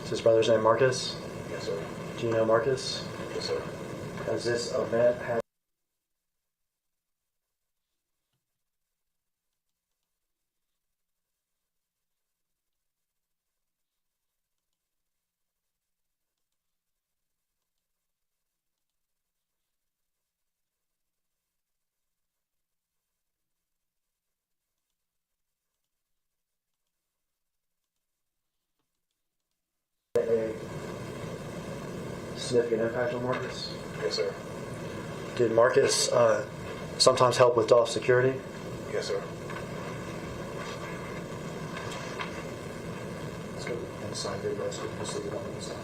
Is his brother's name Marcus? Yes, sir. Do you know Marcus? Yes, sir. Has this event had a significant impact on Marcus? Yes, sir. Did Marcus sometimes help with Dolph security? Yes, sir. Let's go inside there, guys. We can see it on the inside.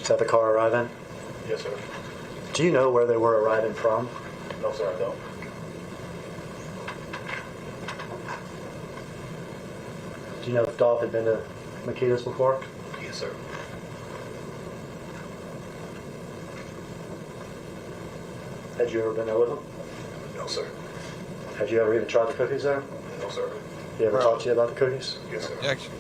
Is that the car arriving? Yes, sir. Do you know where they were arriving from? No, sir, I don't. Do you know if Dolph had been to Makita's before? Yes, sir. Had you ever been there with him? No, sir. Had you ever even tried the cookies there? No, sir. He ever talked to you about the cookies? Yes, sir. Objection.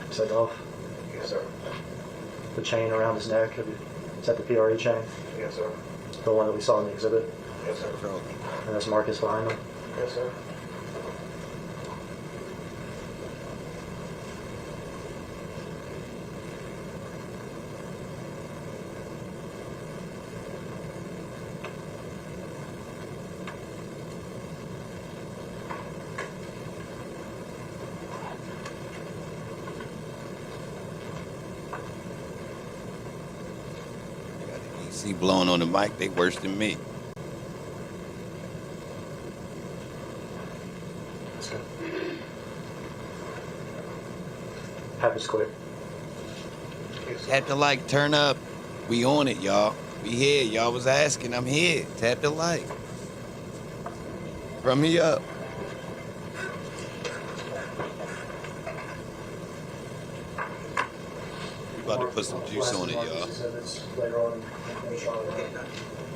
Is that Dolph? Yes, sir. The chain around his neck? Is that the PRE chain? Yes, sir. The one that we saw in the exhibit? Yes, sir. And that's Marcus behind him? Yes, sir. See, blowing on the mic, they worse than me. Happens quick. Yes, sir. Tap the like, turn up. We on it, y'all. We here. Y'all was asking, I'm here. Tap the like. Run me up. We about to put some juice on it, y'all. Later on in Charlotte.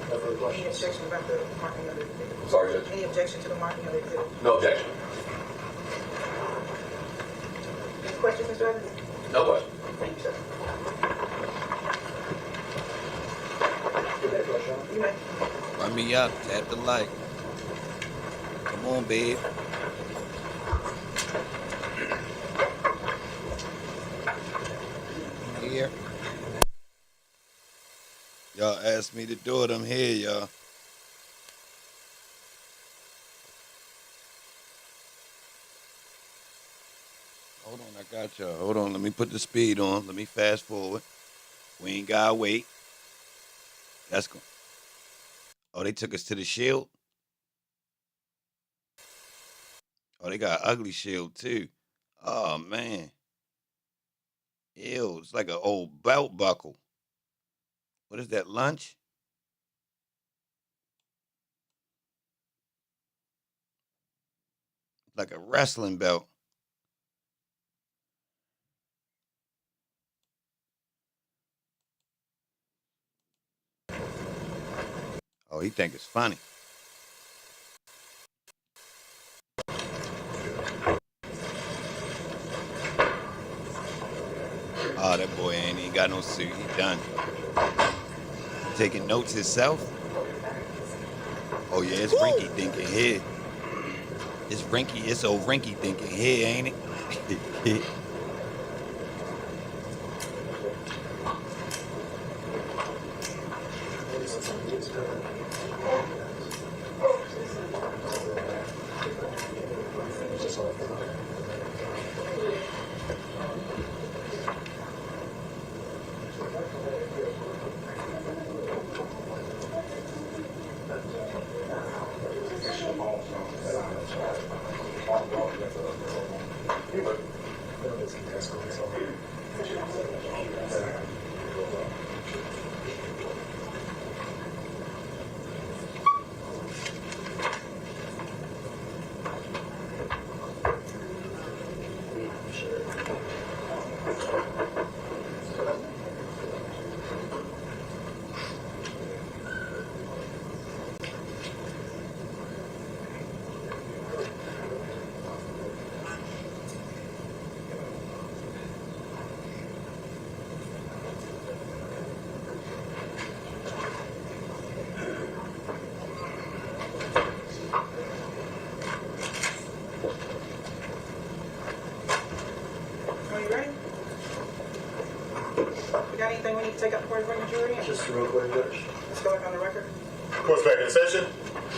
No further Any questions? objection about the marking of the exhibit? I'm sorry, Judge. Any objection to the marking of the exhibit? No objection. Any questions, Mr. Evans? No question. Thank you, sir. Good day, Flush, Sean. You may. Run me up. Tap the like. Come on, babe. Here. Y'all asked me to do it. I'm here, y'all. Hold on, I got y'all. Hold on, let me put the speed on. Let me fast forward. We ain't gotta wait. That's go. Oh, they took us to the shield. Oh, they got ugly shield too. Oh man. Ew, it's like an old belt buckle. What is that, lunch? Like a wrestling belt. Oh, he think it's funny. Oh, that boy ain't even got no suit. He done. He taking notes himself. Oh yeah, it's Rinky thinking here. It's Rinky. It's old Rinky thinking here, ain't it? to take out the party from the jury? Just real quick, Judge. Let's go back on the record. Court's back in session.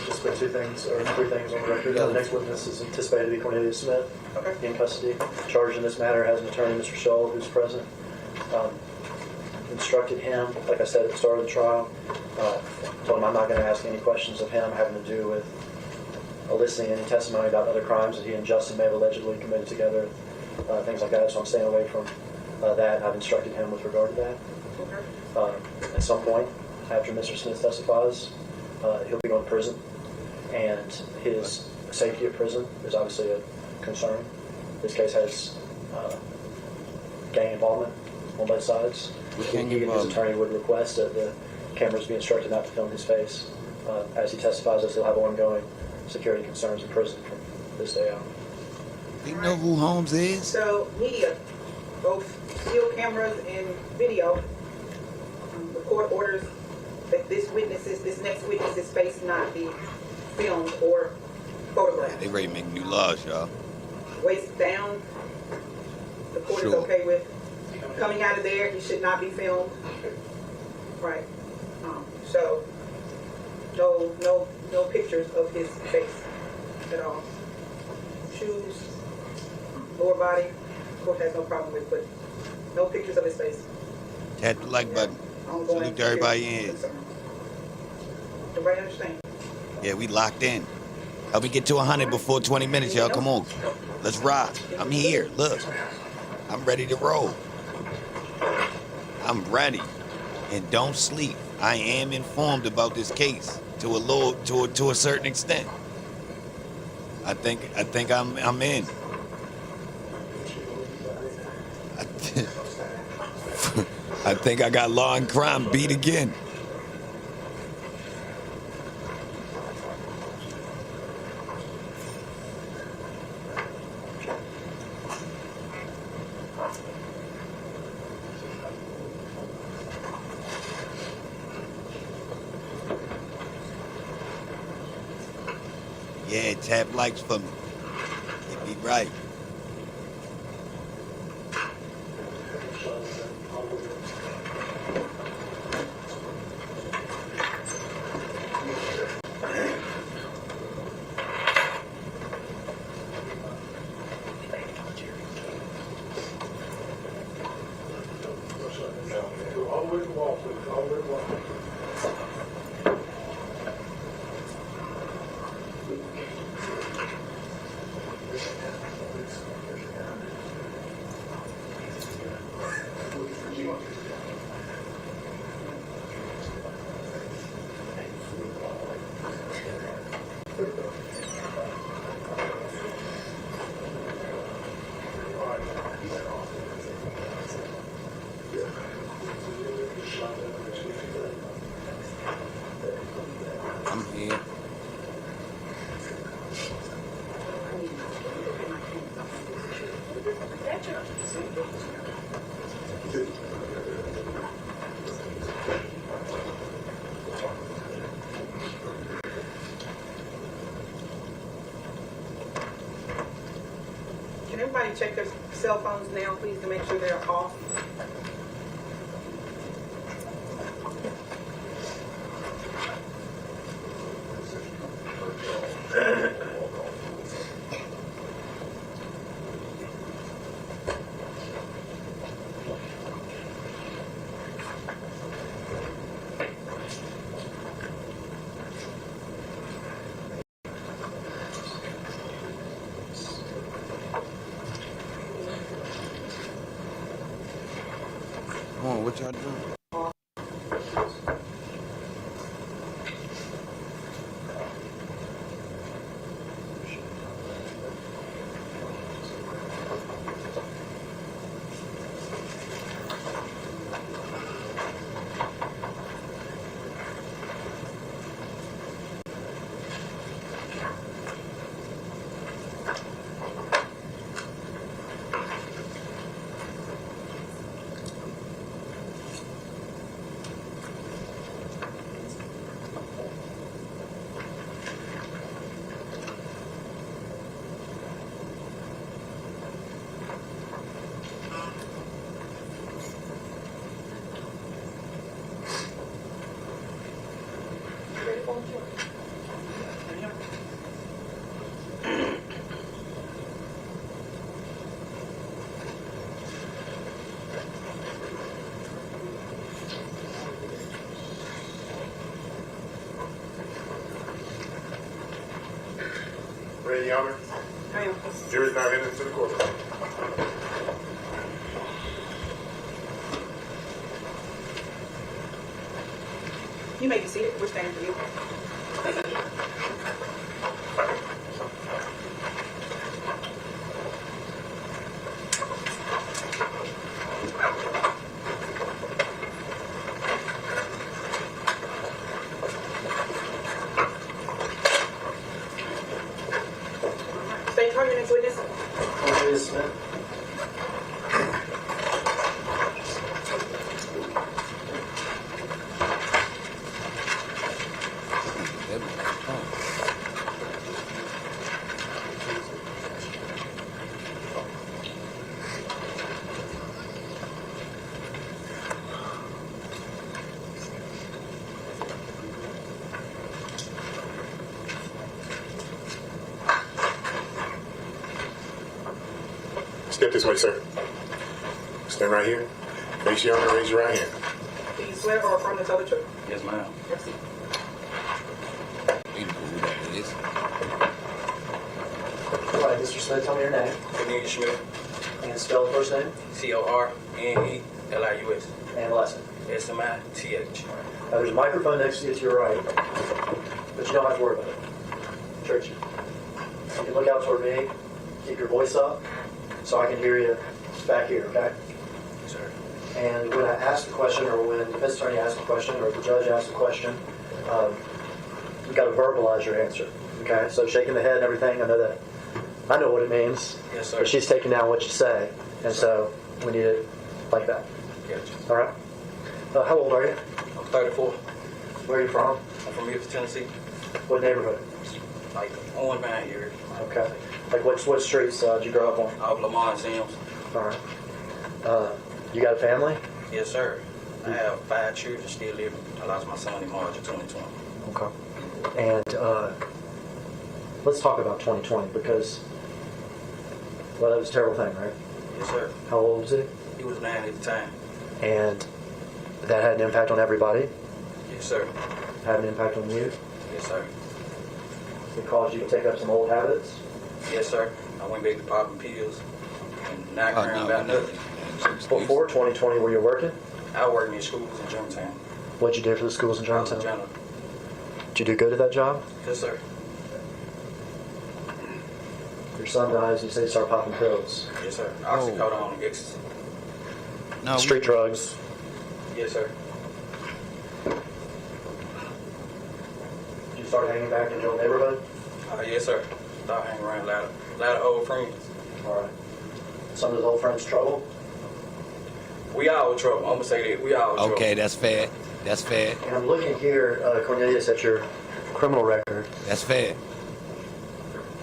Just put two things, or three things on the record. The next witness is anticipated to be Cornelius Smith, Okay. in custody. Charged in this matter has an attorney, Mr. Scholl, who's present. Instructed him, like I said at the start of the trial, told him I'm not going to ask any questions of him having to do with eliciting any testimony about other crimes that he and Justin may have allegedly committed together, things like that. So I'm staying away from that. I've instructed him with regard to that. Okay. At some point, after Mr. Smith testifies, he'll be going to prison, and his safety at prison is obviously a concern. This case has gang involvement on both sides. He and his attorney would request that the cameras be instructed not to film his face as he testifies, as he'll have ongoing security concerns in prison from this day out. Do you know who Holmes is? So, media, both still cameras and video, the court orders that this next witness's face not be filmed or photographed. They ready to make new laws, y'all. Waist down, the court is Sure. okay with. Coming out of there, he should not be filmed. Right. So, no pictures of his face at all. Shoes, lower body, court has no problem with, but no pictures of his face. Tap the like button. Ongoing Salute to everybody in. concern. Everybody understand? Yeah, we locked in. Help me get to 100 before 20 minutes, y'all. Come on. Let's rock. I'm here. Look. I'm ready to roll. I'm ready. And don't sleep. I am informed about this case to a certain extent. I think I'm in. I think I got law and crime beat again. Yeah, tap likes for me. Get me right. All the way to the wall, please. All the way to the wall. I'm here. Can everybody check their cell phones now, please, to make sure they're off? Come on, what y'all doing? ready, Your Honor? I am. Jury's now heading into the courtroom. You may be seated. We're standing for you. State your next witness. Cornelius Smith. Step this way, sir. Stand right here. Face Your Honor, raise your right hand. Do you swear or affirm to tell the truth? Yes, ma'am. Merci. You know who that is. All right, Mr. Smith, tell me your name Cornelius Smith, and spell the first name Cornelius, and last name. Smith. Now, there's a microphone next to you to your right, but you don't have to worry about it. Church, you can look out toward me, keep your voice up, so I can hear you back here, okay? Sir. And when I ask the question, or when the defense attorney asks a question, or the judge asks a question, you've got to verbalize your answer, okay? So shaking the head and everything, I know what it means. Yes, sir. But she's taking down what you say, and so we need it like that. Gotcha. All right? How old are you? I'm 34. Where are you from? I'm from Memphis, Tennessee. What neighborhood? Like on my area. Okay. Like what streets did you grow up on? Off Lamar and Sims. All right. You got a family? Yes, sir. I have 5 children still living. I lost my son in March of 2020. Okay. And let's talk about 2020 because, well, that was a terrible thing, right? Yes, sir. How old was he? He was 9 at the time. And that had an impact on everybody. Yes, sir. Had an impact on you. Yes, sir. It caused you to take up some old habits. Yes, sir. I went back to popping pills and not Oh, caring no, about no. nothing. Before 2020, were you working? I worked in schools in Germantown. What'd you do for the schools in I was a Germantown? janitor. Did you do good at that job? Yes, sir. Your son dies, and you say you start popping pills. Yes, sir. Oxycodone and ecstasy. No, Street drugs. Yes, sir. Did you start hanging back in your neighborhood? Yes, sir. Start hanging around a lot of old friends. All right. Some of those old friends trouble? We all in trouble. I'm gonna say that. We all in trouble. Okay, that's fair. That's fair. And I'm looking here, Cornelius, at your criminal record. That's fair.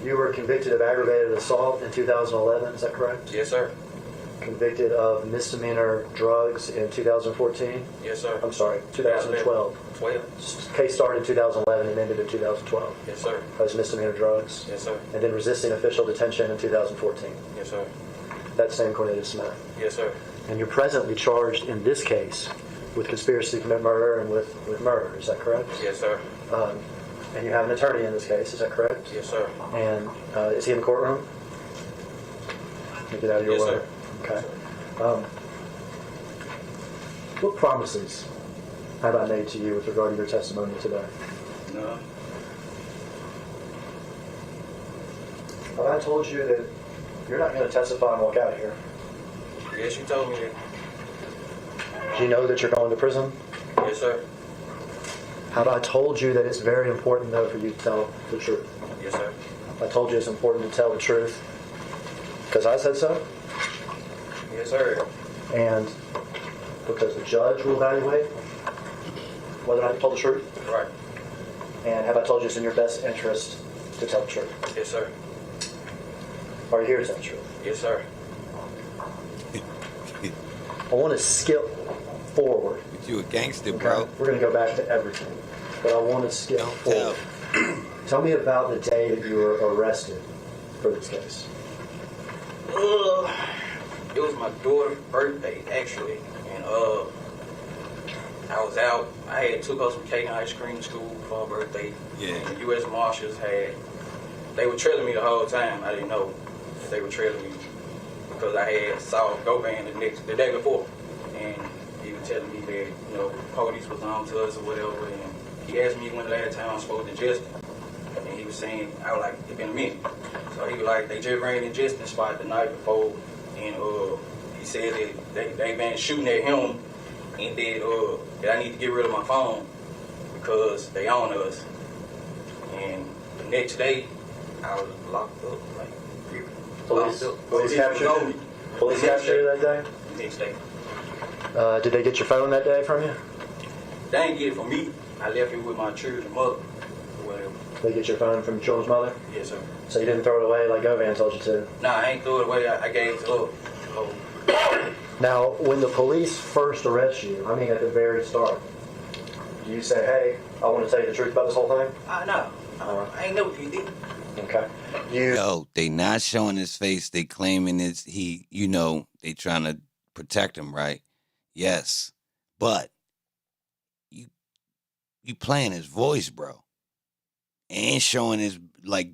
You were convicted of aggravated assault in 2011, is that correct? Yes, sir. Convicted of misdemeanor drugs in 2014? Yes, sir. I'm sorry, 2012. 12. Case started in 2011 and ended in 2012. Yes, sir. That was misdemeanor drugs. Yes, sir. And then resisting official detention in 2014. Yes, sir. That same Cornelius Smith. Yes, sir. And you're presently charged in this case with conspiracy to commit murder and with murder, is that correct? Yes, sir. And you have an attorney in this case, is that correct? Yes, sir. And is he in the courtroom? Let me get out of your Yes, way. sir. Okay. What promises have I made to you with regard to your testimony today? No. Have I told you that you're not going to testify and walk out of here? Yes, you told me that. Do you know that you're going to prison? Yes, sir. Have I told you that it's very important, though, for you to tell the truth? Yes, sir. I told you it's important to tell the truth because I said so, Yes, sir. and because the judge will evaluate whether or not you told the truth. Right. And have I told you it's in your best interest to tell the truth? Yes, sir. Are you here to tell the truth? Yes, sir. I want to skip forward. But you a gangster, Okay? bro. We're going to go back to everything, but I want to skip Don't forward. tell. Tell me about the day that you were arrested for this case. It was my daughter's birthday, actually, and I was out. I had took her some cake and ice cream to school for her birthday. Yeah. And the U.S. Marshals had they were trailing me the whole time. I didn't know that they were trailing me because I had saw Govan the day before, and he was telling me that police was on to us or whatever. And he asked me when the last time I spoke to Justin, and he was saying I was like, it's been a minute. So he was like, they just ran in Justin's spot the night before, and he said that they been shooting at him, and that I need to get rid of my phone because they own us. And the next day, I was locked up, like Police captured you? Police captured you that day? The next day. Did they get your phone that day from you? They didn't get it from me. I left it with my children's mother, or whatever. They get your phone from your children's mother? Yes, sir. So you didn't throw it away like Govan told you to? Nah, I ain't threw it away. I gave it to her. Oh. Now, when the police first arrest you, I mean at the very start, do you say, hey, I want to tell you the truth about this whole thing? No. I ain't never did. Okay. Yo, they not showing his face. They claiming it's they trying to protect him, right? Yes. But you playing his voice, bro. And showing his, like,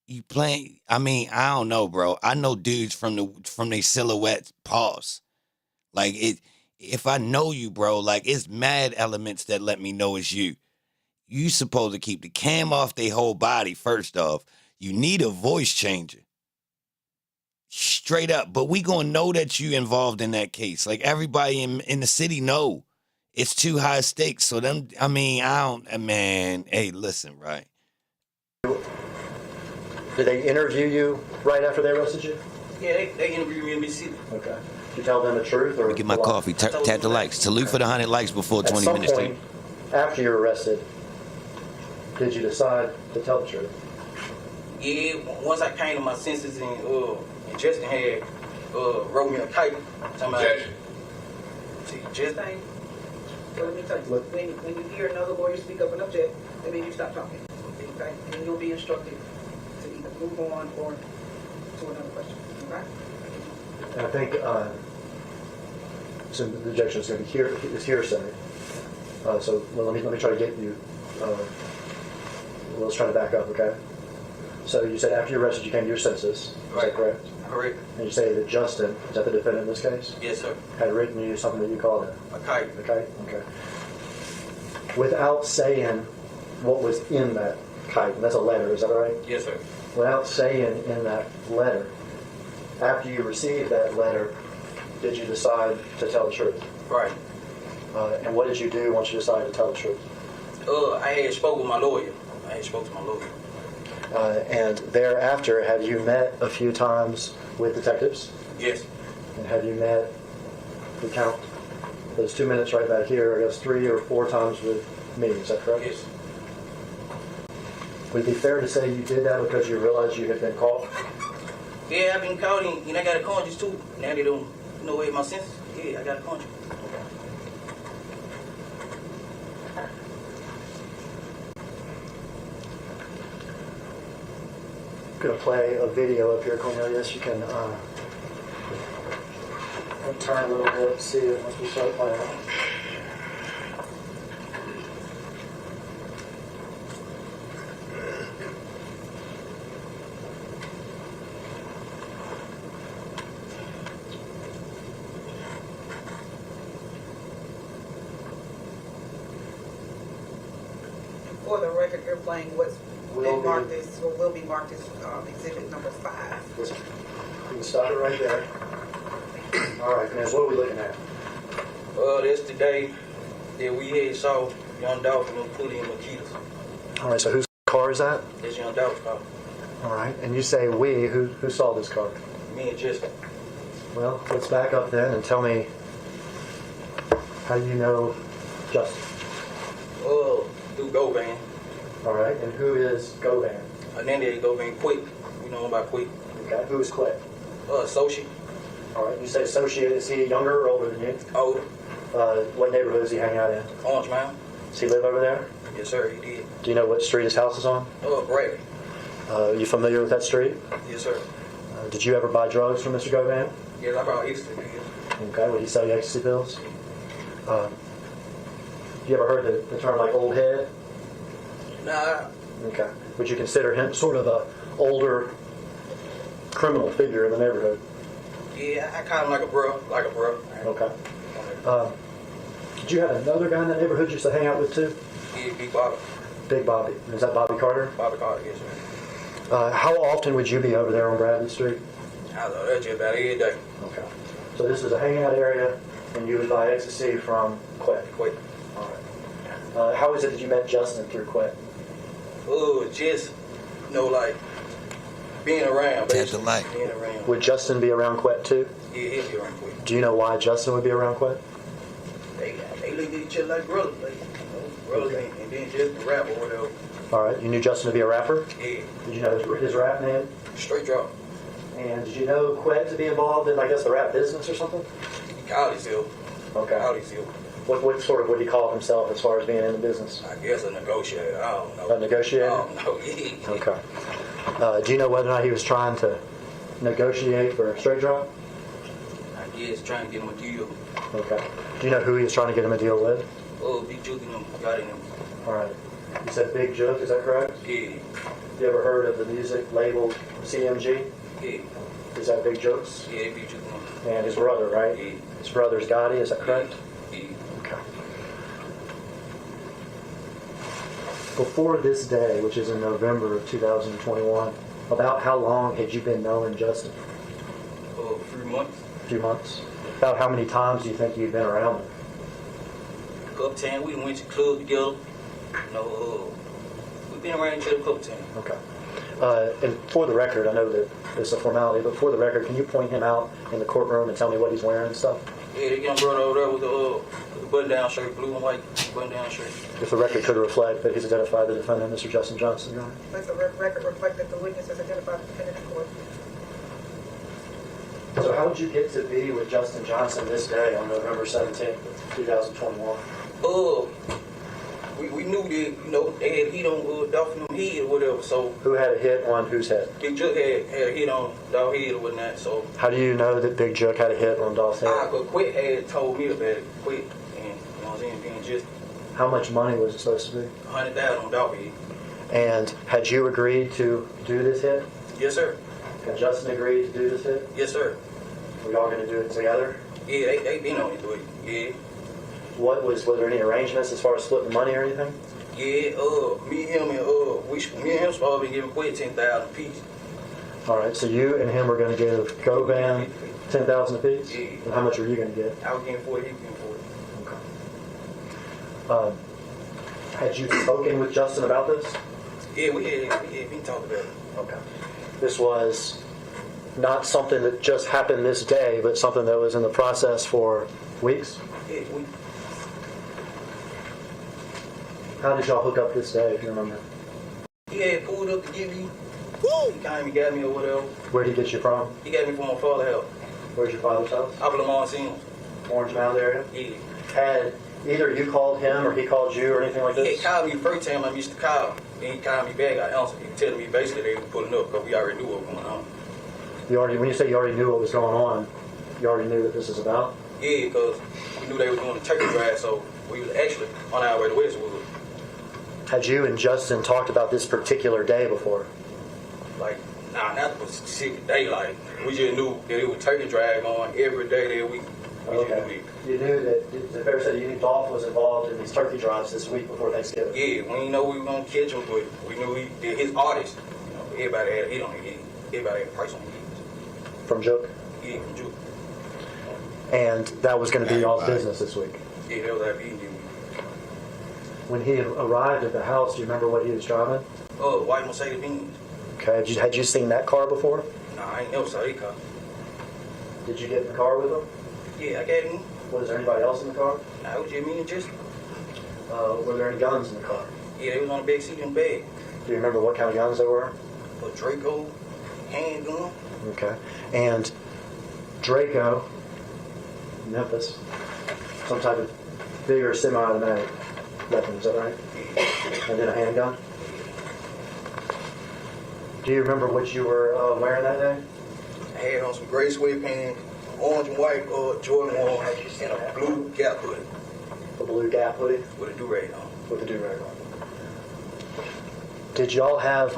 you playing, I mean, I don't know, bro. I know dudes from their silhouette pause. Like, if I know you, bro, like, it's mad elements that let me know it's you. You supposed to keep the cam off their whole body, first off. You need a voice changer. Straight up. But we gonna know that you involved in that case. Like, everybody in the city know. It's too high stakes. So hey, listen, right? Did they interview you right after they arrested you? Yeah, they interviewed me in Mississippi. Okay. Did you tell them the truth? Or Get my coffee. Tap the likes. Salute for the 100 likes before 20 At minutes. some point, after you were arrested, did you decide to tell the truth? Yeah, once I came to my senses and Justin had wrote me a kite. Justin. So let me tell you, when you hear another lawyer speak up and object, that means you stop talking. Okay? And you'll be instructed to either move on or to another question. Okay? And I think so the objection is going to be hearsay. So let me try to get you. Let's try to back up, okay? So you said after you arrested, you came to your senses. Is that correct? Correct. And you say that Justin, is that the defendant in this case? Yes, sir. Had written you something that you called it. A kite. Okay. Okay. Without saying what was in that kite, and that's a letter, is that right? Yes, sir. Without saying in that letter, after you received that letter, did you decide to tell the truth? Right. And what did you do once you decided to tell the truth? I had spoke with my lawyer. And thereafter, have you met a few times with detectives? Yes. And have you met, we count those 2 minutes right back here, I guess 3 or 4 times with me, is that correct? Yes. Would it be fair to say you did that because you realized you had been caught? Yeah, I've been caught and I got a conscience too. Now they don't know where my senses. Yeah, I got a conscience. I'm going to play a video up here, Cornelius. You can turn a little bit, see it once we start playing. For the record, you're playing what's Will be marked as exhibit number 5. Listen, you can stop it right there. All right, guys, what are we looking at? That's the day that we had saw Young Dolph and them pull in Makitas. All right, so whose car is that? That's Young Dolph's car. All right, and you say we, who saw this car? Me and Justin. Well, let's back up then and tell me how you know Justin. Through Govan. All right, and who is Govan? Hernandez Govan Quick. We know him by Quick. Okay, who is Quick? Associate. All right, you say associate. Is he younger or older than you? Older. What neighborhood does he hang out in? Orange Mountain. Does he live over there? Yes, sir, he did. Do you know what street his house is on? Bradley. Are you familiar with that street? Yes, sir. Did you ever buy drugs from Mr. Govan? Yes, I brought ecstasy pills. Okay, would he sell you ecstasy pills? You ever heard the term like old head? Nah, Okay. Would you consider him sort of a older criminal figure in the neighborhood? Yeah, I call him like a bro. Okay. Did you have another guy in that neighborhood you used to hang out with too? Yeah, Big Bobby. Big Bobby. Is that Bobby Carter? Bobby Carter, yes, sir. How often would you be over there on Bradley Street? I know that's just about every day. Okay. So this was a hangout area, and you would buy ecstasy from Quet. Quick. All right. How is it that you met Justin through Quet? Oh, just, like, being around, Catch basically. the light. Being around. Would Justin be around Quet too? Yeah, he'll be around quick. Do you know why Justin would be around Quet? They look at each other like brothers, brothers, and then just the rap or whatever. All right. You knew Justin to be a rapper? Yeah, Did you know his rap name? straight drop. And did you know Quet to be involved in, I guess, the rap business or something? He called himself. Okay. What sort of would he call himself as far as being in the business? I guess a negotiator. I don't know. A negotiator? I don't know. Yeah. Okay. Do you know whether or not he was trying to negotiate for a straight drop? I guess trying to get him a deal. Okay. Do you know who he was trying to get him a deal with? Oh, Big Juke and them got in him. All right. You said Big Joke, is that correct? Yeah, You ever heard of the music label CMG? yeah, Is that Big Jokes? yeah, Big Juke and them. And his brother, right? Yeah. His brother's Gotti, is that correct? Yeah. Okay. Before this day, which is in November of 2021, about how long had you been knowing Justin? Oh, 3 months. A few months. About how many times do you think you'd been around him? Couple times we went to club together. We've been around each other a couple times. Okay. And for the record, I know that it's a formality, but for the record, can you point him out in the courtroom and tell me what he's wearing and stuff? Yeah, the young brother over there with the button-down shirt, blue and white button-down shirt. If the record could reflect that he's identified the defendant, Mr. Justin Johnson, Your Honor. Let the record reflect that the witness has identified the defendant in court. So how did you get to be with Justin Johnson this day on November 17th, 2021? We knew that, they had heat on Dolph and them head or whatever, so Who had a hit on whose head? Big Juke had a hit on Dolph head or whatnot, so How do you know that Big Jook had a hit on Dolph's head? Quit had told me about it, Quit, and you know what I'm saying, being just How much money was it supposed to be? 100,000 on Dolph head. And had you agreed to do this hit? Yes, sir. Had Justin agreed to do this hit? Yes, sir. Were y'all going to do it together? Yeah, they been on it, but yeah. Were there any arrangements as far as splitting the money or anything? Yeah, me and him supposed to be giving Quit 10,000 apiece. All right, so you and him were going to give Goban 10,000 apiece? Yeah. And how much were you going to get? I was getting 40, he was getting 40. Okay. Had you spoken with Justin about this? Yeah, we been talking about it. Okay. This was not something that just happened this day, but something that was in the process for weeks? Yeah, How did y'all hook up this day, if you remember? he had pulled up to give me. He came and got me or whatever. Where did he get you from? He got me from my father's house. Where's your father's house? Up in Lamar Sims. Orange Mound area? Yeah. Had either you called him or he called you or anything like He had this? called me the first time I missed the call. Then he called me back. I answered. He was telling me basically they were pulling up because we already knew what was going on. When you say you already knew what was going on, you already knew that this is about? Yeah, because we knew they were doing the turkey drive, so we was actually on our way to Westwood. Had you and Justin talked about this particular day before? Like, nah, not the specific day. Like, we just knew that it was turkey drive on every day that week. We just knew it. You knew that, the fair said you knew Dolph was involved in these turkey drives this week before Thanksgiving? Yeah, we didn't know we were going to catch him, but we knew his artist. Everybody had a hit on it. Everybody had a price on it. From Joke? Yeah, from Juke. And that was going to be y'all's business this week? Yeah, that was our evening. When he arrived at the house, do you remember what he was driving? White Mercedes Benz. Okay, had you seen that car before? Nah, I ain't never saw that car. Did you get in the car with him? Yeah, I got him. Was there anybody else in the car? Nah, it was just me and Justin. Were there any guns in the car? Yeah, they was on the back seat in the bag. Do you remember what kind of guns they were? A Draco, handgun. Okay. And Draco, Memphis, some type of bigger semi-automatic weapon, is that right? And then a handgun? Do you remember what you were wearing that day? I had on some gray sweatpants, orange and white Jordan 1, and a blue Gap hoodie A blue Gap hoodie with a do-rag on. with a do-rag on. Did y'all have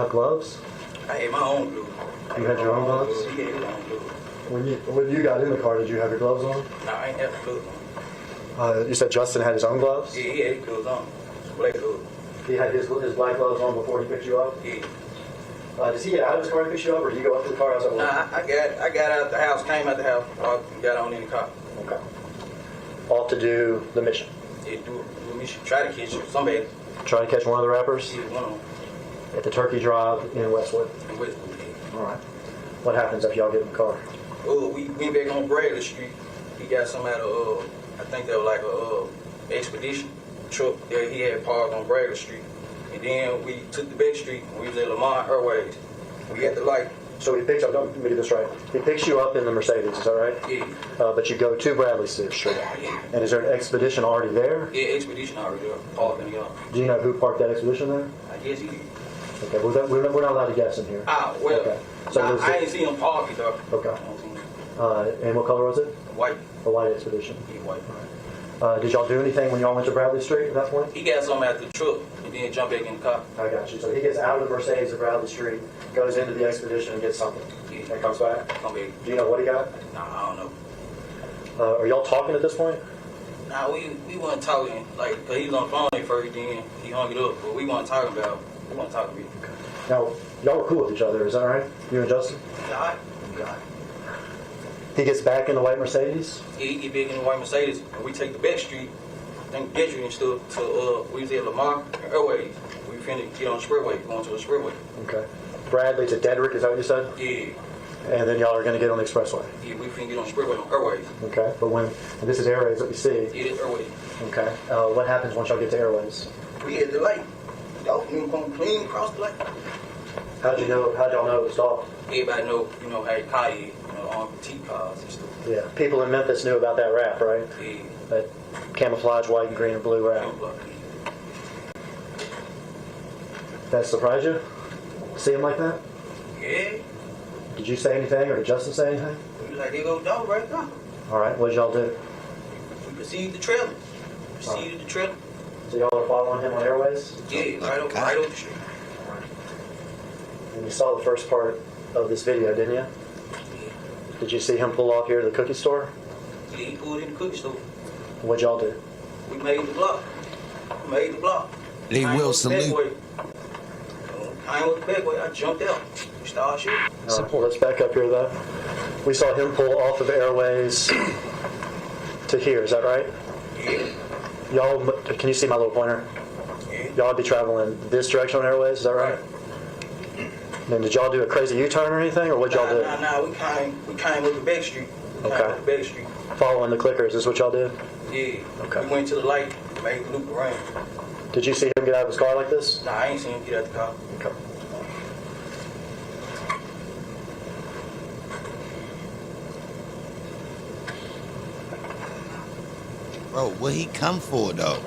gloves? I had my own glue. You had your own gloves? He had his own glue. When you got in the car, did you have your gloves on? No, I ain't have the gloves on. You said Justin had his own gloves? Yeah, he had his gloves on. Black gloves. He had his black gloves on before he picked you up? Yeah. Does he get out of his car and pick you up, or do you go up to the car? How's that work? Nah, I got out the house, came out the house, got on in the car. Okay. Off to do the mission. Yeah, we should try to catch somebody. Try to catch one of the rappers Yeah, one of them. at the Turkey Drive in Westwood. In Westwood. All right. What happens if y'all get in the car? Oh, we went back on Bradley Street. He got some out of, I think that was like a expedition truck that he had parked on Bradley Street. And then we took the back street and we was at Lamont Airways. We got the light. So he picks up, let me get this right. He picks you up in the Mercedes, is that right? Yeah. But you go to Bradley Street. Yeah. And is there an expedition already there? Yeah, expedition already there, parking the Do you know who parked that expedition there? I guess he did. Okay, we're not allowed to guess in here. Ah, well, Okay. So nah, was I it- ain't seen him park it though. Okay. I don't see him. And what color was it? White. A white expedition. He white. Did y'all do anything when y'all went to Bradley Street at that point? He got something out the truck and then jumped back in the car. I got you. So he gets out of the Mercedes at Bradley Street, goes into the expedition and gets something, Yeah. and comes back. Come back. Do you know what he got? Nah, I don't know. Are y'all talking at this point? Nah, we weren't talking, like, cause he was on the phone at first, then he hung it up, but we weren't talking about, we weren't talking really. Now, y'all were cool with each other, is that right? You and Justin? God. He gets back in the white Mercedes? Yeah, he get big in the white Mercedes, and we take the back street, I think back street and stuff, to, we was at Lamar Airways. We finna get on the expressway, going to the expressway. Okay. Bradley to Dedrick, is that what you said? Yeah, And then y'all are going to get on the expressway? yeah, we finna get on the expressway on Airways. Okay. But and this is Airways that we see. Yeah, it's Airways. Okay. What happens once y'all get to Airways? We had the light. Dolph come clean across the light. How'd y'all know it was Dolph? Everybody know, how you car is, on petite cars and stuff. Yeah. People in Memphis knew about that rap, right? Yeah. That camouflage white and green and blue rap. That surprised you? See him like that? Yeah. Did you say anything or did Justin say anything? We was like, there go Dolph right now. All right. What did y'all do? We proceeded the trailer. So y'all are following him on Airways? Yeah, right over the street. And you saw the first part of this video, didn't you? Yeah. Did you see him pull off here to the cookie store? Yeah, he pulled in the cookie store. What'd y'all do? We made the block. They I ain't will with the back salute. way. I ain't with the back way. I jumped out. We started shooting. All right, let's back up here, though. We saw him pull off of Airways to here. Is that right? Yeah. Y'all, can you see my little pointer? Yeah. Y'all would be traveling this direction on Airways. Is that right? And did y'all do a crazy U-turn or anything, or what'd y'all do? Nah. We came with the back street. Following the clickers is what y'all did? Yeah. Okay. We went to the light, made the loop around. Did you see him get out of his car like this? Nah, I ain't seen him get out the car. Okay. Bro, what he come for, though?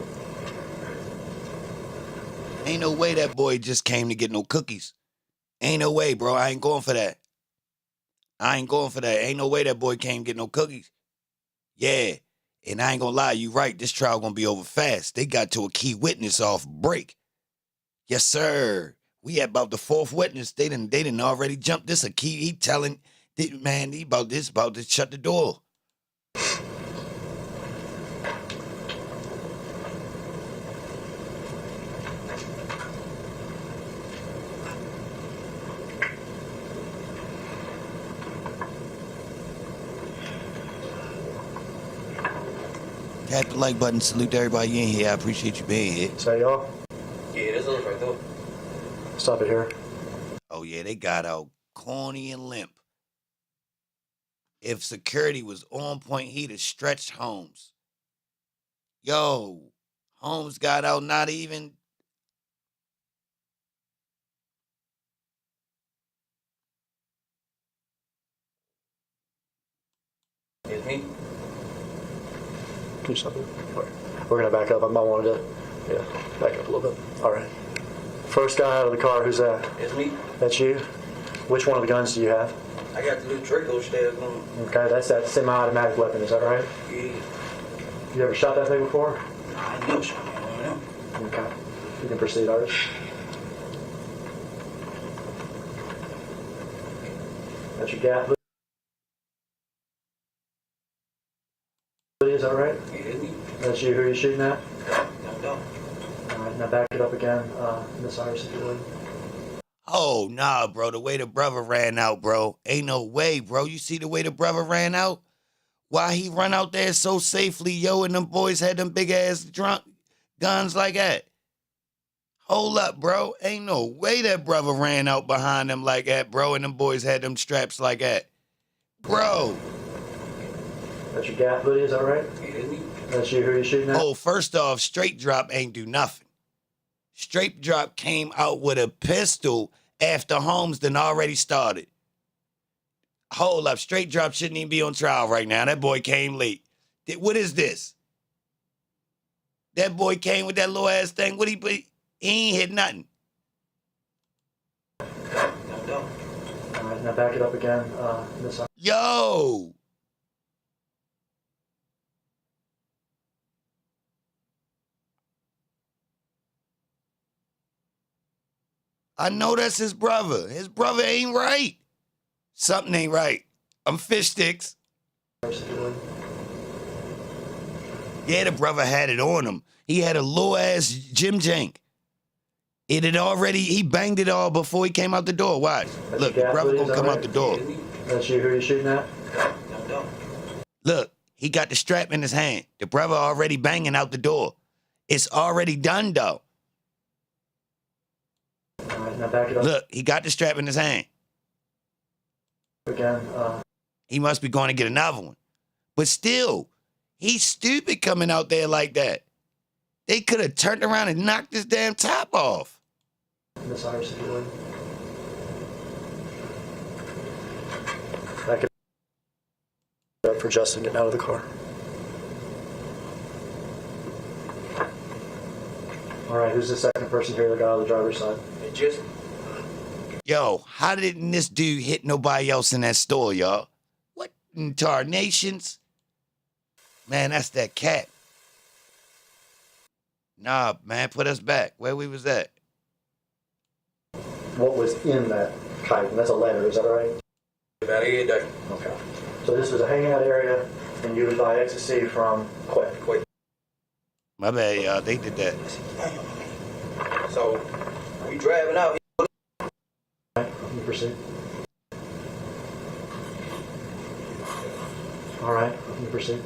Ain't no way that boy just came to get no cookies. Ain't no way, bro. I ain't going for that. Ain't no way that boy came to get no cookies. Yeah. And I ain't gonna lie, you right. This trial gonna be over fast. They got to a key witness off break. Yes, sir. We at about the fourth witness. They didn't already jump this a key. He telling, man, he about to shut the door. Tap the like button. Salute to everybody in here. I appreciate you being here. Say y'all. Yeah, that's us right there. Stop it here. Oh, yeah, they got out corny and limp. If security was on point, he'd have stretched Holmes. Yo, Holmes got out not even... It's me. Can you stop it? We're going to back up. I might want to, back up a little bit. All right. First guy out of the car, who's that? It's me. That's you? Which one of the guns do you have? I got the little Draco stab on. Okay, that's that semi-automatic weapon, is that right? Yeah. You ever shot that thing before? I ain't never shot one of them. Okay. You can proceed, Iris. That's your gap. Is that right? Yeah, That's you who you're shooting at? Young Dolph. All right, now back it up again, Miss Iris, if you would. Oh, nah, bro. The way the brother ran out, bro. Ain't no way, bro. You see the way the brother ran out? Why he run out there so safely, yo, and them boys had them big-ass drunk guns like that? Hold up, bro. Ain't no way that brother ran out behind them like that, bro, and them boys had them straps like that. Bro. That's your gap hoodie, is that right? Yeah, That's you who you're shooting at? Oh, first off, Straight Drop ain't do nothing. Straight Drop came out with a pistol after Holmes done already started. Hold up, Straight Drop shouldn't even be on trial right now. That boy came late. What is this? That boy came with that little ass thing. What he ain't hit nothing. Young Dolph. All right, now back it up again, Miss Iris. Yo. I know that's his brother. His brother ain't right. Something ain't right. I'm fish sticks. Yeah, the brother had it on him. He had a low ass Jim Jank. It had already, he banged it all before he came out the door. Watch. Look, the brother gonna come out the door. That's you who you're shooting at? Young Dolph. Look, he got the strap in his hand. The brother already banging out the door. It's already done though. All right, now back it up Look, he got the strap in his hand. again, He must be going to get another one. But still, he's stupid coming out there like that. They could have turned around and knocked his damn top off. Miss Iris, if you would. Back it up for Justin getting out of the car. All right, who's the second person here that got out of the driver's side? It just Yo, how didn't this dude hit nobody else in that store, y'all? What in tarnations? Man, that's that cat. Nah, man, put us back where we was at. What was in that kite? And that's a letter, is that right? about every day. Okay. So this was a hangout area, and you would buy ecstasy from Quick. My bad, y'all. They did that. So we driving out. Let me proceed. All right, let me proceed.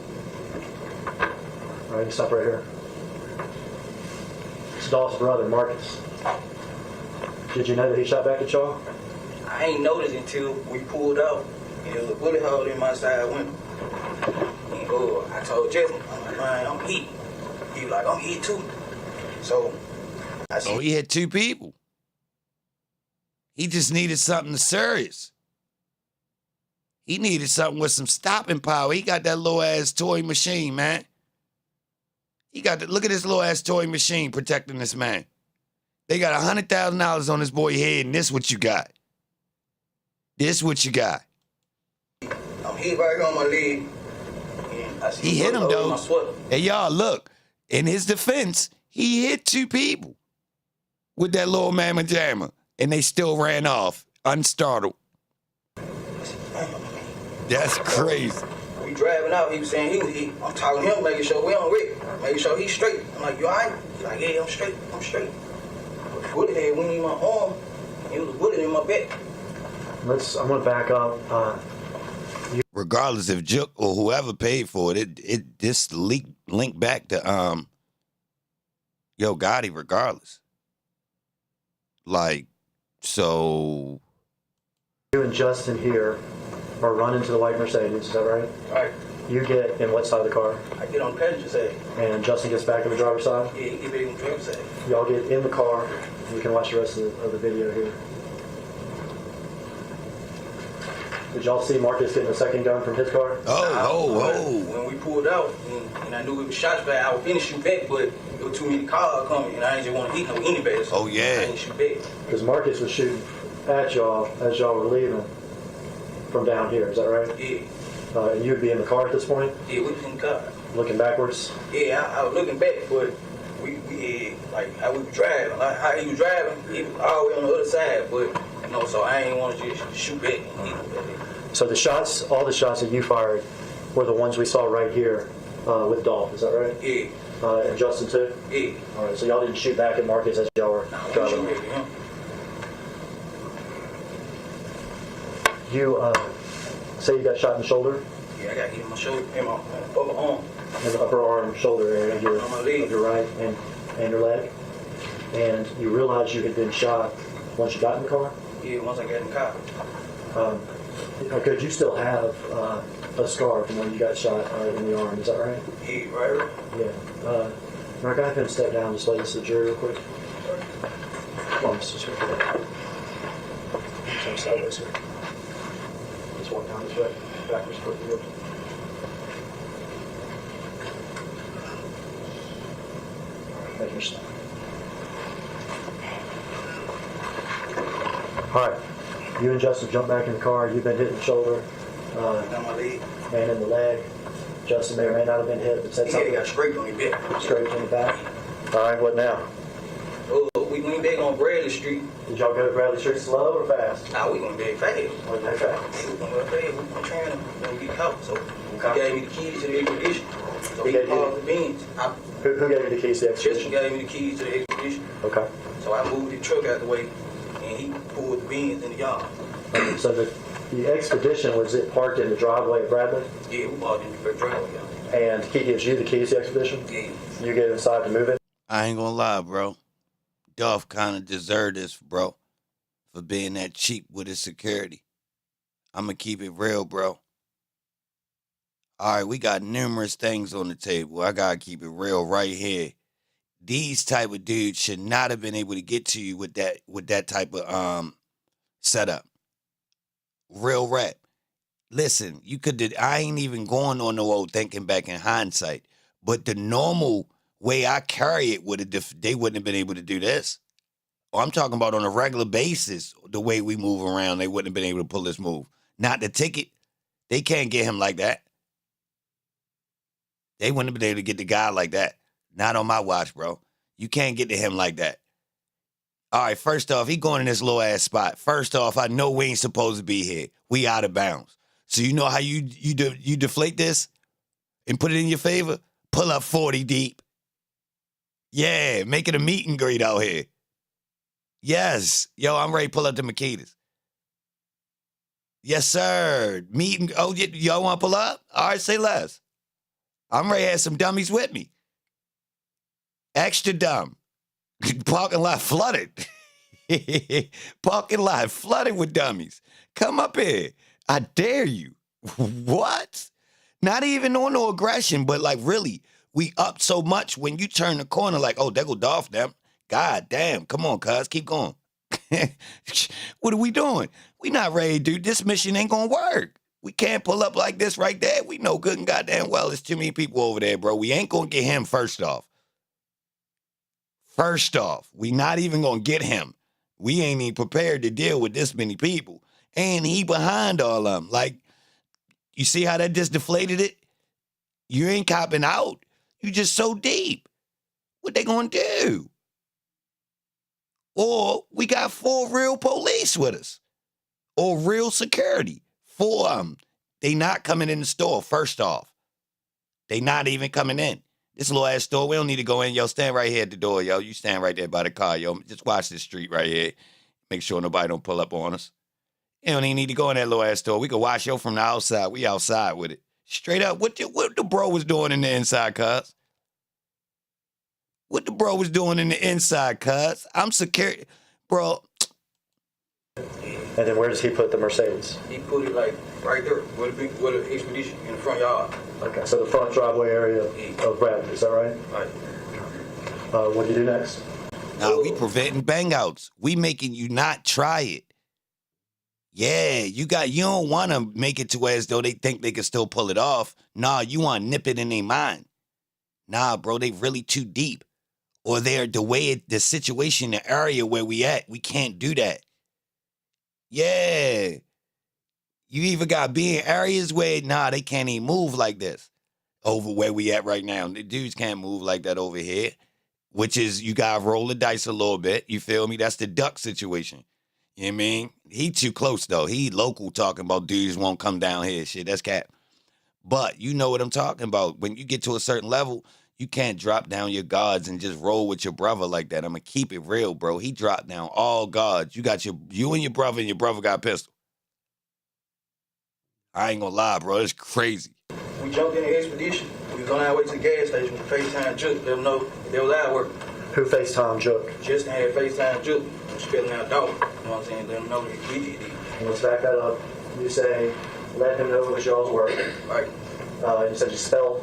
All right, you stop right here. It's Dolph's brother, Marcus. Did you know that he shot back at y'all? I ain't noticed until we pulled out. And there was a bullet hole in my side window. And I told Jason, I'm like, man, I'm hit. He was like, I'm hit too. So I Oh, see. he hit two people. He just needed something serious. He needed something with some stopping power. He got that little ass toy machine, man. He got look at this little ass toy machine protecting this man. They got $100,000 on this boy's head, and this what you got. This what you got. I'm hit right here on my leg. And I see He hit him, bullet hole in though. my sweater. Hey, y'all, look. In his defense, he hit two people with that little mamma jammer, and they still ran off, unstartled. That's crazy. We driving out, he was saying he was hit. I'm talking to him, making sure we on Rick, making sure he's straight. I'm like, you alright? He's like, yeah, I'm straight. But the bullet head went in my arm, and it was a bullet in my back. I'm going to back up. Regardless if Jook or whoever paid for it, this linked back to yogotti regardless. Like, so You and Justin here are running to the white Mercedes, is that right? Alright, You get in what side of the car? I get on the passenger side. And Justin gets back to the driver's side? Yeah, he get back on the driver's side. Y'all get in the car. You can watch the rest of the video here. Did y'all see Marcus getting a second gun from his car? When we pulled out, and I knew it was shots back, I was finna shoot back, but there were too many cars coming, and I didn't just want to hit no anybody. So Oh, yeah. I didn't shoot back. Because Marcus was shooting at y'all as y'all were leaving from down here, is that right? Yeah, And you would be in the car at this point, yeah, we was in the car. looking backwards. Yeah, I was looking back, but we had, like, how we were driving. Like, how he was driving, he was all the way on the other side. But, you know, so I ain't want to just shoot back. So the shots, all the shots that you fired were the ones we saw right here with Dolph, is that right? Yeah. And Justin too? Yeah. All right, so y'all didn't shoot back at Marcus as y'all were driving? Shoot back at him. You say you got shot in the shoulder? Yeah, I got hit in my shoulder, in my upper arm. In the upper arm, shoulder area of On my leg. your right and your leg? And you realized you had been shot once you got in the car? Yeah, once I got in the car. Could you still have a scar from when you got shot in the arm, is that right? Yeah, right. Yeah. Mark, I have him step down and display this to the jury real quick. Come on, Mr. Smith. Turn sideways here. Just walk down this way. Backwards, foot to you. Thank you, Mr. All right. You and Justin jump back in the car. You've been hit in the shoulder On my leg. and in the leg. Justin may or may not have been hit, but said Yeah, something got scraped on his back. straight in the back. All right, what now? We went back on Bradley Street. Did y'all go to Bradley Street slow or fast? Nah, we went back fast. Or they fast? We went back fast. We were trying to get caught. So he gave me the keys to the expedition. So He he gave you- paused the Benz. Who gave you the keys to the Justin expedition? gave me the keys to the expedition. Okay. So I moved the truck out the way, and he pulled the Benz in the yard. So the expedition, was it parked in the driveway at Bradley? Yeah, we bought in the driveway. And he gives you the keys to the expedition? Yeah. You get inside to move it? I ain't gonna lie, bro. Dolph kind of deserved this, bro, for being that cheap with his security. I'm gonna keep it real, bro. All right, we got numerous things on the table. I gotta keep it real right here. These type of dudes should not have been able to get to you with that type of setup. Real rap. Listen, you could. I ain't even going on no old thinking back in hindsight, but the normal way I carry it they wouldn't have been able to do this. Oh, I'm talking about on a regular basis, the way we move around, they wouldn't have been able to pull this move. Not the ticket. They can't get him like that. They wouldn't have been able to get the guy like that. Not on my watch, bro. You can't get to him like that. All right, first off, he going in this little ass spot. First off, I know we ain't supposed to be here. We out of bounds. So you know how you deflate this and put it in your favor? Pull up 40 deep. Yeah, make it a meet and greet out here. Yes. Yo, I'm ready to pull up the Makitas. Yes, sir. Oh, y'all want to pull up? All right, say less. I'm ready to have some dummies with me. Extra dumb. Parking lot flooded. Parking lot flooded with dummies. Come up here. I dare you. What? Not even on no aggression, but like really, we up so much when you turn the corner like, oh, there go Dolph them. God damn. Come on, cuz. Keep going. What are we doing? We not ready, dude. This mission ain't gonna work. We can't pull up like this right there. We know good and goddamn well there's too many people over there, bro. We ain't gonna get him first off. First off, we not even gonna get him. We ain't even prepared to deal with this many people. And he behind all of them. Like, you see how that just deflated it? You ain't copping out. You just so deep. What they gonna do? Or we got 4 real police with us. Or real security. 4 of them. They not coming in the store, first off. They not even coming in. This little ass store, we don't need to go in. Yo, stand right here at the door, yo. You stand right there by the car, yo. Just watch this street right here. Make sure nobody don't pull up on us. You don't even need to go in that little ass store. We can watch yo from the outside. We outside with it. Straight up, what the bro was doing in the inside, cuz? What the bro was doing in the inside, cuz? I'm secure. Bro. And then where does he put the Mercedes? He put it like right there with the expedition in the front yard. Okay, so the front driveway area of Bradley, is that right? Right. What do you do next? Nah, we preventing bangouts. We making you not try it. Yeah, you don't want to make it to where as though they think they can still pull it off. Nah, you want to nip it in their mind. Nah, bro, they really too deep. Or they're the situation, the area where we at, we can't do that. Yeah. You either got to be in areas where, nah, they can't even move like this. Over where we at right now. The dudes can't move like that over here. which is you gotta roll the dice a little bit. You feel me? That's the duck situation. You know what I mean? He too close though. He local talking about dudes won't come down here. Shit, that's cap. But you know what I'm talking about. When you get to a certain level, you can't drop down your guards and just roll with your brother like that. I'm gonna keep it real, bro. He dropped down all guards. You got you and your brother got a pistol. I ain't gonna lie, bro. It's crazy. We jumped in the expedition. We was on our way to the gas station with FaceTime Juke. Let them know that was our work. Who FaceTime Jook? Justin had FaceTime Juke. Spelling out dog. You know what I'm saying? Let them know that we did it. And let's back that up. You say, let him know it was y'all's work. Right. You said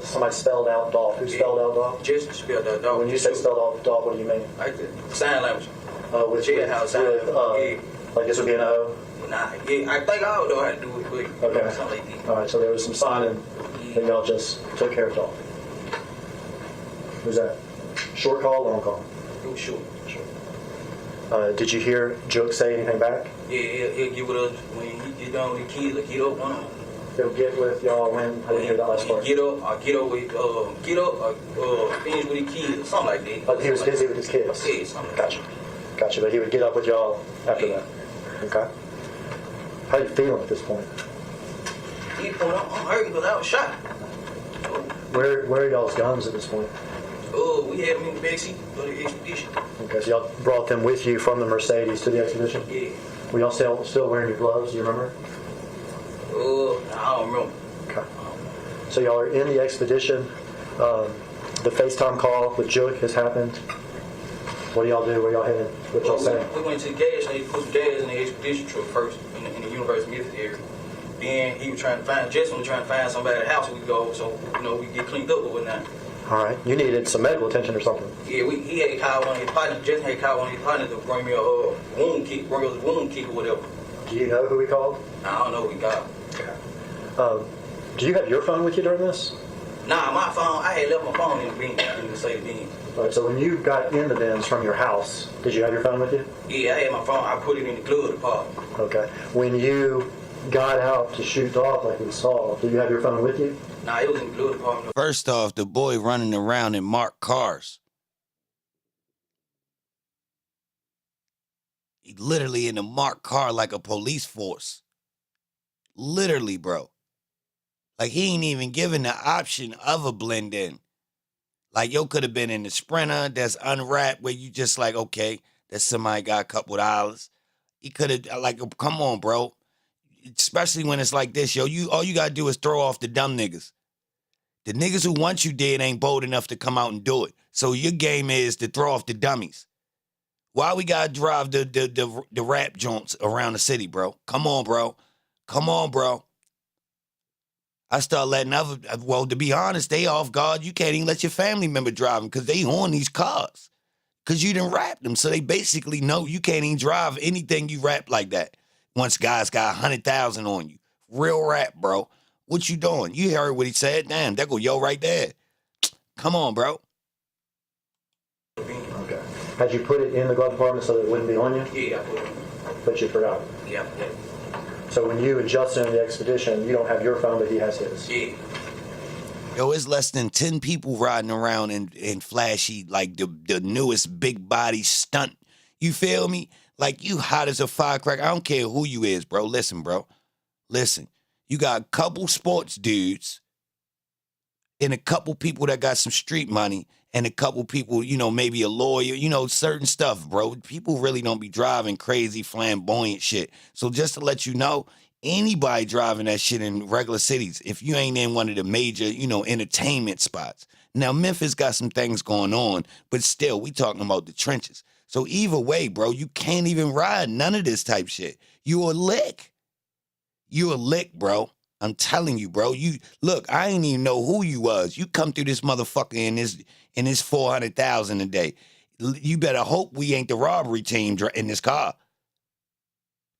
somebody spelled out Dolph. Who spelled out Dolph? Justin spelled out dog. When you say spelled out Dolph, what do you mean? Like the sign language. With jailhouse sign language. Like this would be an O? Nah, yeah, I think I don't know how to do it, but Okay. something like that. All right, so there was some signing that y'all just took care of Dolph. Who's that? Short call, long call? It was short. Did you hear Jook say anything back? Yeah, he'll get with us when he get done with the kids, like get up on him. He'll get with y'all when? I didn't hear that last part. Get up, finish with the kids, something like that. But he was busy with his kids? Yeah, something like that. Gotcha. But he would get up with y'all after that? Okay. How you feeling at this point? I'm hurting because I was shot. Where are y'all's guns at this point? We had them in the backseat of the expedition. Okay, so y'all brought them with you from the Mercedes to the expedition? Yeah. Were y'all still wearing your gloves? Do you remember? I don't remember. Okay. So y'all are in the expedition. The FaceTime call with Jook has happened. What do y'all do? Where y'all headed? What y'all saying? We went to the gas station. They put some gas in the expedition truck first in the University of Memphis area. Then Justin was trying to find somebody at the house we could go, so we get cleaned up or whatnot. All right. You needed some medical attention or something. Yeah, he had called one of his partners. Justin had called one of his partners to bring me a wound kick or whatever. Do you know who he called? I don't know who he called. Okay. Do you have your phone with you during this? Nah, my phone. I had left my phone in the bin, in the safe bin. All right. So when you got in the bins from your house, did you have your phone with you? Yeah, I had my phone. I put it in the glove department. Okay. When you got out to shoot Dolph like we saw, do you have your phone with you? Nah, it was in the glove department. First off, the boy running around in marked cars. He literally in a marked car like a police force. Literally, bro. Like, he ain't even given the option of a blend in. Like, yo could have been in the Sprinter that's unwrapped where you just like, okay, that somebody got a couple dollars. He could have, like, come on, bro. Especially when it's like this, yo. All you gotta do is throw off the dumb niggas. The niggas who want you dead ain't bold enough to come out and do it. So your game is to throw off the dummies. Why we gotta drive the rap joints around the city, bro? Come on, bro. Come on, bro. I start letting to be honest, they off guard. You can't even let your family member drive them because they on these cars. Because you done wrap them. So they basically know you can't even drive anything you rap like that. Once guys got 100,000 on you. Real rap, bro. What you doing? You heard what he said? Damn, that go yo right there. Come on, bro. Okay. Had you put it in the glove compartment so that it wouldn't be on you? Yeah, I put it in. But you forgot. Yeah. So when you and Justin in the expedition, you don't have your phone, but he has his. Yeah. Yo, it's less than 10 people riding around in flashy, like the newest big body stunt. You feel me? Like, you hot as a firecracker. I don't care who you is, bro. Listen, bro. Listen. You got a couple sports dudes and a couple people that got some street money and a couple people, maybe a lawyer, certain stuff, bro. People really don't be driving crazy, flamboyant shit. So just to let you know, anybody driving that shit in regular cities, if you ain't in one of the major, entertainment spots. Now, Memphis got some things going on, but still, we talking about the trenches. So either way, bro, you can't even ride none of this type shit. You a lick. You a lick, bro. I'm telling you, bro. You look, I ain't even know who you was. You come through this motherfucker in this 400,000 a day. You better hope we ain't the robbery team in this car.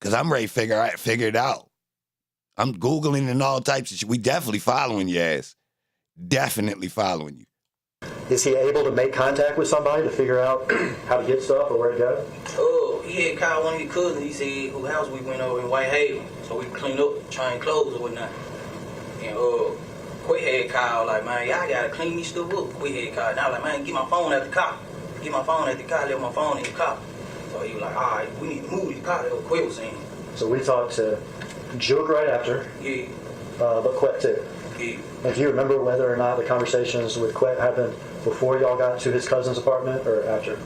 Cause I'm ready to figure it out. I'm Googling and all types of shit. We definitely following your ass. Definitely following you. Is he able to make contact with somebody to figure out how to get stuff or where to go? Oh, he had called one of his cousins. He said whose house we went over in Whitehaven. So we cleaned up, trying clothes or whatnot. And Quay had called, like, man, y'all gotta clean these stuff up. Quay had called. And I was like, man, get my phone out the car. get my phone at the car, left my phone in the car. So he was like, all right, we need to move the car. That's what Quet was saying. So we talked to Juke right after, Yeah, but Quet too. yeah. And do you remember whether or not the conversations with Quet happened before y'all got to his cousin's apartment or after?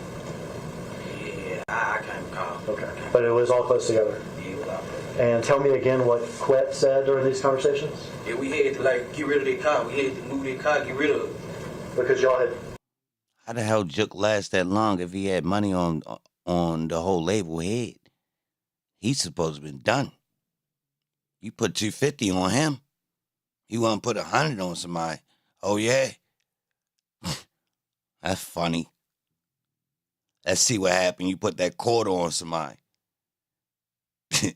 Yeah, I can't recall. Okay. But it was all close together. Yeah, it was all close. And tell me again what Quet said during these conversations? Yeah, we had to like get rid of that car. We had to move that car, get rid of it. Because y'all had... How the hell Jook last that long if he had money on the whole label head? He's supposed to have been done. You put 250 on him. He want to put 100 on somebody. Oh, yeah? That's funny. Let's see what happened. You put that quarter on somebody. put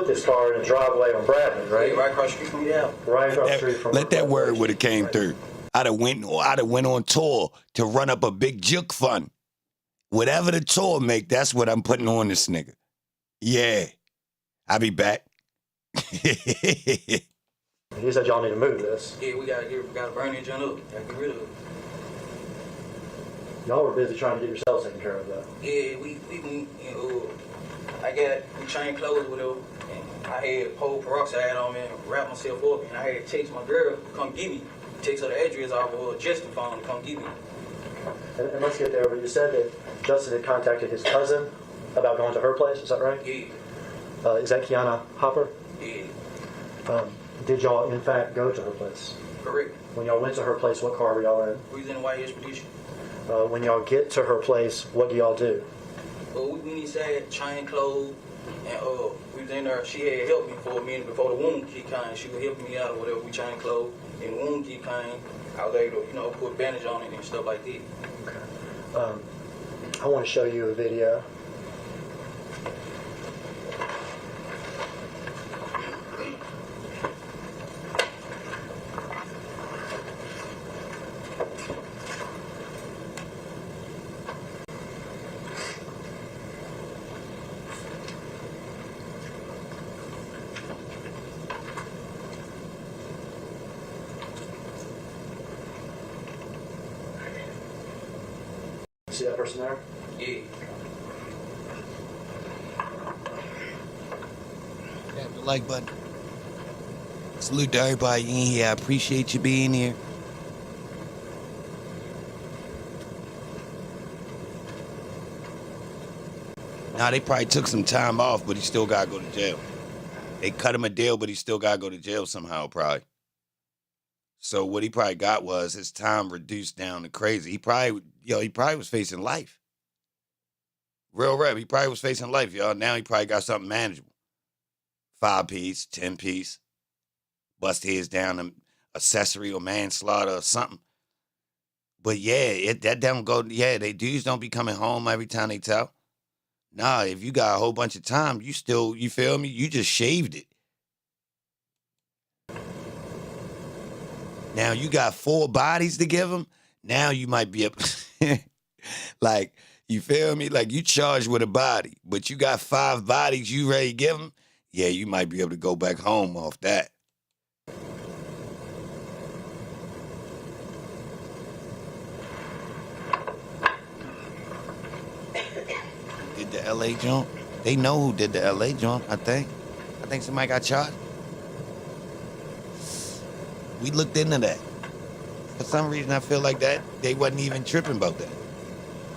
this car in a driveway on Bradley, right? Yeah, right across the street from you. Right across the street from... Let that word would have came through. I'd have went on tour to run up a big Jook fund. Whatever the tour make, that's what I'm putting on this nigga. Yeah. I'll be back. He said y'all need to move this. Yeah, we gotta burn that junk up. Gotta get rid of it. Y'all were busy trying to get yourselves taken care of, though. Yeah, we we changed clothes with her, and I had pole peroxide on me and wrapped myself up, and I had to text my girl to come get me. Text her the address off of her Justin phone to come get me. And let's get there, but you said that Justin had contacted his cousin about going to her place, is that right? Yeah, Is that Kiana Hopper? yeah, Did y'all, in fact, go to her place? correct. When y'all went to her place, what car were y'all in? We was in the white expedition. When y'all get to her place, what do y'all do? We need to have change clothes, and we was in there. She had helped me for a minute before the wound kit came. She was helping me out or whatever. We changed clothes, and the wound kit came. I was able to, put a bandage on it and stuff like that. Okay. I want to show you a video. See that person there? Yeah. Tap the like button. Salute to everybody in here. I appreciate you being here. Now, they probably took some time off, but he still got to go to jail. They cut him a deal, but he still got to go to jail somehow, probably. So what he probably got was his time reduced down to crazy. He probably was facing life. Real rap, he probably was facing life, y'all. Now he probably got something manageable. 5-piece, 10-piece, bust heads down, accessory or manslaughter or something. But yeah, that don't go, they dudes don't be coming home every time they tell. Nah, if you got a whole bunch of time, you feel me? You just shaved it. Now you got 4 bodies to give him. Now you might be up, like, you feel me? Like, you charged with a body, but you got 5 bodies you ready to give him. Yeah, you might be able to go back home off that. Did the L.A. joint? They know who did the L.A. joint, I think. I think somebody got charged. We looked into that. For some reason, I feel like that they wasn't even tripping about that.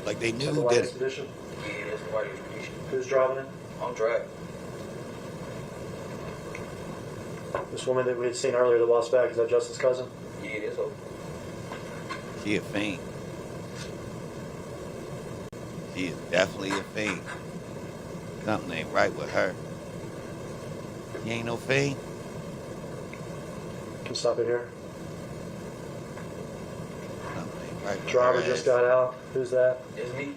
Like they knew The who white did it. expedition? Yeah, that's the white expedition. Who's driving it? I'm driving. This woman that we had seen earlier that lost back, is that Justin's cousin? Yeah, that's her. She a fiend. She is definitely a fiend. Something ain't right with her. She ain't no fiend. Can stop it here. Something ain't right with Driver her just ass. got out. Who's that? That's me.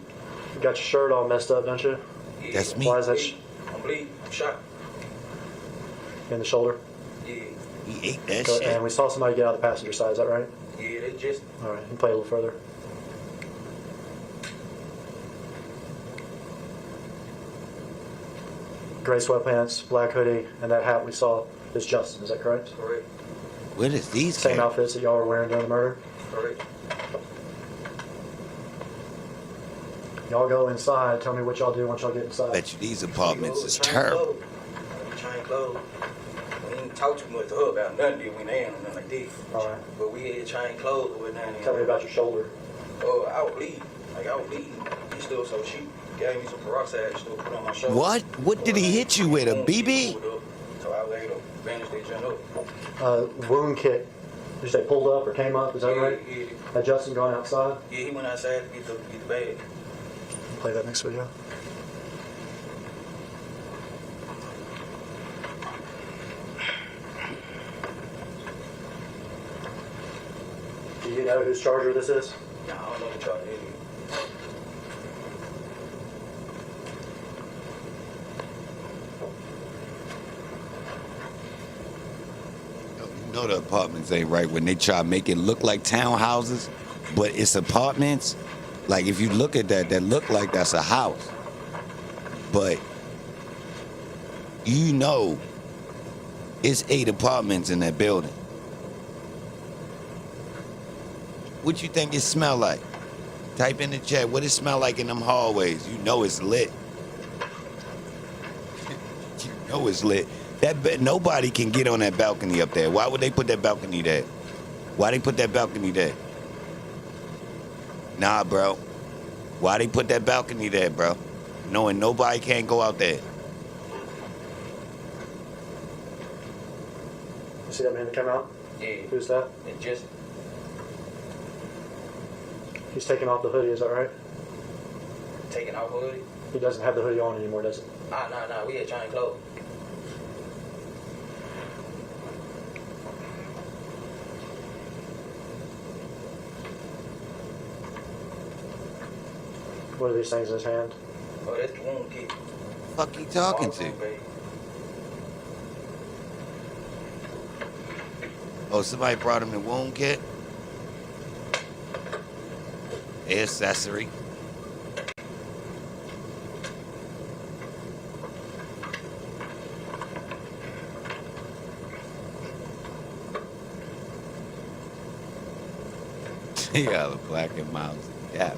You got your shirt all messed up, don't you? Yeah, That's me. Why is that I'm bleeding. I'm shot. in the shoulder? Yeah, He ate that And shit. we saw somebody get out of the passenger side, is that right? yeah, that's just. All right, you can play a little further. Gray sweatpants, black hoodie, and that hat we saw is Justin, is that correct? Correct. What is these Same characters? outfits that y'all were wearing during the murder? Correct. Y'all go inside. Tell me what y'all do once y'all get inside. Bet you these apartments is terrible. Trying clothes. We didn't talk too much to her about nothing, did we? They ain't nothing like this. All right. But we had trying clothes with nothing. Tell me about your shoulder. Oh, I was bleeding. Like, I was bleeding. He still, so she gave me some peroxide, still put on my shoulder. What? What did he hit you with? A BB? So I was able to bandage that joint up. Wound kit. Did you say pulled up or came up? Is that right? Yeah. Had Justin gone outside? Yeah, he went outside to get the bag. Play that next video. Do you know whose charger this is? Nah, I don't know what y'all did. You know the apartments ain't right when they try to make it look like townhouses, but it's apartments. Like if you look at that, that look like that's a house. But you know it's 8 apartments in that building. What you think it smell like? Type in the chat, what it smell like in them hallways? You know it's lit. You know it's lit. Nobody can get on that balcony up there. Why would they put that balcony there? Why they put that balcony there? Nah, bro. Why they put that balcony there, bro? Knowing nobody can't go out there. You see that man that came out? Yeah. Who's that? It just He's taking off the hoodie, is that right? taking off hoodie. He doesn't have the hoodie on anymore, does he? Nah, we had trying clothes. What are these things in his hand? Oh, that's the wound kit. Fuck you talking to? Oh, somebody brought him the wound kit? Accessory. Yeah, the black and mouse. Yeah.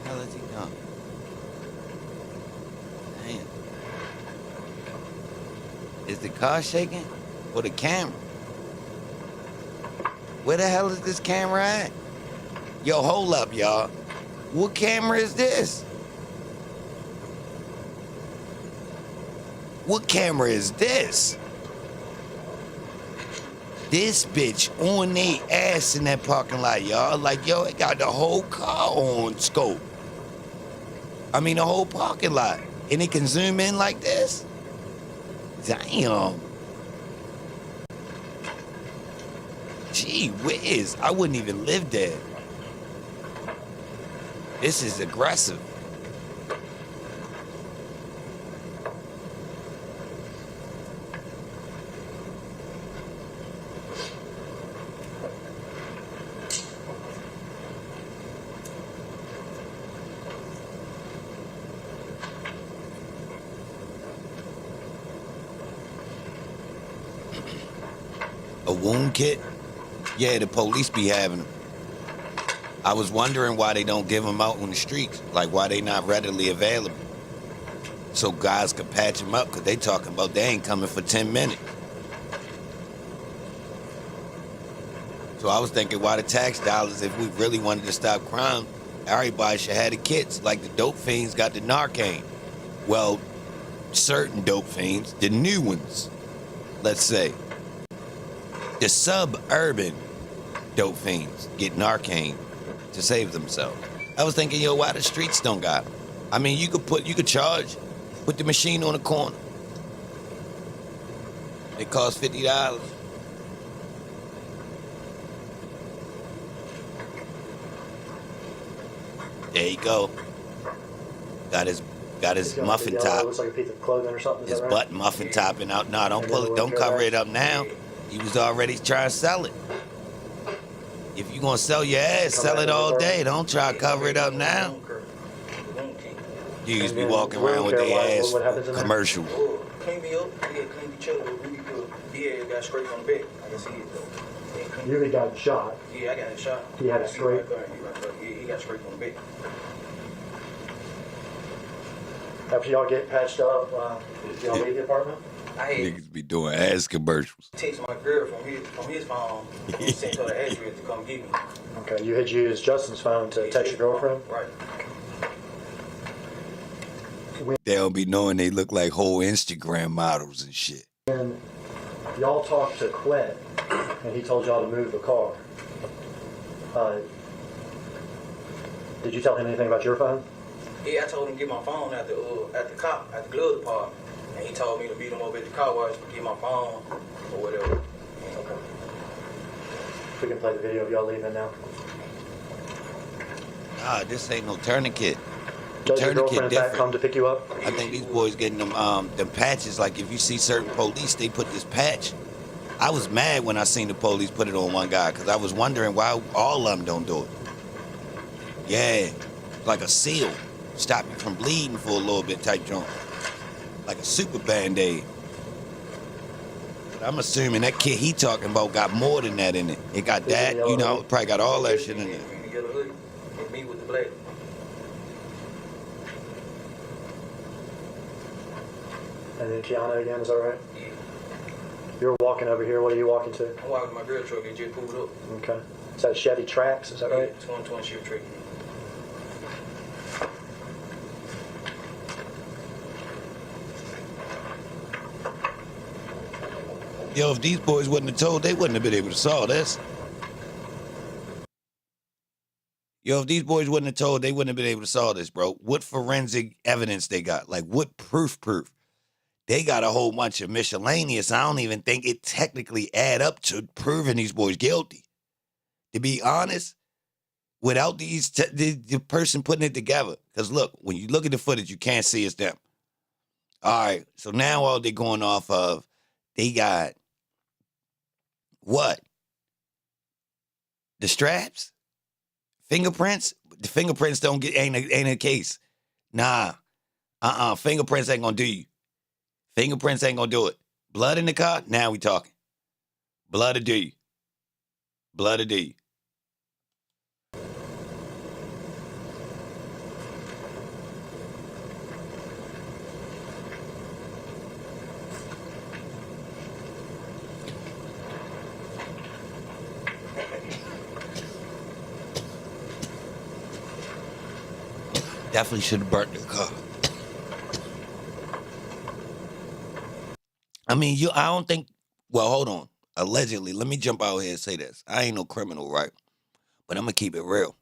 How has he done? Damn. Is the car shaking? Or the camera? Where the hell is this camera at? Yo, hold up, y'all. What camera is this? What camera is this? This bitch on they ass in that parking lot, y'all. Like, yo, it got the whole car on scope. I mean, the whole parking lot. And it can zoom in like this? Damn. Gee whiz, I wouldn't even live there. This is aggressive. A wound kit? Yeah, the police be having them. I was wondering why they don't give them out on the streets. Like, why they not readily available. So guys could patch them up, because they talking about they ain't coming for 10 minutes. So I was thinking, why the tax dollars, if we really wanted to stop crime, everybody should have the kits. Like the dope fiends got the Narcan. Well, certain dope fiends, the new ones, let's say. The suburban dope fiends get Narcan to save themselves. I was thinking, yo, why the streets don't got them? I mean, you could charge, put the machine on the corner. It costs $50. There you go. Got his He's got muffin the yellow, top. Looks like a piece of clothing or something. Is His that right? butt muffin topping out. No, don't And pull then it. Don't the cover winter it up now. He was already trying to sell it. If you gonna sell your ass, sell it all day. Don't try to cover it up now. Dudes And be then walking we don't around with care their ass what happens in there? commercial. Oh, clean me up. Yeah, clean each other. We could. Yeah, got scraped on the back. I can see it though. Yeah, clean- You really got shot. yeah, I got a shot. He had a See scrape? right there, Yeah, he got scraped on the back. After y'all get patched up, y'all leave the apartment? I had Niggas be doing ass commercials. text my girl from his phone and sent her the address to come get me. Okay, you had used Justin's phone to text your girlfriend? Right. They don't be knowing they look like whole Instagram models and shit. And y'all talked to Quet, and he told y'all to move the car. Did you tell him anything about your phone? Yeah, I told him to get my phone at the glove department, and he told me to meet him over at the car wash to get my phone or whatever. Okay. We can play the video of y'all leaving now. Nah, this ain't no tourniquet. Does your Tourniquet girlfriend in fact different. come to pick you up? I think these boys getting them patches. Like if you see certain police, they put this patch. I was mad when I seen the police put it on one guy because I was wondering why all of them don't do it. Yeah, like a seal, stop you from bleeding for a little bit type joint, like a super band-aid. But I'm assuming that kid he talking about got more than that in it. It got that, you know, probably got all that shit in it. The yellow hoodie, and me with the black. And then Kiana again, is that right? Yeah. You're walking over here. What are you walking to? I'm walking my girl truck and just pulled up. Okay. Is that Chevy Trax? Is that right? It's 120 Chevy truck. Yo, if these boys wouldn't have told, they wouldn't have been able to solve this. Yo, if these boys wouldn't have told, they wouldn't have been able to solve this, bro. What forensic evidence they got? Like, what proof? They got a whole bunch of miscellaneous. I don't even think it technically add up to proving these boys guilty. To be honest, without the person putting it together. Because look, when you look at the footage, you can't see it's them. All right, so now all they're going off of, they got what? The straps? Fingerprints? The fingerprints don't get, ain't a case. Nah. Fingerprints ain't gonna do you. Fingerprints ain't gonna do it. Blood in the car? Now we talking. Blood will do you. Blood will do you. Definitely should have burnt the car. I mean, I don't think, well, hold on. Allegedly, let me jump out here and say this. I ain't no criminal, right? But I'm going to keep it real.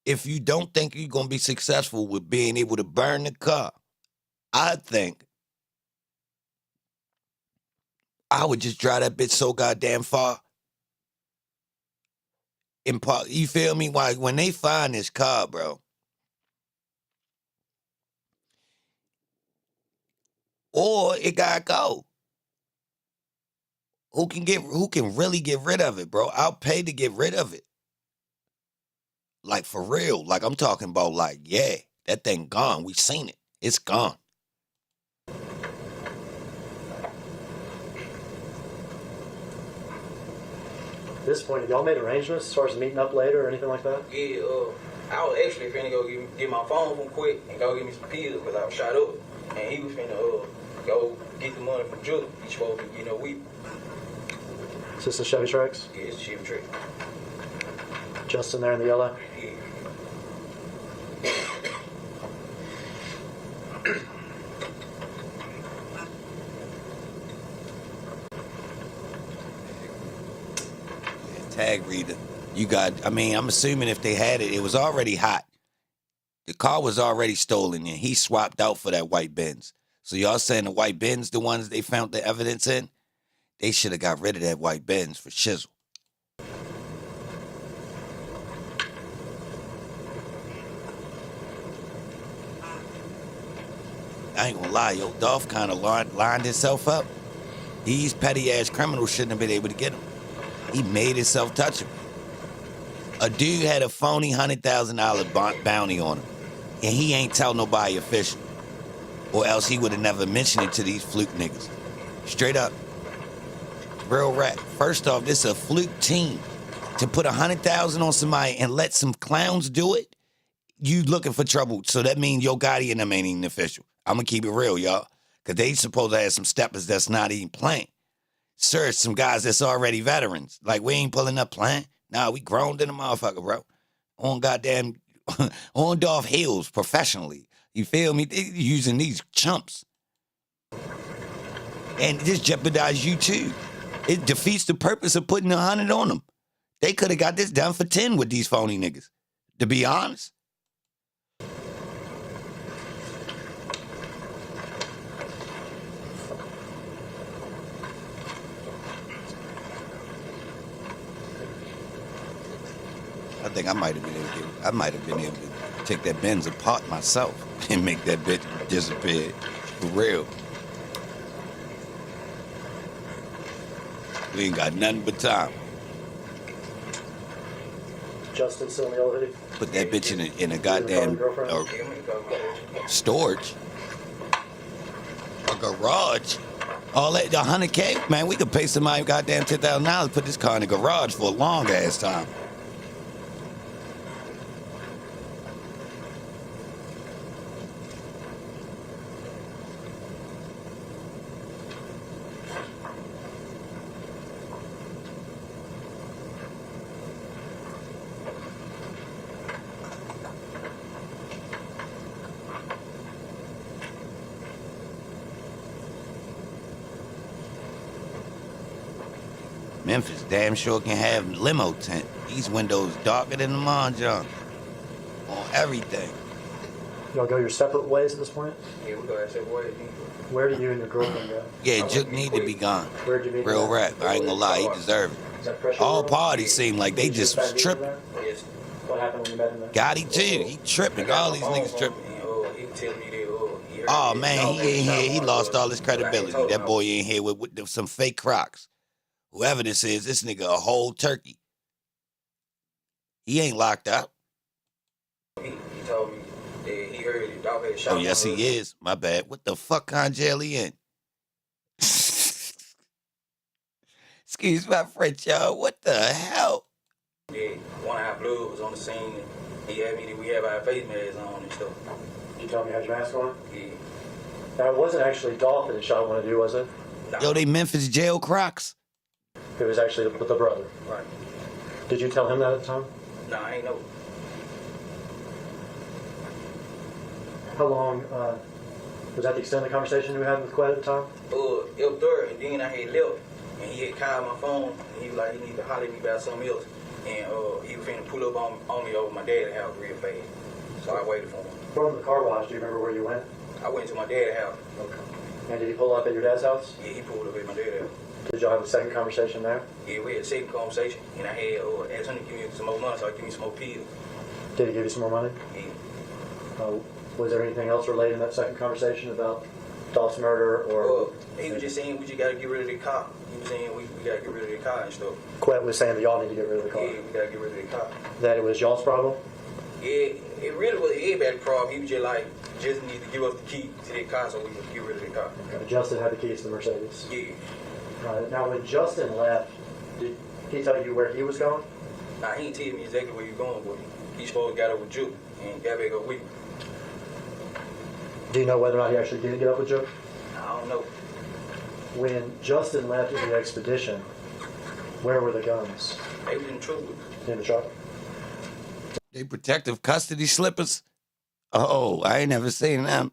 If you don't think you're going to be successful with being able to burn the car, I think I would just drive that bitch so goddamn far. You feel me? Why when they find this car, bro, or it gotta go. Who can really get rid of it, bro? I'll pay to get rid of it. Like for real. Like I'm talking about like, yeah, that thing gone. We seen it. It's gone. At this point, have y'all made arrangements as far as meeting up later or anything like that? Yeah, I was actually finna go get my phone from Quick and go get me some pills because I was shot up. And he was finna go get the money from Julie. He supposed to, we. Is this the Chevy Trax? Yeah, it's a Chevy truck. Justin there in the yellow? Yeah. Tag reader. I'm assuming if they had it, it was already hot. The car was already stolen and he swapped out for that white Benz. So y'all saying the white Benz, the ones they found the evidence in, they should have got rid of that white Benz for shizzle. I ain't gonna lie, yo, Dolph kind of lined himself up. These petty ass criminals shouldn't have been able to get him. He made himself touch him. A dude had a phony $100,000 bounty on him. and he ain't tell nobody official. Or else he would have never mentioned it to these fluke niggas. Straight up. Real rap. First off, this is a fluke team. To put 100,000 on somebody and let some clowns do it, you looking for trouble. So that means yogotti and them ain't even official. I'm gonna keep it real, y'all. Cause they supposed to have some steppers that's not even playing. Sir, some guys that's already veterans. Like, we ain't pulling up playing. Nah, we grown than a motherfucker, bro. On goddamn, on Dolph Hills professionally. You feel me? They using these chumps. And this jeopardizes you too. It defeats the purpose of putting 100 on them. They could have got this done for 10 with these phony niggas. To be honest. I think I might have been able to take that Benz apart myself and make that bitch disappear. For real. We ain't got nothing but time. Justin still in the elevator? Put that bitch in a goddamn storage. A garage. All that, 100K? Man, we could pay somebody goddamn $10,000 to put this car in a garage for a long ass time. Memphis damn sure can have limo tent. These windows darker than the mahjong. On everything. Y'all go your separate ways at this point? Yeah, we go our separate ways. Where do you and your girlfriend go? Yeah, Juke need to be gone. Where'd you meet Real her? rap. I ain't gonna lie, he deserve it. Is that pressure? All room? parties seem like they Did you just spend was evening tripping. there? Yes. What happened when you met him there? Gotti too. He tripping. All these niggas tripping. And, he was telling me that, he heard Oh that man, he ain't here. He lost all his But I ain't credibility. told That him. boy ain't here with some fake Crocs. Whoever this is, this nigga a whole turkey. He ain't locked up. He told me that he heard that Dolph had shot Oh yes, my he is. My bad. What the fuck kind of jail he in? Excuse my French, y'all. What the hell? that one of our blood was on the scene, and he had me that we have our face masks on and stuff. You tell me you had your mask on? Yeah. Now, it wasn't actually Dolph that shot one of you, was it? Nah. Yo, they Memphis jail Crocs. It was actually the brother. Right. Did you tell him that at the time? Nah, I ain't know. How long, was that the extent of the conversation you had with Quet at the time? It was there, and then I had left, and he had called my phone, and he was like, he needed to holler at me about something else, and he was finna pull up on me over my dad's house real fast, so I waited for him. From the car wash, do you remember where you went? I went to my dad's house. Okay. And did he pull up at your dad's house? Yeah, he pulled up at my dad's house. Did y'all have a second conversation there? Yeah, we had a second conversation, and I had asked him to give me some more money, so I give me some more pills. Did he give you some more money? Yeah. Was there anything else related in that second conversation about Dolph's murder or? He was just saying we just gotta get rid of the car. He was saying we gotta get rid of the car and stuff. Quet was saying that y'all need to get rid of the car. Yeah, we gotta get rid of the car. That it was y'all's problem? Yeah, it really was everybody's problem. He was just like, just need to give us the key to that car so we can get rid of the car. Justin had the keys to the Mercedes. Yeah. Now, when Justin left, did he tell you where he was going? Nah, he ain't tell me exactly where you going, but he supposed to got up with Juke and got back up with me. Do you know whether or not he actually did get up with Joe? I don't know. When Justin left in the expedition, where were the guns? They was in trouble. In the truck? They protective custody slippers. Oh, I ain't never seen them.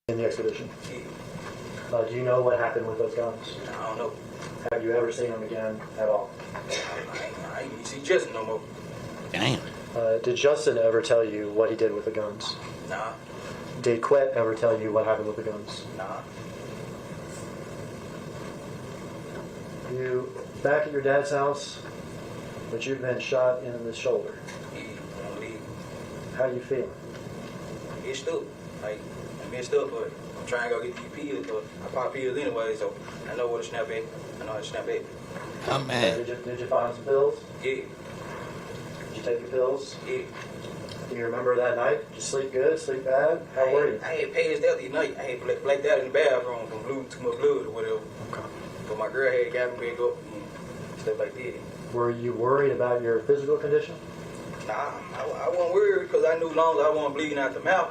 In the expedition. Yeah. Do you know what happened with those guns? I don't know. Have you ever seen them again at all? I ain't see Justin no more. Damn. Did Justin ever tell you what he did with the guns? Nah, Did Quet ever tell you what happened with the guns? nah. You back at your dad's house, but you've been shot in the shoulder. Yeah, I don't leave. How you feeling? Messed up. Like, I messed up, but I'm trying to go get these pills, but I pop pills anyway, so I know where to snap at. I know how to snap at. Oh, man. Did you find some pills? Yeah, Did you take your pills? yeah. Do you remember that night? Did you sleep good, sleep bad? How were you? I had passed out the night. I had blacked out in the bathroom from losing too much blood or whatever. Okay. But my girl had got me back up and stuff like that. Were you worried about your physical condition? Nah, I wasn't worried because I knew as long as I wasn't bleeding out the mouth,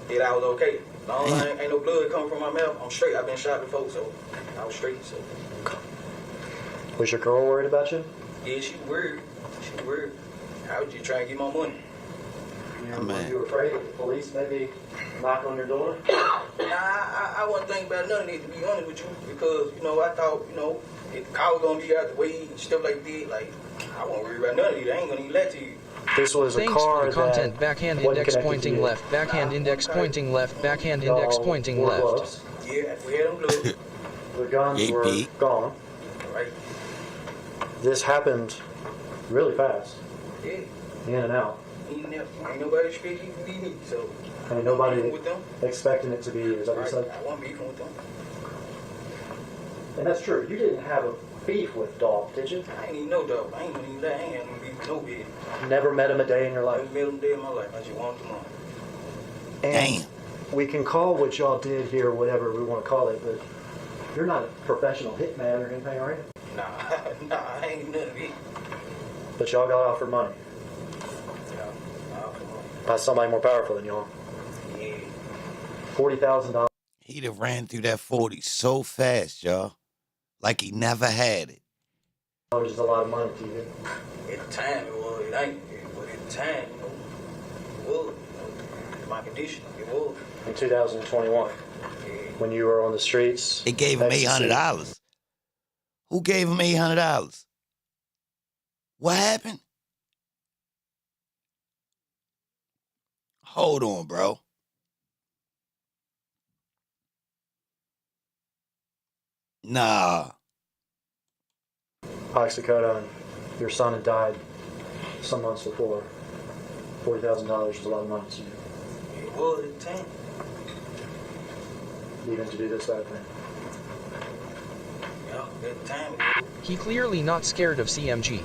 that I was okay. As long as ain't no blood coming from my mouth, I'm straight. I've been shot before, so I was straight. So. Was your girl worried about you? Yeah, she was worried. She was worried. I was just trying to get my money. Were you afraid that the police maybe knock on your door? Nah, I wasn't thinking about none of this, to be honest with you, because, I thought, if the car was going to be out the way and stuff like that, like, I wasn't worried about none of it. I ain't going to even lie to you. This was a Thanks car for the content. that Backhand wasn't index connected to pointing you. left. Backhand index pointing left. Backhand Y'all index pointing wore left. gloves. Yeah, we had them gloves. The guns Yeet, were beat. gone. Right. This happened really fast, Yeah. in and out. Ain't nobody expect you to be me, so. And nobody beefing with them. expecting it to be you. Is that what you Right. said? I wasn't beefing with them. And that's true. You didn't have a beef with Dolph, did you? I ain't even know dog. I ain't even lie. I ain't had no beef with nobody. Never met him a day in your I life. ain't met him day in my life. I just wanted the money. And Damn. we can call what y'all did here whatever we want to call it, but you're not a professional hitman or anything, are you? Nah, I ain't none of it. But y'all got offered money Nah, by somebody more powerful than y'all. yeah. $40,000. He'd have ran through that 40 so fast, y'all. Like he never had it. Is a lot of money to you. At the time it was, it ain't. But at the time, it was. My condition, it was. In 2021, Yeah. when you were on the streets. They gave him ecstasy. $800. Who gave him $800? What happened? Hold on, bro. Nah. Oxycodone, your son had died some months before. $40,000 was a lot of money to you, It was at the time. even to do this bad thing. Yeah, at the time. He clearly not scared of CMG.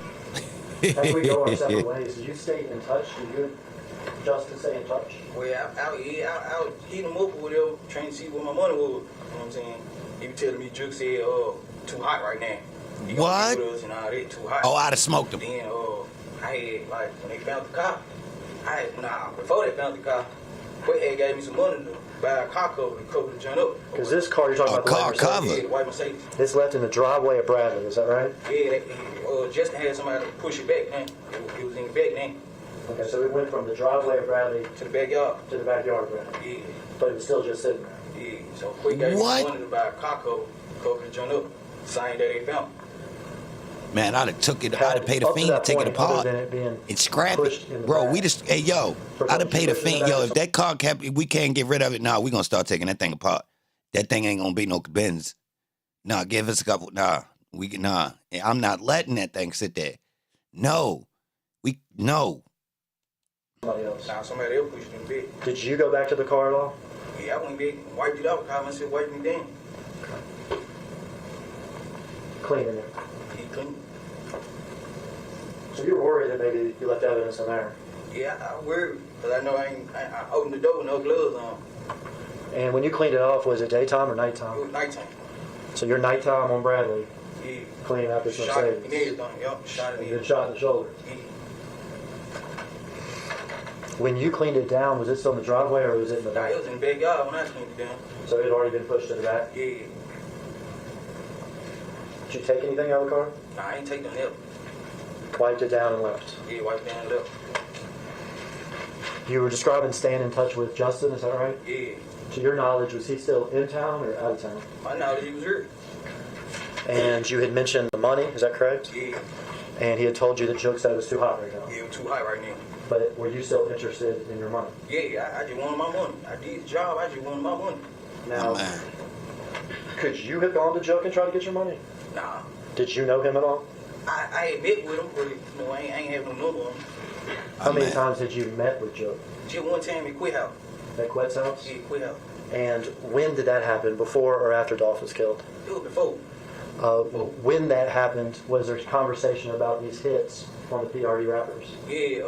As we go our separate ways, do you stay in touch? Do you and Justin stay in touch? Well, I would hit him up or whatever, trying to see what my money was. You know what I'm saying? He was telling me, Juke said, too hot right now. He gonna What? be with us and all that, too hot. Oh, I'd have smoked him. Then, I had, like, when they found the car, before they found the car, Quay had gave me some money to buy a car cover to cover the joint up. Because this car you're talking A about, car the white Mercedes, cover? Yeah, the white Mercedes. it's left in the driveway of Bradley, is that right? Yeah, Justin had somebody to push it back then. It was in the back then, Okay, so it went from the driveway of Bradley to the backyard. to the backyard of Bradley, Yeah, but it was still just sitting there. yeah. So Quay gave me What? some money to buy a car cover the joint up. Same day they found it. Man, I'd have took it. I'd have paid a Up to fiend to that take it point, other apart than it being and scrap pushed it. in the Bro, back. we just, hey, yo, I'd have paid a fiend. Yo, if that car kept, we can't get rid of it, nah, we going to start taking that thing apart. That thing ain't going to be no Benz. Nah, give us a couple, nah. I'm not letting that thing sit there. No. No. Somebody else. Now somebody else pushed it in the back. Did you go back to the car at all? Yeah, I went back and wiped it out. Called myself wiped me down. Cleaning it. He cleaned. So you were worried that maybe you left evidence in there. Yeah, I worried because I know I opened the door with no gloves on. And when you cleaned it off, was it daytime or It nighttime? was nighttime. So your nighttime on Bradley, Yeah. cleaning out this Shot it and Mercedes. everything. Yup, shot it You in. been shot in the shoulder. Yeah. When you cleaned it down, was it still in the driveway or was it in the Nah, back? it was in the backyard when I cleaned it down. So it had already been pushed to the back. Yeah. Did you take anything out of the car? Nah, I ain't taking no nip. Wiped it down and left. Yeah, wiped down and left. You were describing staying in touch with Justin, is that right? Yeah. To your knowledge, was he still in town or out of town? My knowledge he was hurt. And you had mentioned the money, is that correct? Yeah. And he had told you that Joke said it was too hot right now. Yeah, it was too hot right now. But were you still interested in your money? Yeah, I just wanted my money. I did the job, I just wanted my money. Now, Man. could you have gone to Joke and tried to get your money? Nah. Did you know him at all? I had met with him, but I ain't have no number on him. How many man. times had you met with Joke? Just one time he quit out. At Quet's house? He quit out. And when did that happen? Before or after Dolph was killed? It was before. When that happened, was there conversation about these hits on the PRD rappers? Yeah,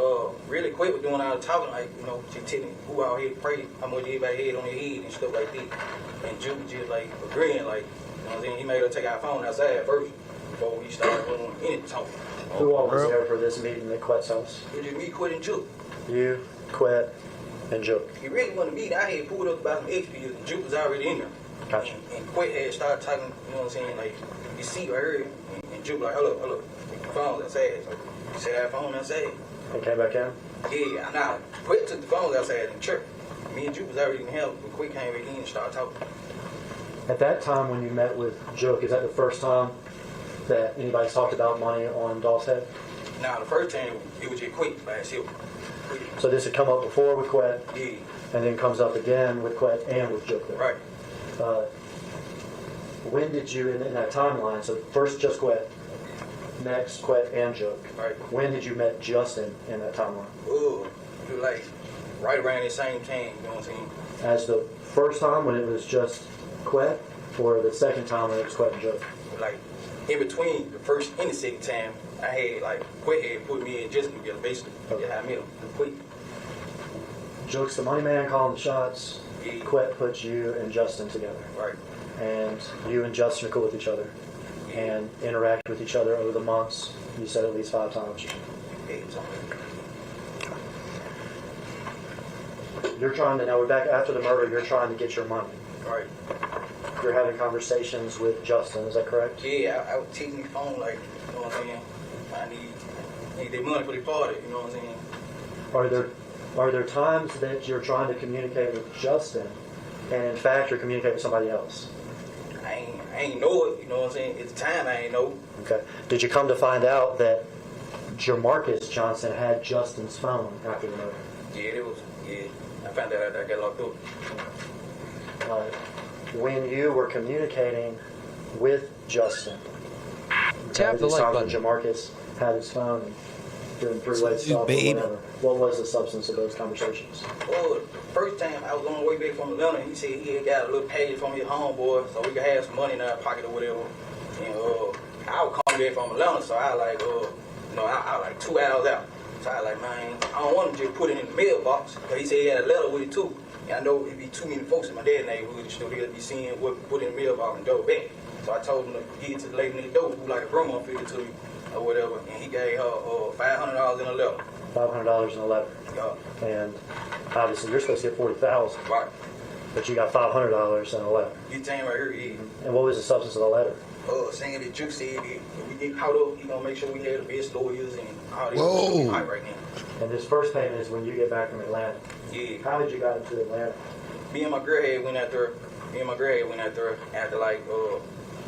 really quick with doing all the talking, like, you know, she telling me who out here pray, how much everybody had on their head and stuff like that. And Juke just like agreeing, like, you know what I'm saying? He made her take our phone outside first before we started doing any talking. Who all was there for this meeting at Quet's house? It was just me, Quit, and Juke. You, Quet, and Juke. He really wanted to meet. I had pulled up about some XPs and Juke was already in there. Gotcha. And Quit had started talking, you know what I'm saying, like, you see right here. And Juke like, hold up. The phone's outside. So he said our phone outside. And came back in? Yeah, now Quit took the phones outside in the church. Me and Juke was already in the house, but Quit came back in and started talking. At that time when you met with Juke, is that the first time that anybody's talked about money on Dolph's head? Now the first time it was just Quit by himself. So this had come up before with Quet, Yeah, and then comes up again with Quet and with Juke there. right. When did you, in that timeline, so first just Quet, next Quet and Juke. Right. When did you met Justin in that timeline? Oh, it was like right around the same time, you know what I'm saying? As the first time when it was just Quet, or the second time when it was Quet and Juke? Like in between the first and the second time, I had like Quit had put me and Justin together basically. Okay. Yeah, I met him. Quit. Juke's the money man calling the shots. Yeah. Quet puts you and Justin together. Right. And you and Justin are cool with each other and interact with each other over the months. You said at least 5 times. Yeah, something. You're trying to, now we're back after the murder, you're trying to get your money. Right. You're having conversations with Justin, is that correct? Yeah, I would take my phone like, you know what I'm saying? I need their money for the party, you know what I'm saying? Are there times that you're trying to communicate with Justin and in fact you're communicating with somebody else? I ain't know it, you know what I'm saying? At the time, I ain't know. Okay. Did you come to find out that Jamarcus Johnson had Justin's phone after the murder? Yeah, I found out I got locked up. When you were communicating with Justin, Tap the these like times when button. Jamarcus had his phone and doing three-way Dude, stuff or babe. whatever, what was the substance of those conversations? Oh, the first time I was on the way back from Atlanta, he said he had got a little page from his homeboy so we could have some money in our pocket or whatever. And I was coming back from Atlanta, so I like, I like 2 hours out. So I like, man, I don't want to just put it in the mailbox. But he said he had a letter with it too. And I know it'd be too many folks in my dad's neighborhood, so they'll be seeing what we put in the mailbox and go back. So I told him to give it to the lady next door who like a grandma figure to me or whatever. And he gave her $500 in a letter. $500 in a letter. Yeah. And obviously you're supposed to get $40,000, Right. but you got $500 in a letter. You saying right here, yeah. And what was the substance of the letter? Saying that Juke said that if we get caught up, he gonna make sure we have the best lawyers and all this Whoa. stuff right now. And this first payment is when you get back from Atlanta. Yeah. How did you got into Atlanta? Me and my girl had went out there.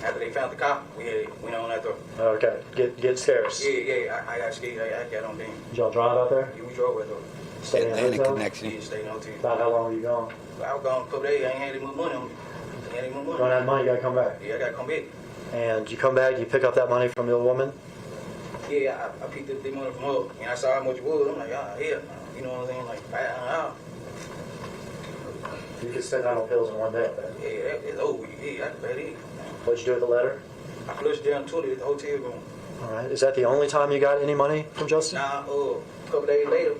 After they found the cop. We went on out there. Okay, get scarce. Yeah. I got scared. I got on them. Did y'all drive out there? Yeah, we drove out there. Stay in a Atlanta hotel? connection. Yeah, stayed on too. About how long were you gone? I was gone a couple days. I ain't had any more money on me. Run out of money, you gotta come back. Yeah, I gotta come back. And you come back, you pick up that money from the old woman? Yeah, I picked up the money from her, and I saw how much it was. I'm like, hell, you know what I'm saying? Like, $500. You could spend that on pills in one day. Yeah, it's over. Yeah, that's about it. What'd you do with the letter? I flushed down the toilet at the hotel room. All right, is that the only time you got any money from Justin? Nah, a couple days later,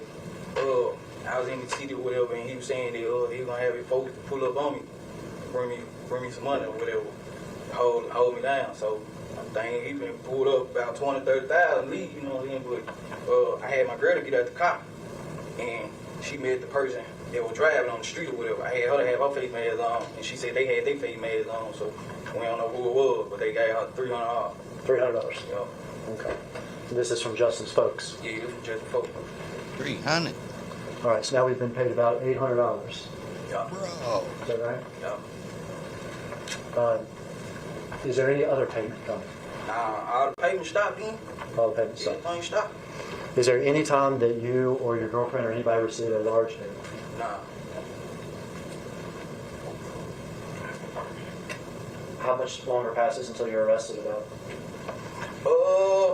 I was in the city or whatever, and he was saying that he was gonna have his folks to pull up on me, bring me some money or whatever, hold me down. So I'm thinking he been pulled up about 20,000-30,000 leave, you know what I'm saying? But I had my girl to get out the car, and she met the person that was driving on the street or whatever. I had her to have her face mask on, and she said they had their face masks on, so we don't know who it was, but they gave her $300. $300. Yeah, Okay. And this is from Justin's folks. yeah, this was just before. 300. All right, so now we've been paid about $800. Yeah, Bro. Is that right? yeah. Is there any other payment coming? All the payments stopped then. All the payments stopped. Everything stopped. Is there any time that you or your girlfriend or anybody received a large payment? Nah. How much longer passes until you're arrested about?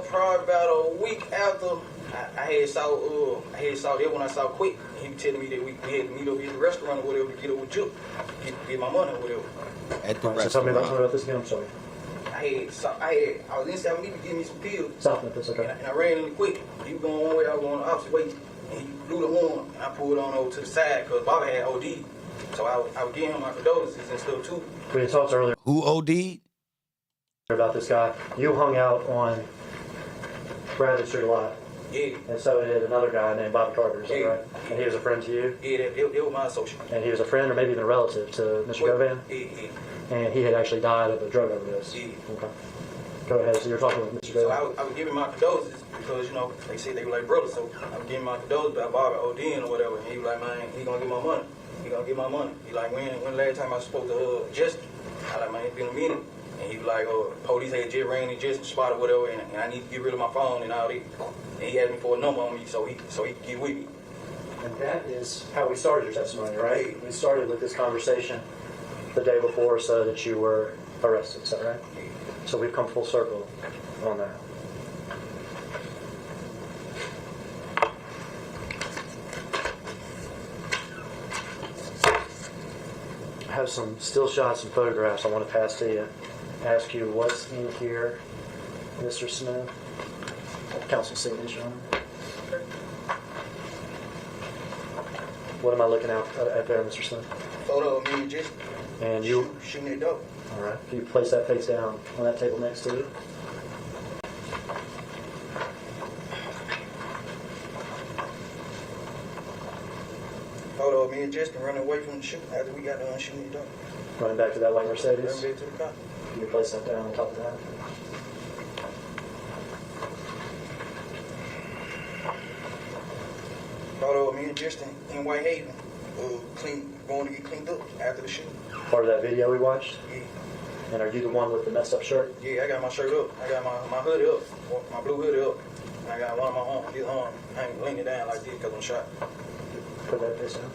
Probably about a week after I had saw that when I saw Quick. He was telling me that we had to meet up at the restaurant or whatever to get up with you, get my money or whatever. At the All right, so tell me restaurant. about this again, I'm sorry. I was in South Memphis to give me some pills. South Memphis, okay. And I ran in quick. He was going one way, I was going the opposite way. And he blew the horn, and I pulled on over to the side because Bobby had OD. So I would give him my condolences and stuff too. We had talked earlier Who OD'd? about this guy. You hung out on Bradley Street a lot, Yeah, and so did another guy named Bobby Carter, is that Yeah. right? And he was a friend to you? yeah, they were my associate. And he was a friend or maybe even a relative to Mr. Govan? Yeah. And he had actually died of a drug overdose? Yeah. Okay. Go ahead, so you're talking with Mr. So Govan? I would give him my condolences because, you know, they said they were like brothers. So I would give him my condolences about Bobby ODing or whatever. And he was like, man, he gonna get my money. He gonna get my money. He like, when last time I spoke to Justin? I like, man, it's been a minute. And he was like, police had just ran in Justin's spot or whatever, and I need to get rid of my phone and all that. And he asked me for a number on me so he could get with me. And that is how we started your testimony, right? We started with this conversation the day before so that you were arrested, is that right? So we've come full circle on that. I have some still shots and photographs I want to pass to you. Ask you what's in here, Mr. Smith. Council signature on it. What am I looking at there, Mr. Smith? Photo of me and Justin And you, shooting that dope. all right. Can you place that face down on that table next to you? Photo of me and Justin running away from the shoot after we got done shooting that dope. Running back to that white Mercedes. Running back to the car. Can you place that down on top of that? Photo of me and Justin in White Haven, going to get cleaned up after the shoot. Part of that video we watched. Yeah, And are you the one with the messed up shirt? yeah, I got my shirt up. I got my hoodie up, my blue hoodie up. And I got one of my arms, his arm, leaning down like this because I'm shot. Put that face down.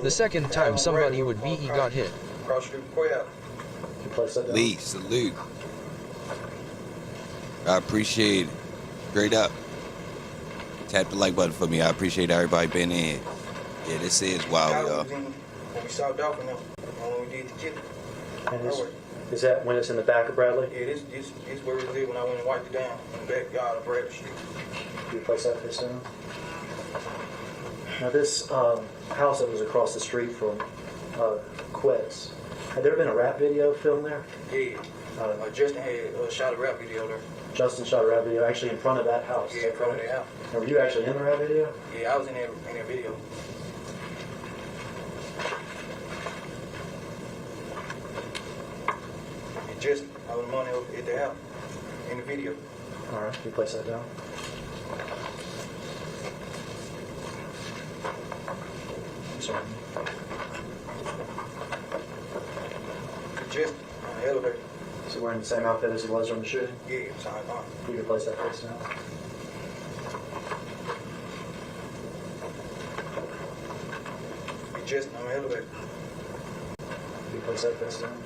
The second time somebody would be, he got hit. Cross street crowd. Can you place that down? Lee, salute. I appreciate it. Straight up. Tap the like button for me. I appreciate everybody being in. Yeah, this is wild, y'all. When we saw Dolph and them, when we did the kill. And is that when it's in the back of Bradley? Yeah, this where we lived when I went and wiped it down in the backyard of Bradley Street. Can you place that face down? Now this house that was across the street from Quet's, had there been a rap video filmed there? Yeah. Justin had shot a rap video there. Justin shot a rap video actually in front of that house. Yeah, in front of the house. Now, were you actually in the rap video? Yeah, I was in that video. And Justin, I was money over at the house in the video. All right, can you place that down? I'm sorry. Justin on the elevator. Is he wearing the same outfit as he was during the shooting? Yeah, sorry, on. You can place that face down. Justin on the elevator. You can place that face down.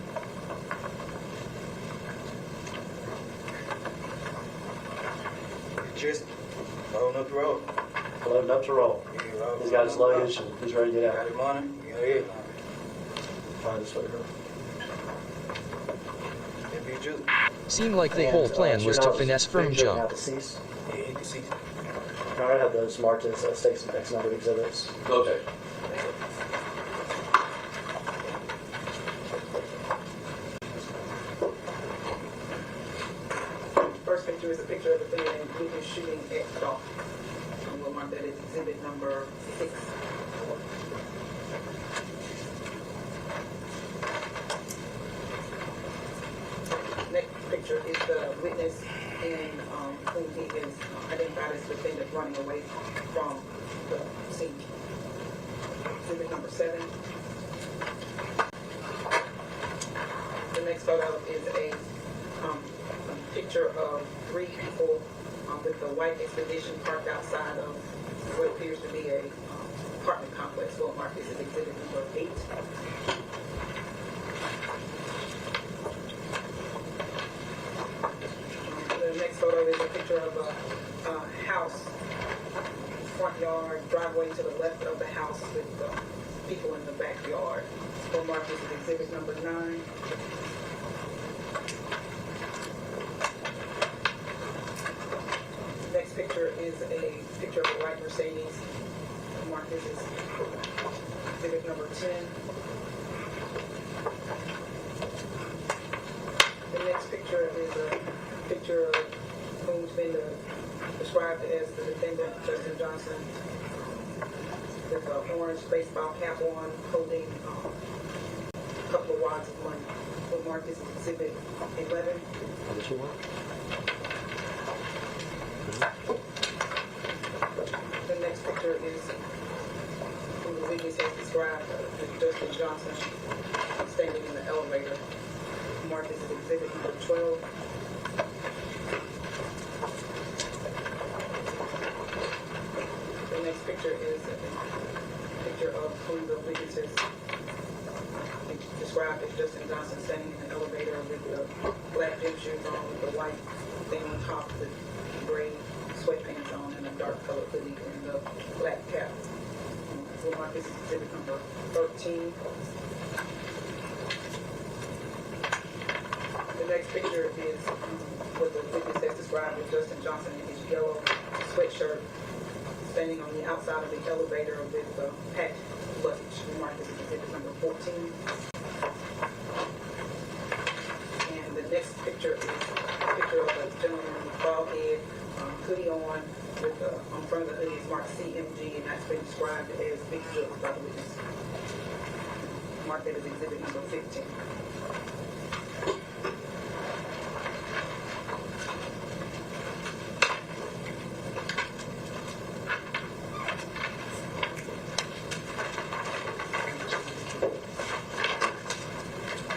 Justin, loading up the road. Loading up to roll. Yeah, He's got his luggage and he's ready to get Got out. his money, he got everything. Find this way, bro. That be Justin. Seemed like the And, whole plan was to Juvenile finesse firm picture now jump. deceased. Yeah, he can see. All right, I have those marked as stakes and X numbered exhibits. Okay. First picture is a picture of the man who is shooting at Dolph. And we'll mark that as exhibit number 6. Next picture is the witness in whom he is identified as the defendant running away from the scene. Exhibit number 7. The next photo is a picture of 3 people with the white expedition parked outside of what appears to be a apartment complex. We'll mark this as exhibit number 8. The next photo is a picture of a house, front yard, driveway to the left of the house with people in the backyard. We'll mark this as exhibit number 9. Next picture is a picture of a white Mercedes. We'll mark this as exhibit number 10. The next picture is a picture of who's been described as the defendant, Justin Johnson, with an orange baseball cap on, holding a couple of wads of money. We'll mark this as exhibit 11. The next picture is who the witness has described as Justin Johnson standing in the elevator. Mark this as exhibit number 12. The next picture is a picture of who the witness has described as Justin Johnson standing in the elevator with the black gym shoes on, with the white thing on top, the gray sweatpants on, and a dark colored hoodie and the black cap. We'll mark this as exhibit number 13. The next picture is what the witness has described as Justin Johnson in his yellow sweatshirt standing on the outside of the elevator with packed luggage. We mark this as exhibit number 14. And the next picture is a picture of a gentleman with bald head, hoodie on, with on front of the hoodie is marked CMG, and that's been described as big drugs by the witness. Mark that as exhibit number 15.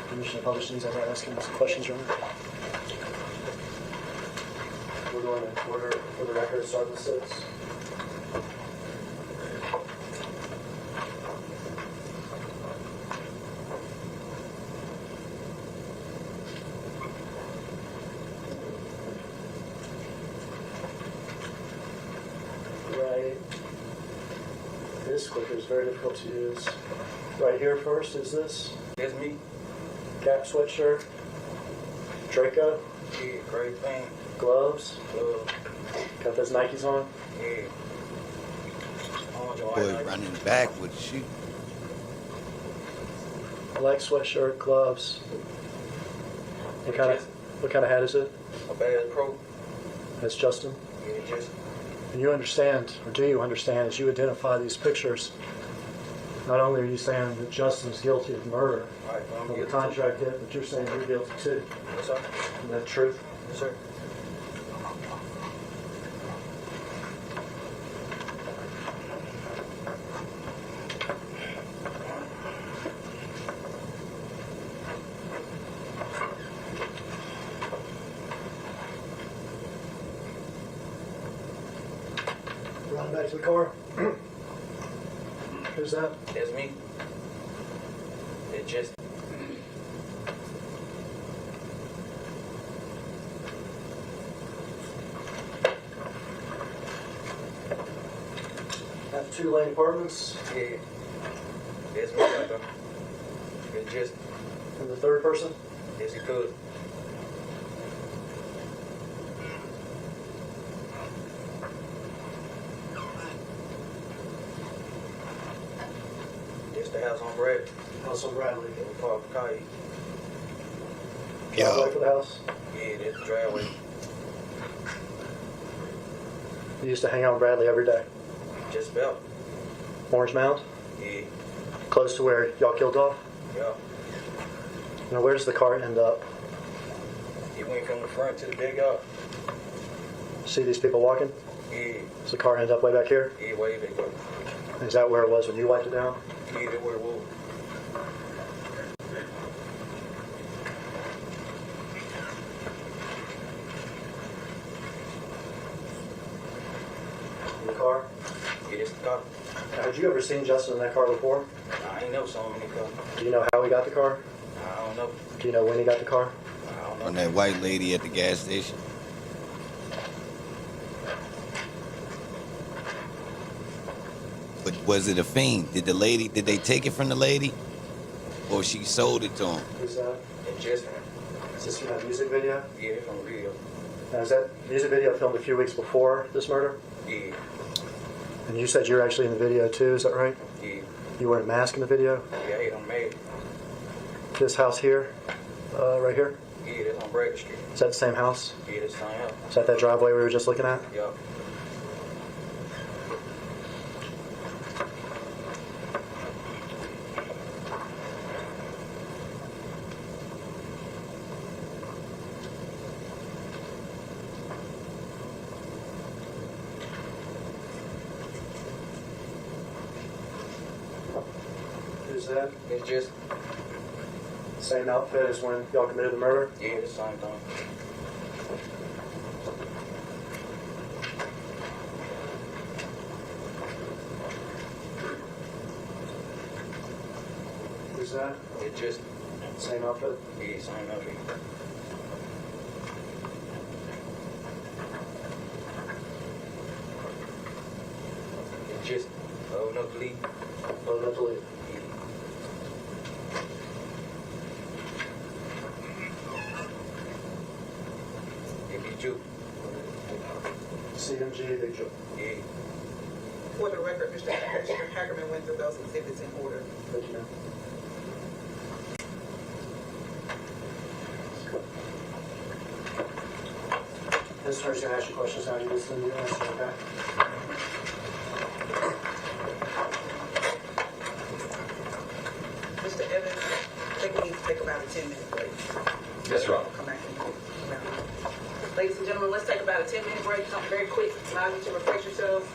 Commissioner publish these after asking some questions, Your Honor. We're going in order for the record, start with 6. Right. This clicker is very difficult to use. Right here first is this That's me. cap sweatshirt, Draco, Yeah, great thing. gloves, got those Nikes on. Yeah. Boy running back with a shoe. Black sweatshirt, gloves. What kind of hat is it? A bad pro. That's Justin. Yeah, just And you understand, or do you understand, as you identify these pictures, not only are you saying that Justin's guilty of murder right. I'm of the guilty. contract hit, but you're saying you're guilty too. Yes, sir. Isn't that truth? Yes, sir. Run back to the car. Who's that? That's me. It just Have 2 lane apartments. yeah. That's me right there. It just And the third person? yes it could. This the house on Brad. Also Bradley. Park car. Driveway for the house. Yeah, that's the driveway. You used to hang out with Bradley every day. Just about. Orange Mound, Yeah. close to where y'all killed Dolph. Yeah. Now, where does the car end up? He went from the front to the big yard. See these people walking? Yeah. Does the car end up way back here? Yeah, way they go. Is that where it was when you wiped it down? Yeah, that's where it was. In the car? Yeah, that's the car. Now, had you ever seen Justin in that car before? I ain't never saw him in the car. Do you know how he got the car? I don't know. Do you know when he got the car? I don't know. On that white lady at the gas station. But was it a fiend? Did they take it from the lady? Or she sold it to him? Who's that? It just, Is this from that music video? yeah, it's on video. Now, is that music video filmed a few weeks before this murder? Yeah, And you said you're actually in the video too, is that right? yeah, You wearing a mask in the video? yeah, I hate on Mag. This house here, right here, Yeah, that's on Bradley Street. is that the same house? Yeah, that's the same house. Is that driveway we were just looking at? Yup. Who's that? It's just, Same outfit as when y'all committed the murder? yeah, it's the same thing. Who's that? It's just, Same outfit? yeah, same outfit. It's just, oh, no, delete. Oh, not delete. It be Jew. CMG, Big Joe. Yeah. For the record, Mr. Hagerman went through those exhibits in order. Thank you, ma'am. This attorney's gonna ask you questions now. You listen, you answer, okay? Mr. Evans, I think we need to take about a 10-minute break. Yes, Rob. Come back and ladies and gentlemen, let's take about a 10-minute break, something very quick, allow you to refresh yourselves,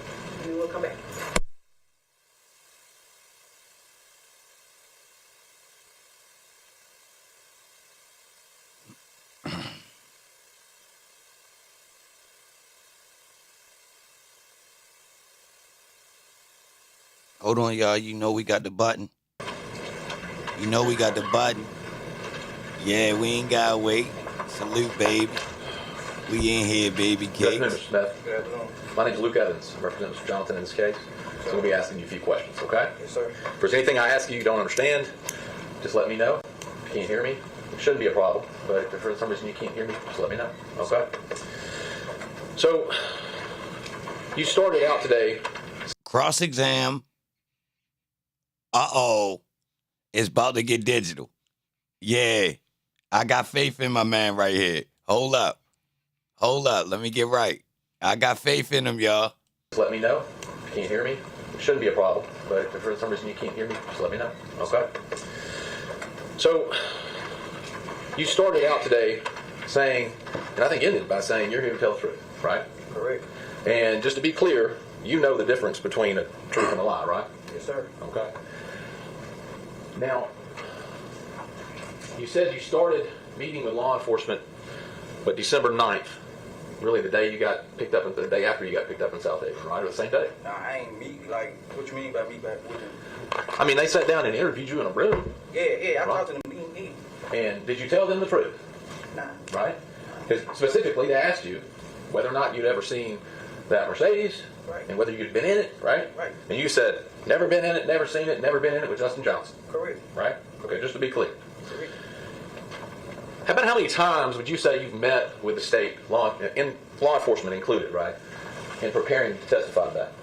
and then we'll come back. Hold on, y'all. You know we got the button. You know we got the button. Yeah, we ain't gotta wait. Salute, baby. We in here, baby Good afternoon, cakes. Mr. Smith. Good afternoon. My name's Luke Evans. I represent Mr. Jonathan in this case. So I'm going to be asking you a few questions, okay? Yes, sir. If there's anything I ask you don't understand, just let me know. If you can't hear me, it shouldn't be a problem. But if for some reason you can't hear me, just let me know, okay? So, you started out today. Cross exam. Uh-oh. It's about to get digital. Yeah. I got faith in my man right here. Hold up. Hold up. Let me get right. I got faith in him, y'all. Just let me know. If you can't hear me, it shouldn't be a problem. But if for some reason you can't hear me, just let me know, okay? So, you started out today saying, and I think ended by saying you're here to tell the truth, right? Correct. And just to be clear, you know the difference between a truth and a lie, right? Yes, sir. Okay. Now, you said you started meeting with law enforcement, but December 9th, really the day you got picked up, the day after you got picked up in South Haven, right? Or the same day? Nah, I ain't meet, like, what you mean by meet back with him? I mean, they sat down and interviewed you in a room, Yeah, I Right. talked to them. He, and did you tell them the truth, nah. right? Because specifically they asked you whether or not you'd ever seen that Mercedes, Right. and whether you'd been in it, right? Right. And you said, never been in it, never seen it, never been in it with Justin Johnson, Correct. right? Okay, just to be clear. Correct. How about how many times would you say you've met with the state, law enforcement included, right, in preparing to testify to that?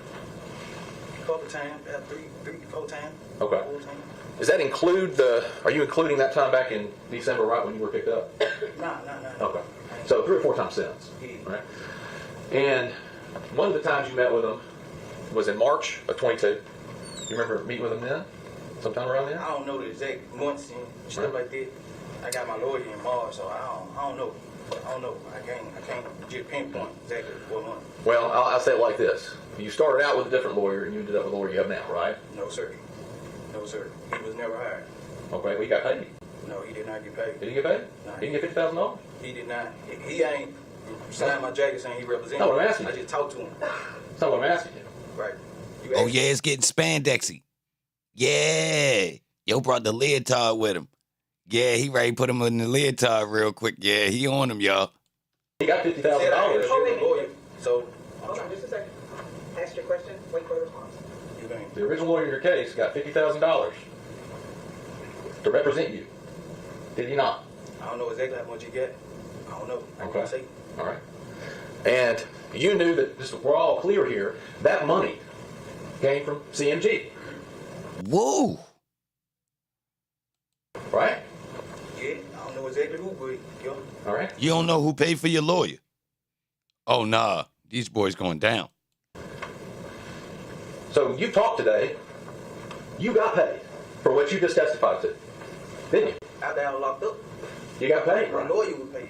Couple times, about three, 4 times. Okay. 4 times. Does that include are you including that time back in December, right, when you were picked up? Nah. Okay. So 3 or 4 times since, Yeah. right? And one of the times you met with them was in March of 22. You remember meeting with them then? Sometime around then? I don't know the exact months and stuff like that. I got my lawyer in March, so I don't know. I can't just pinpoint exactly what month. Well, I'll say it like this. You started out with a different lawyer and you ended up with the lawyer you have now, right? No, sir. No, sir. He was never hired. Okay, well, you got paid. No, he did not get paid. Did he get paid? No. He didn't get $50,000? He did not. He ain't signed my jacket saying he represented No, me. what I'm asking I you. just talked to him. That's not what I'm asking you. Right. You Oh, asked- yeah, it's getting spandexy. Yeah. Yo brought the leotard with him. Yeah, he ready to put him in the leotard real quick. Yeah, he on him, y'all. He got He said I had a $50,000. lawyer, so Hold on just a second. Ask your question, wait for the response. you ain't. the original lawyer in your case, got $50,000 to represent you. Did he not? I don't know exactly how much you get. I don't know. I can't say. All right. And you knew that, just we're all clear here, that money came from CMG, Whoa. right? Yeah, I don't know exactly who, but yo, All right. You don't know who paid for your lawyer? Oh, nah. These boys going down. So you talked today. You got paid for what you just testified to, didn't you? after I was locked up, You got paid, my right? lawyer was paid.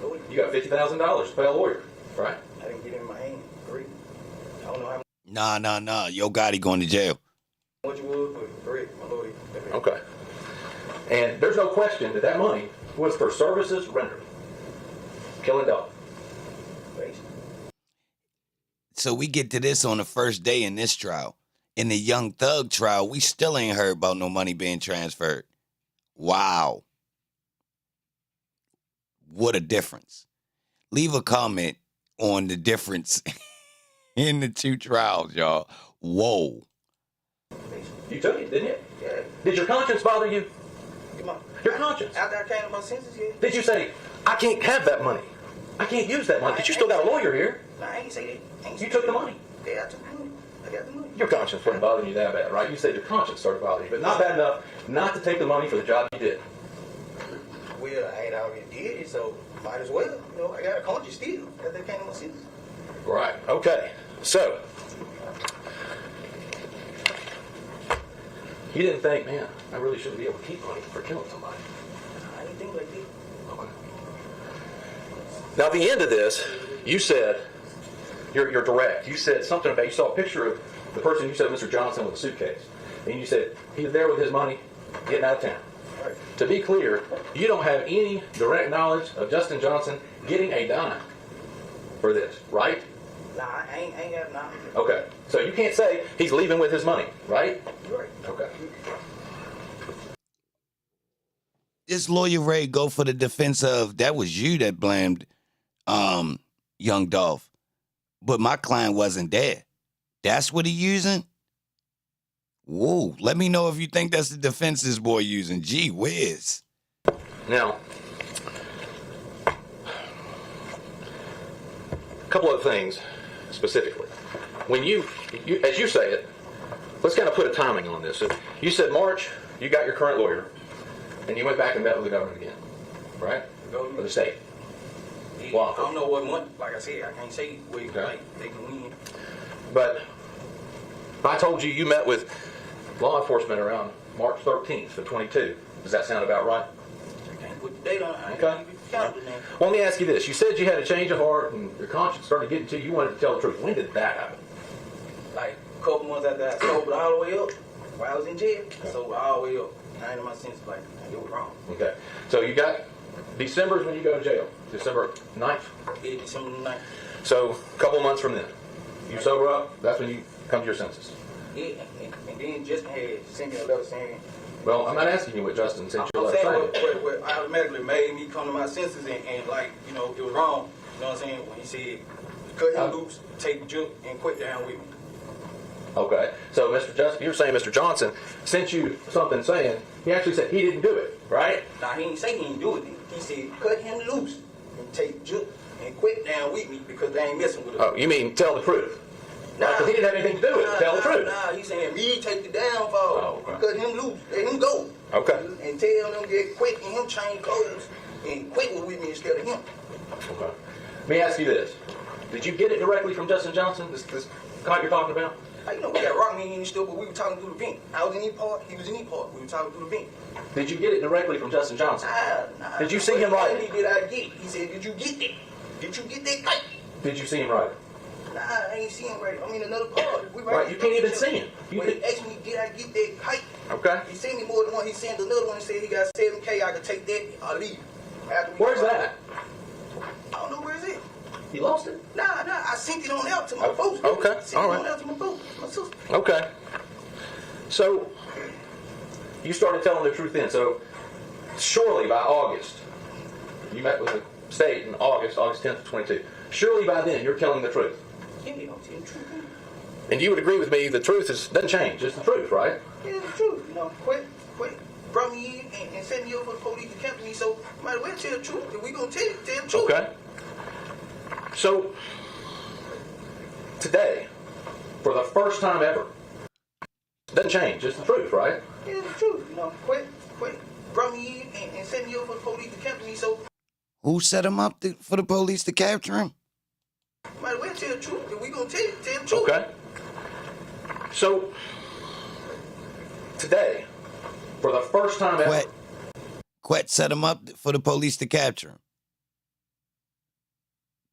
Lawyer. You got $50,000 to pay a lawyer, right? I didn't get it in my hand. Correct. I don't know how Nah. Yogotti going to jail. much it was, but correct, my lawyer. Okay. And there's no question that that money was for services rendered. Killing Dolph. Basically. So we get to this on the first day in this trial. In the Young Thug trial, we still ain't heard about no money being transferred. Wow. What a difference. Leave a comment on the difference in the two trials, y'all. Whoa. You took it, didn't you? Yeah. Did your conscience bother you? Come on. Your conscience. After I came to my senses, yeah. Did you say, I can't have that money? I can't use that money, but you still got a lawyer here. Nah, I ain't say that. I ain't You say took the that. money. Yeah, I took the money. I got the money. Your conscience wasn't bothering you that bad, right? You said your conscience started bothering you, but not bad enough not to take the money for the job you did. Well, I ain't already did it, so might as well. You know, I got a conscience still after I came to my senses. Right. Okay. So, you didn't think, man, I really shouldn't be able to keep money for killing somebody. I didn't think like that. Okay. Now, at the end of this, you said, you're direct. You said something about, you saw a picture of the person you said, Mr. Johnson, with a suitcase. And you said he was there with his money, getting out of town. Right. To be clear, you don't have any direct knowledge of Justin Johnson getting a dime for this, right? Nah, I ain't got nothing. Okay. So you can't say he's leaving with his money, right? Right. Okay. This lawyer Ray go for the defense of that was you that blamed Young Dolph. But my client wasn't there. That's what he using? Whoa. Let me know if you think that's the defense this boy using. Gee whiz. Now, a couple of things specifically. When you, as you say it, let's kind of put a timing on this. So you said March, you got your current lawyer, and you went back and met with the government again, right? Or the state. Yeah, Wow. I don't know what month. Like I said, I can't say where Okay. like, they can win. But I told you met with law enforcement around March 13th of 22. Does that sound about right? I can't put the date on it. I ain't Okay. even count it now. Well, let me ask you this. You said you had a change of heart and your conscience started getting to you. You wanted to tell the truth. When did that happen? Like a couple months after I sobered all the way up, while I was in jail, I sobered all the way up. I ain't in my senses like, it was wrong. Okay. So you got December is when you go to jail. December 9th. Yeah, December 9th. So a couple months from then, you sober up. That's when you come to your senses. Yeah, and then Justin had sent me a letter saying, Well, I'm not asking you what Justin sent you a I'm letter saying saying. what automatically made me come to my senses and like, you know, it was wrong. You know what I'm saying? When he said, cut him loose, take the juke, and quit down with me. Okay. So Mr. Justin, you're saying Mr. Johnson sent you something saying he actually said he didn't do it, right? Now, he didn't say he didn't do it. He said, cut him loose and take the juke and quit down with me because they ain't messing with us. Oh, you mean tell the truth? Because he didn't have anything to do with it. Tell the truth. Nah, he's saying me take the downfall. Oh, okay. Cut him loose. Let him go. Okay. And tell them get quit and him change clothes and quit with me instead of him. Okay. Let me ask you this. Did you get it directly from Justin Johnson, this guy you're talking about? Like, you know, we got rock me and stuff, but we were talking through the vent. I was in E part, he was in E part. We were talking through the vent. Did you get it directly from Justin Johnson? Nah. Did you see him write it? Did I get it? He said, did you get that? Did you get that kite? Did you see him write it? Nah, I ain't see him right. I mean, another part. We Right, you can't even see him. You When he could- asked me, did I get that kite? Okay. He sent me more than one. He sent another one and said he got 7K. I could take that. I'll leave. Where's that? I don't know where it's at. You lost it? Nah. I sent it on out to my folks. Okay, Sent all it right. on out to my folks, my sister. Okay. So, you started telling the truth then. So, surely by August, you met with the state in August 10th of 22. Surely by then, you're telling the truth. Yeah, I'm telling the truth. And you would agree with me, the truth doesn't change. It's the truth, right? Yeah, it's the truth. You know, quit brought me in and set me up for the police to capture me. So might as well tell the truth. If we gonna tell the truth. Okay. So today, for the first time ever, doesn't change. It's the truth, right? Yeah, it's the truth. You know, quit brought me in and set me up for the police to capture me. So Who set him up for the police to capture him? might as well tell the truth. If we gonna tell the truth. Okay. So today, for the first time ever, Quet set him up for the police to capture him.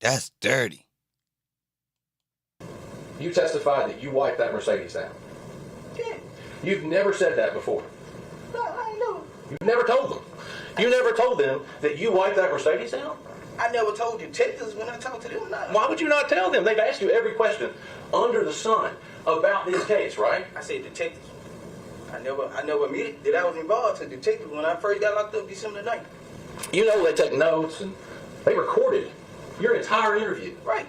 That's dirty. you testified that you wiped that Mercedes down. Yeah. You've never said that before. No, I ain't know. You've never told them. You never told them that you wiped that Mercedes down? I never told detectives when I talked to them. Nah. Why would you not tell them? They've asked you every question under the sun about this case, right? I said detectives. I never admitted that I was involved to detectives when I first got locked up December 9th. You know they take notes and they recorded your entire interview Right.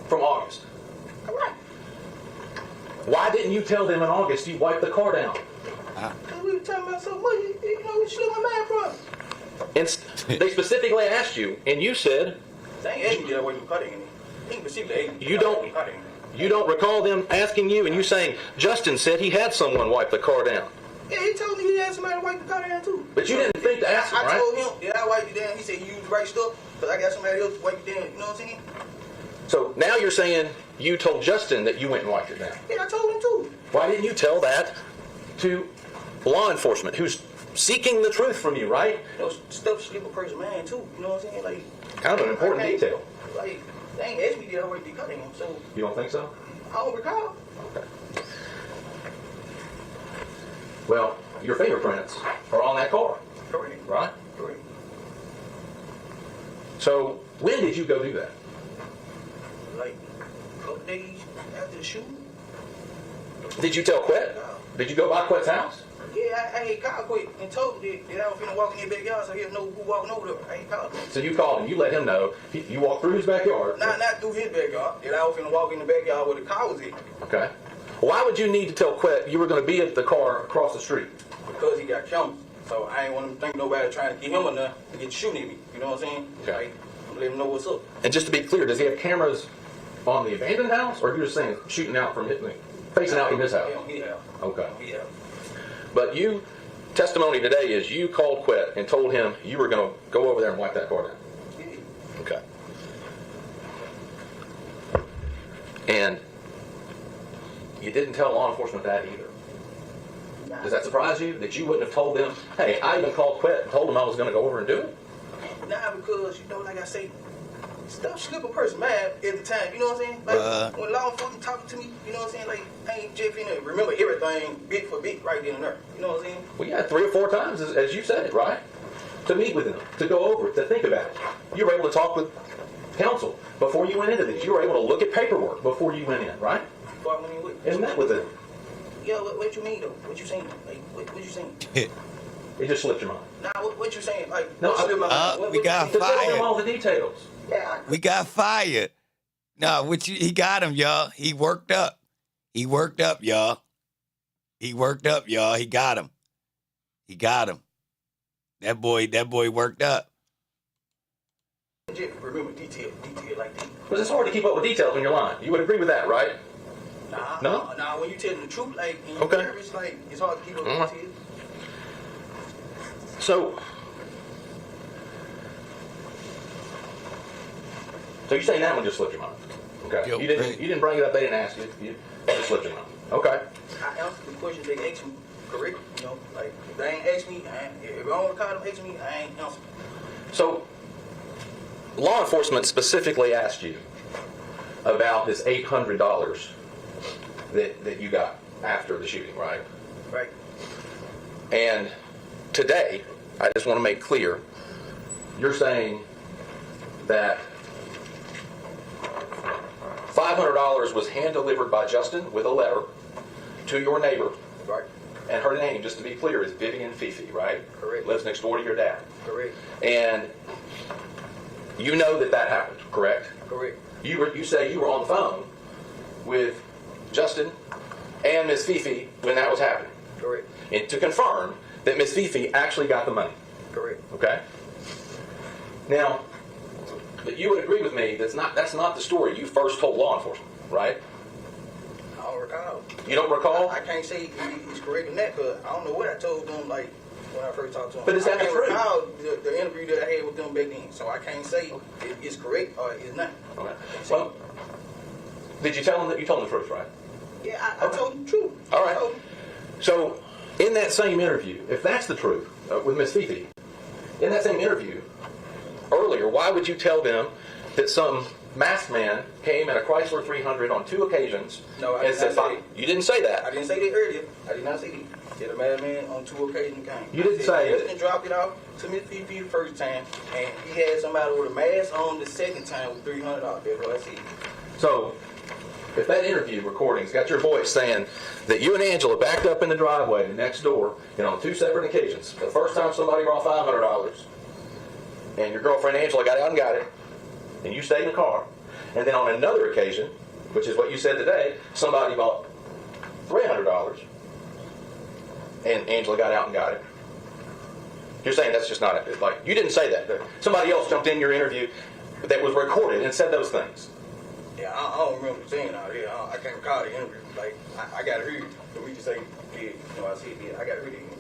from August. All right. Why didn't you tell them in August you wiped the car down? Because we were talking about so much, you know, we slipped my mind from. And they specifically asked you, and you said They ain't asked me that way you cut it in. He specifically asked me You don't- cut it in. you don't recall them asking you and you saying Justin said he had someone wipe the car down. Yeah, he told me he had somebody wipe the car down too. But you didn't think to ask him, I right? told him that I wiped it down. He said you used the right stuff, but I got somebody else to wipe it down. You know what I'm saying? So now you're saying you told Justin that you went and wiped it down. Yeah, I told him too. Why didn't you tell that to law enforcement who's seeking the truth from you, right? You know, stuff slip a person's mind too. You know what I'm saying? Like, Kind of an important I can't- detail. Like, they ain't asked me did I wipe the car down, so You don't think so? I don't recall. Okay. Well, your fingerprints are on that car, Correct. right? Correct. So when did you go do that? Like, a couple days after the shooting. Did you tell Quet? Did you go by Quet's house? Yeah, I had called quick and told him that I was finna walk in their backyard so he'll know who walking over there. I ain't called him. So you called him, you let him know. You walked through his backyard. Not through his backyard. That I was finna walk in the backyard where the car was at. Okay. Why would you need to tell Quet you were going to be at the car across the street? Because he got cameras. So I ain't want him to think nobody trying to get him enough to get shooting at me. You know what I'm saying? Okay. Like, let him know what's up. And just to be clear, does he have cameras on the abandoned house, or are you just saying shooting out from facing out from his house? He have. Okay. He have. But you, testimony today is you called Quet and told him you were going to go over there and wipe that car down. Yeah. Okay. And you didn't tell law enforcement that either. Does that surprise you that you wouldn't have told them, hey, I even called Quet and told him I was going to go over and do it? Nah, because, you know, like I say, stuff slip a person mind at the time, you know what I'm saying? Like, when law enforcement talking to me, you know what I'm saying? Like, I ain't just finna remember everything bit for bit right then and there. You know what I'm saying? Well, yeah, 3 or 4 times, as you said it, right? To meet with them, to go over it, to think about it. You were able to talk with counsel before you went into this. You were able to look at paperwork before you went in, right? Before I went in with And met with them. Yeah, what you mean though? What you saying? Like, what you saying? It just slipped your mind. Nah, what you saying? Like, No, what slipped my mind? we got To tell them fired. all the details. Yeah, We got fired. No, he got him, y'all. He worked up. He worked up, y'all. He worked up, y'all. He got him. He got him. That boy worked up. I just remember detail like that. But it's hard to keep up with details when you're lying. You would agree with that, right? Nah, when you tell them the truth, like, and you Okay. nervous, like, it's hard to keep up with Mhm. details. So you're saying that one just slipped your mind? Okay. Yo, You didn't. great. You didn't bring it up. They didn't ask you. You just slipped your mind. Okay. I answered the questions they asked me correct, you know, like, if they ain't asked me, if I don't call them ask me, I ain't answering. So law enforcement specifically asked you about this $800 that you got after the shooting, right? Right. And today, I just want to make clear, you're saying that $500 was hand-delivered by Justin with a letter to your neighbor, Right. and her name, just to be clear, is Vivian Fifi, right? Correct. Lives next door to your dad. Correct. And you know that happened, correct? Correct. You say you were on the phone with Justin and Miss Fifi when that was happening. Correct. And to confirm that Miss Fifi actually got the money. Correct. Okay? Now, but you would agree with me that's not the story you first told law enforcement, right? I don't recall. You don't recall? I can't say he's correct in that, but I don't know what I told them, like, when I first talked to him. But is that the truth? I can't recall the interview that I had with them back then, so I can't say it's correct or it's not. Okay. Well, did you tell him that you told him the truth, right? Yeah, I told him the truth. All right. I told him. So, in that same interview, if that's the truth with Miss Fifi, in that same interview earlier, why would you tell them that some masked man came at a Chrysler 300 on 2 occasions No, I and did said, not say that. You didn't say that. I didn't say that earlier. I did not say that. Said a madman on 2 occasions came. You didn't say it. Justin dropped it off to Miss Fifi the first time, and he had somebody with a mask on the second time with $300. That's what I said. So, if that interview recording's got your voice saying that you and Angela backed up in the driveway next door, and on 2 separate occasions, the first time somebody brought $500, and your girlfriend Angela got out and got it, and you stayed in the car, and then on another occasion, which is what you said today, somebody bought $300, and Angela got out and got it. You're saying that's just not it. Like, you didn't say that. Somebody else jumped in your interview that was recorded and said those things. Yeah, I don't remember saying all that. I can't recall the interview. Like, I got heard. But we just say, yeah, you know, I said, yeah, I got heard the interview.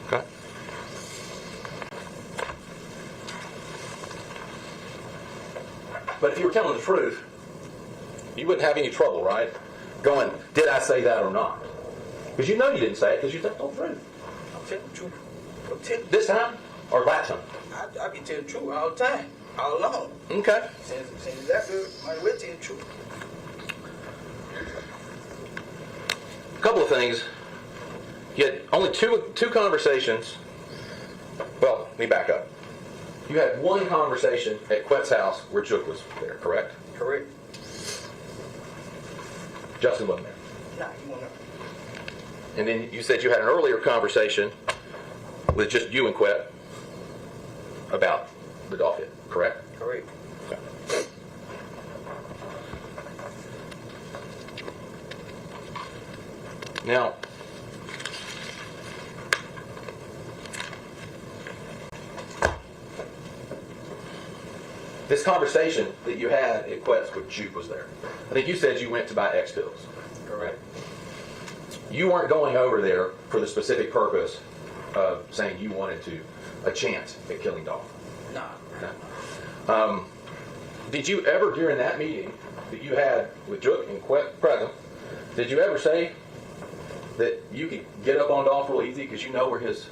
Okay. But if you were telling the truth, you wouldn't have any trouble, right? Going, did I say that or not? Because you know you didn't say it because you told the truth. I'm telling the truth. I'm telling This time or that time? I be telling the truth all the time, all along. Okay. Since that good, might as well tell the truth. A couple of things. You had only two conversations. Well, let me back up. You had one conversation at Quet's house where Jook was there, correct? Correct. Justin wasn't there. Nah, you won't know. And then you said you had an earlier conversation with just you and Quet about the Dolph hit, correct? Correct. Okay. Now, this conversation that you had at Quet's with Juke was there. I think you said you went to buy X pills. Correct. You weren't going over there for the specific purpose of saying you wanted a chance at killing Dolph. Nah. Okay. Did you ever, during that meeting that you had with Jook and Quet present, did you ever say that you could get up on Dolph real easy because you know where his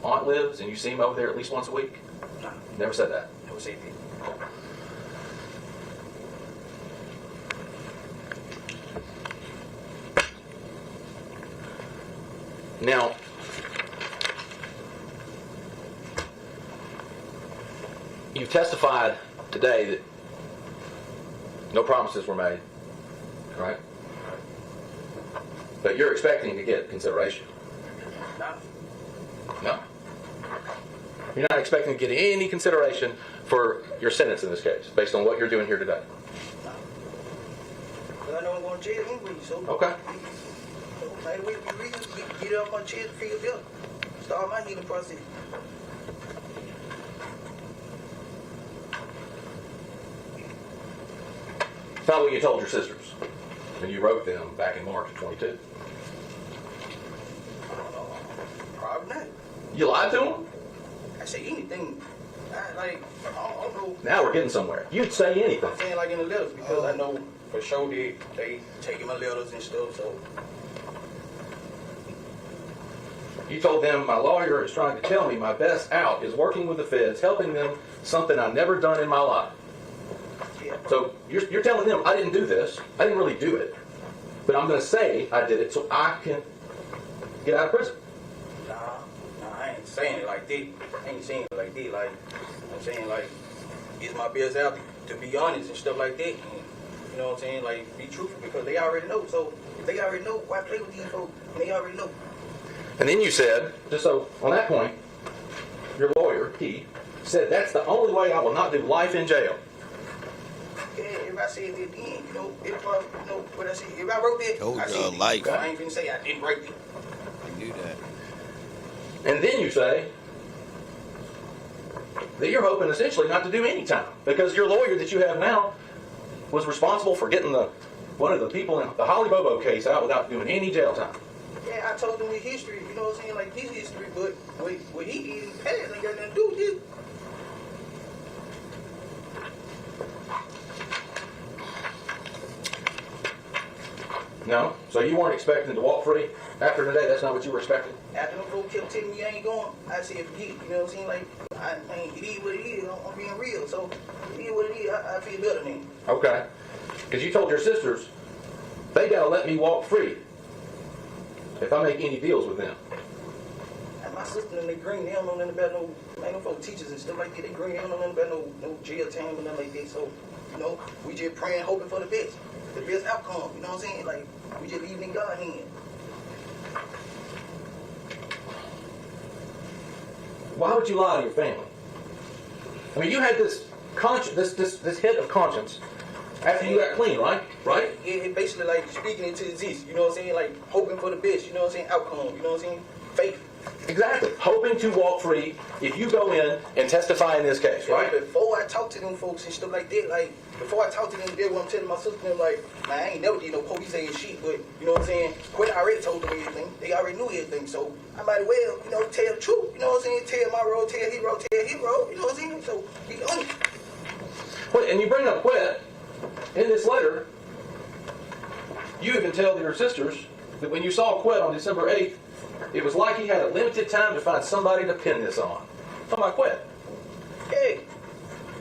aunt lives and you see him over there at least once a week? Nah. Never said that. Never said that. Now, you've testified today that no promises were made, right? But you're expecting to get consideration. Nah. No? You're not expecting to get any consideration for your sentence in this case, based on what you're doing here today. Nah. But I know I'm going to jail anyway, so. Okay. Maybe we get it off my chest and feel better. Start my healing process. It's not what you told your sisters when you wrote them back in March of 22. Probably not. You lied to them? I say anything. I don't know. Now we're getting somewhere. You'd say anything. I'm saying like in the letters because I know for sure that they taking my letters and stuff, so. You told them my lawyer is trying to tell me my best out is working with the feds, helping them, something I've never done in my life. Yeah. So you're telling them I didn't do this. I didn't really do it. But I'm going to say I did it so I can get out of prison. Nah, I ain't saying it like that. I ain't saying it like that. Like, I'm saying like, it's my best out to be honest and stuff like that. And, you know what I'm saying? Like, be truthful because they already know. So if they already know, why play with these folks? They already know. And then you said, just so on that point, your lawyer, he said that's the only way I will not do life in jail. Yeah, if I said that then, you know, if I, you know, what I said, if I wrote that, Told I you, said life. I ain't finna say I didn't write it. You knew that. And then you say that you're hoping essentially not to do any time because your lawyer that you have now was responsible for getting one of the people in the Holly Bobo case out without doing any jail time. Yeah, I told him his history, you know what I'm saying, like his history, but what he did in the past ain't got nothing to do with this. No? So you weren't expecting to walk free after today? That's not what you were expecting? After them folks kept telling me you ain't going, I said forget it, you know what I'm saying, like, I ain't, it is what it is, I'm being real, so it is what it is, I feel better than. Okay. Because you told your sisters, they got to let me walk free if I make any deals with them. And my sister and they green, they don't know nothing about no, man, no folks teachers and stuff like that, they green, they don't know nothing about no jail time or nothing like that, so, you know, we just praying, hoping for the best outcome, you know what I'm saying, like, we just leaving in God's hand. Why would you lie to your family? I mean, you had this hit of conscience after you got clean, right? Right? It basically like speaking into existence, you know what I'm saying? Like hoping for the best, you know what I'm saying? Outcome, you know what I'm saying? Faith. Exactly. Hoping to walk free if you go in and testify in this case, right? Before I talk to them folks and stuff like that, like, before I talk to them, that's what I'm telling my sister, them, like, man, I ain't never did no police ass shit, but, you know what I'm saying? Quinn already told them everything. They already knew everything, so I might as well, you know, tell the truth, you know what I'm saying? Tell my role, tell his role, you know what I'm saying? So, be honest. Well, and you bring up Quit in this letter. You even tell your sisters that when you saw Quit on December 8th, it was like he had a limited time to find somebody to pin this on. Talking about Quit. Hey,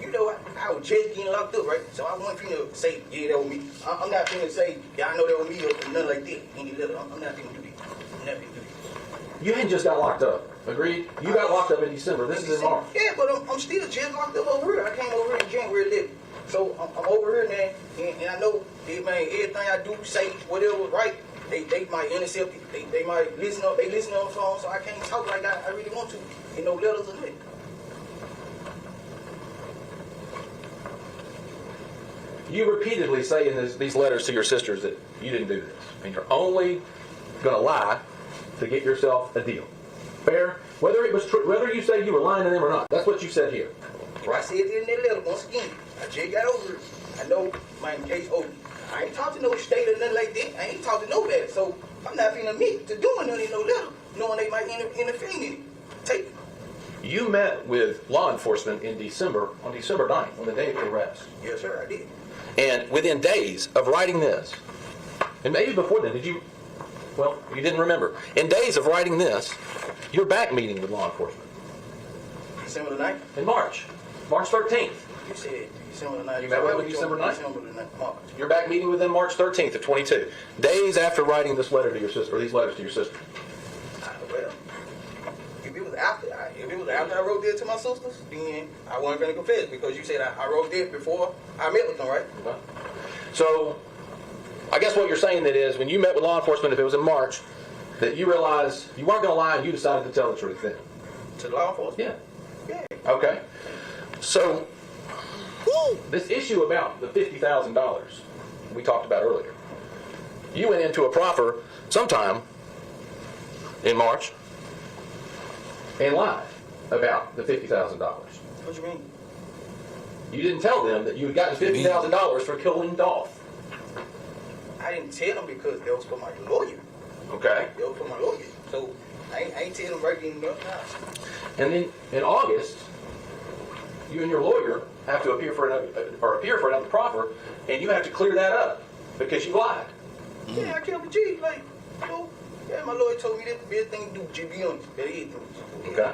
you know, I was just getting locked up, right? So I wasn't finna say, yeah, that was me. I'm not finna say, yeah, I know that was me or nothing like that. Any little, I'm not finna do that. I'm not finna do that. You hadn't just got locked up. Agreed? You got locked up in December. This is in March. Yeah, but I'm still just locked up over here. I came over here in January 11th. So I'm over here now, and I know, man, everything I do, say, whatever, right? They might intercept it. They might listen up. They listen on the phone, so I can't talk like I really want to. In no letters or nothing. You repeatedly say in these letters to your sisters that you didn't do this. And you're only going to lie to get yourself a deal. Fair? Whether it was true, whether you say you were lying to them or not. That's what you said here. Right? I said it in that letter once again. I just got over it. I know my case over. I ain't talked to no state or nothing like that. I ain't talked to nobody. So I'm not finna admit to doing nothing in no letter, knowing they might interfere in it. Take it. You met with law enforcement in December, on December 9th, on the day of your arrest. Yes, sir, I did. And within days of writing this, and maybe before then, you didn't remember. In days of writing this, you're back meeting with law enforcement. December the 9th? In March 13th. You said December the 9th. You met with them December 9th? December the 9th. March. You're back meeting with them March 13th of 22. Days after writing this letter to your sister, or these letters to your sister. Well, if it was after I wrote that to my sisters, then I wasn't going to confess because you said I wrote that before I met with them, right? Okay. So, I guess what you're saying that is, when you met with law enforcement, if it was in March, that you realized you weren't going to lie and you decided to tell the truth then. To the law enforcement? Yeah. Yeah. Okay. So, this issue about the $50,000 we talked about earlier, you went into a proffer sometime in March and lied about the $50,000. What you mean? You didn't tell them that you had gotten $50,000 for killing Dolph. I didn't tell them because that was for my lawyer. Okay. That was for my lawyer. So I ain't tell them right then enough now. And then in August, you and your lawyer have to appear for another proffer, and you have to clear that up because you lied. Yeah, I kept a G. Like, you know, yeah, my lawyer told me that the best thing to do, just be honest. That is. Okay.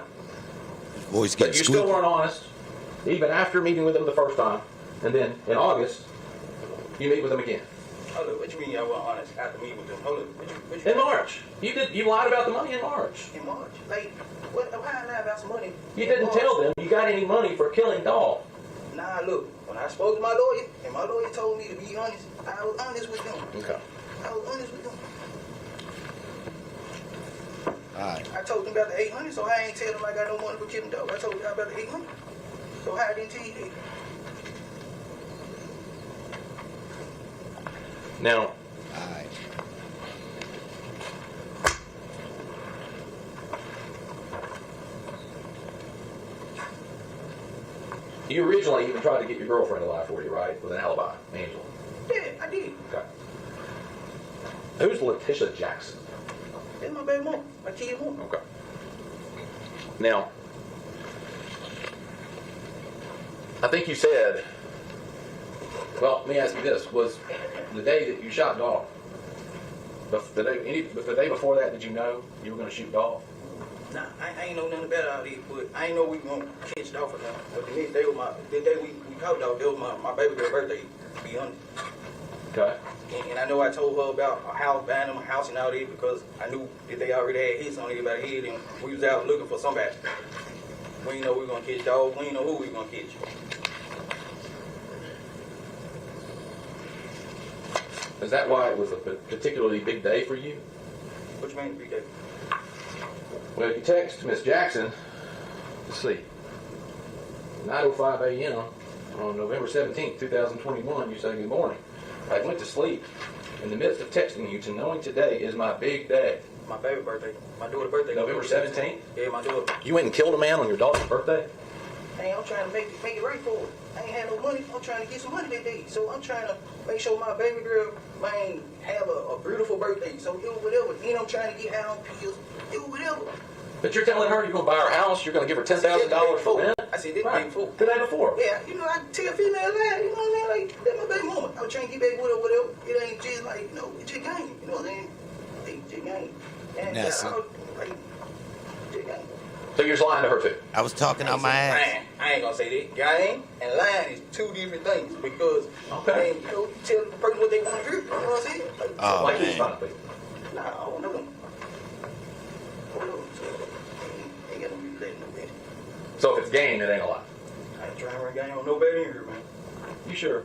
Boys get But you still squeaky. weren't honest, even after meeting with them the first time. And then in August, you meet with them again. Hold up, what you mean y'all weren't honest after meeting with them? Hold up, what you In March. You lied about the money in March. In March? Like, what? Why I lie about some money? You didn't tell them you got any money for killing Dolph. Nah, look, when I spoke to my lawyer, and my lawyer told me to be honest, I was honest with them. Okay. I was honest with them. Alright. I told them about the 800, so I ain't tell them I got no money for killing Dolph. I told them about the 800. So how I didn't tell you that? Now, All right. you originally even tried to get your girlfriend alive for you, right? With an alibi, Angela. Yeah, I did. Okay. Who's Letitia Jackson? That's my baby mom, my kid mom. Okay. Now, I think you said, well, let me ask you this. Was the day that you shot Dolph, the day before that, did you know you were going to shoot Dolph? Nah, I ain't know nothing about all this, but I ain't know we gonna catch Dolph or nothing. But the next day was the day we caught Dolph, that was my baby girl's birthday, to be honest. Okay. And I know I told her about a house, buying them a house and all that because I knew that they already had hits on everybody's head and we was out looking for somebody. We didn't know we were gonna catch Dolph, we didn't know who we were gonna catch. Is that why it was a particularly big day for you? What you mean, big day? Well, you text Miss Jackson, let's see, 9:05 a.m. on November 17th, 2021, you say good morning. I went to sleep in the midst of texting you to knowing today is my big day. My baby birthday. My daughter's birthday. November 17th? Yeah, my daughter. You went and killed a man on your daughter's birthday? Hey, I'm trying to make it right for her. I ain't had no money. I'm trying to get some money that day. So I'm trying to make sure my baby girl, man, have a beautiful birthday. So do whatever. You know, I'm trying to get out on pills. Do whatever. But you're telling her you're going to buy her house, you're going to give her $10,000 for rent? I said, this day before. The day before? Yeah, you know, I tell female that, you know what I mean? Like, that's my baby mama. I was trying to get back with her, whatever. It ain't just like, you know, it's just game. You know what I'm saying? It's just game. And Yes, sir. like, just game. So you're just lying to her too? I was talking out my ass. Lying. I ain't gonna say that. Game and lying is two different things because Okay. man, you know, you tell the person what they want to hear. You know what I'm saying? Like, Oh, Like who's man. trying to be? nah, I don't know them. I don't know them. So, ain't got no reason to let them know that. So if it's game, it ain't a lie. I ain't trying to run game on nobody in here, man. You sure?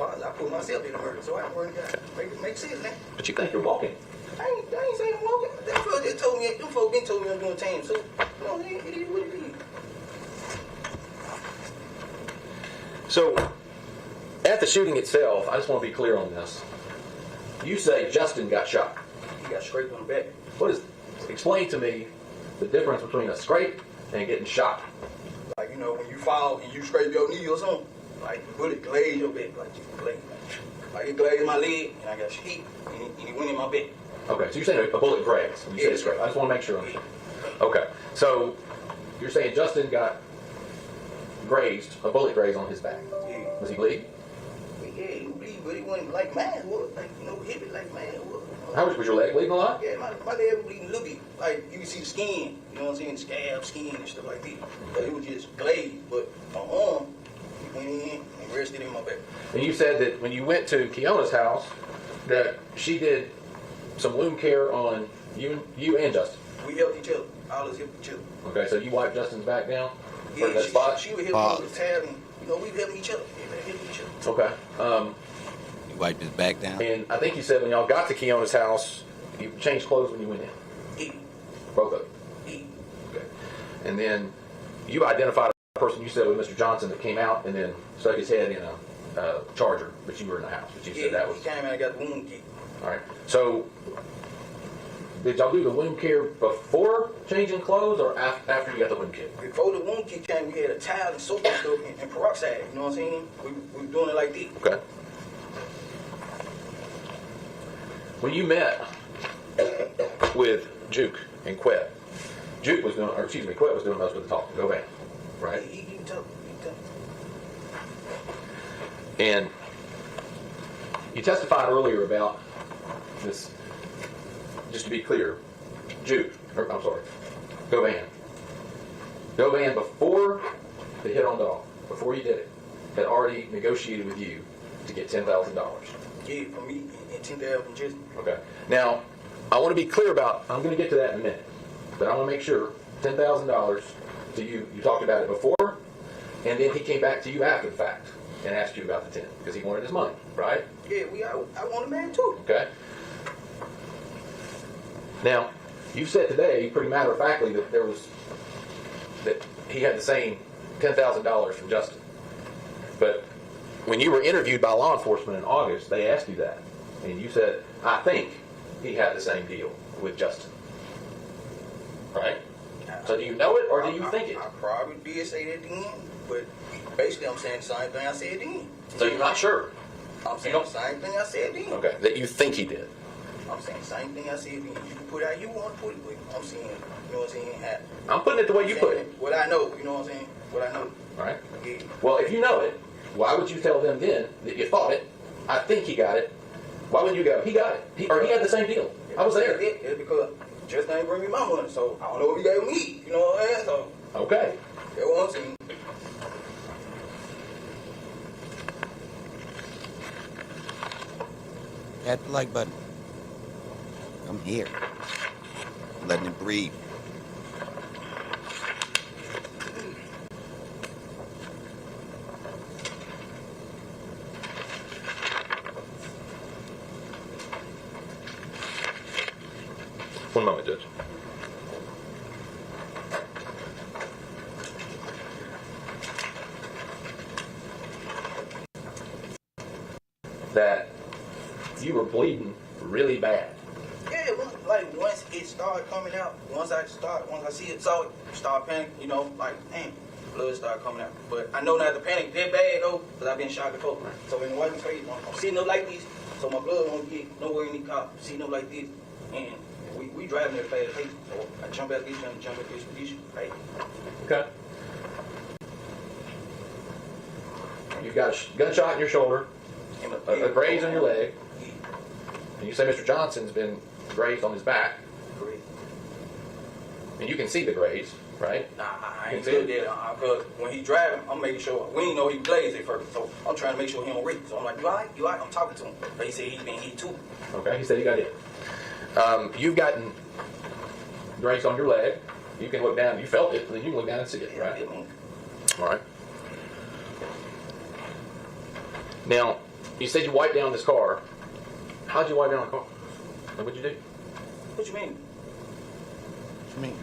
I put myself in the murder, so I ain't running game. Make sense, man. But you think you're walking? I ain't saying I'm walking. Them folks just told me, them folks been told me I'm doing time, so, you know, it is what it is. So, at the shooting itself, I just want to be clear on this. You say Justin got shot. He got scraped on the back. What is? Explain to me the difference between a scrape and getting shot. Like, you know, when you fall and you scrape your knee or something, like, the bullet glazed your back, like, just glazed. Like, it glazed my leg, and I got hit, and it went in my back. Okay, so you're saying a bullet grazed when you say scrape. I just want to make sure. Okay, so you're saying Justin got grazed, a bullet grazed on his back. Yeah. Was he bleeding? Yeah, he bleed, but it wasn't like mine was. Like, you know, hit it like mine was. How much was your leg bleeding a lot? Yeah, my leg was bleeding a little bit. Like, you can see the skin, you know what I'm saying? The scab, skin, and stuff like that. But it was just glazed, but my arm, it went in and rested in my back. And you said that when you went to Keona's house, that she did some wound care on you and Justin. We helped each other. All of us helped each other. Okay, so you wiped Justin's back down for Yeah, that spot? she would help me with the tab, and, you know, we helped each other. Everybody helped each other. Okay. You wiped his back down. And I think you said when y'all got to Keona's house, you changed clothes when you went in. Yeah, Both of you. yeah. Okay. And then you identified a person you said was Mr. Johnson that came out and then stuck his head in a charger, but you were in the house. But you said that was. He came and I got the wound kit. All right. So, did y'all do the wound care before changing clothes or after you got the wound kit? Before the wound kit came, we had a towel and soap and stuff and peroxide. You know what I'm saying? We were doing it like this. Okay. When you met with Juke and Quet, Quet was doing most of the talking. Go back, right? He took. And you testified earlier about this, just to be clear, Govan, before the hit on Dolph, before you did it, had already negotiated with you to get $10,000. Yeah, for me, and 10,000 from Justin. Okay. Now, I want to be clear about, I'm going to get to that in a minute, but I want to make sure, $10,000 to you, you talked about it before, and then he came back to you after the fact and asked you about the 10, because he wanted his money, right? Yeah, I want a man too. Okay. Now, you said today, pretty matter-of-factly, that he had the same $10,000 from Justin. But when you were interviewed by law enforcement in August, they asked you that. and you said, I think he had the same deal with Justin. Right? So do you know it, or do you think it? I probably did say that then, but basically I'm saying the same thing I said then. So you're not sure? I'm saying the same thing I said then. Okay, that you think he did. I'm saying the same thing I said then. You can put it how you want to put it, but I'm saying, you know what I'm saying? I'm putting it the way you put it. What I know, you know what I'm saying? What I know. All right. Yeah. Well, if you know it, why would you tell them then that you thought it? I think he got it. Why wouldn't you go, he got it? Or he had the same deal. I was there. It's because Justin ain't bring me my money, so I don't know what he gave me. You know what I'm saying? So, Okay. that's what I'm saying. Hit the like button. I'm here. Letting it breathe. One moment, Judge. That you were bleeding really bad. Yeah, like once it started coming out, once I see it, saw it, start panicking, you know, like, damn, blood started coming out. But I know not to panic that bad though, because I've been shot before. So in the white face, I'm sitting up like this, so my blood won't get nowhere in the car. I'm sitting up like this, and we driving at a fast pace. So I jump out this, jump out this position, right? Okay. You've got a gunshot in your shoulder, a graze on your leg, Yeah, and you say Mr. Johnson's been grazed on his back, correct. and you can see the graze, right? Nah, I ain't good there, because when he driving, I'm making sure, we didn't know he blazed at first, so I'm trying to make sure he don't reach. So I'm like, you all right? You all right? I'm talking to him. But he said he been hit too. Okay, he said he got hit. You've gotten graze on your leg. You can look down. You felt it, then you can look down and see it, Yeah, right? it mean, All right. Now, you said you wiped down this car. How'd you wipe down the car? What'd you do? what you mean? I mean,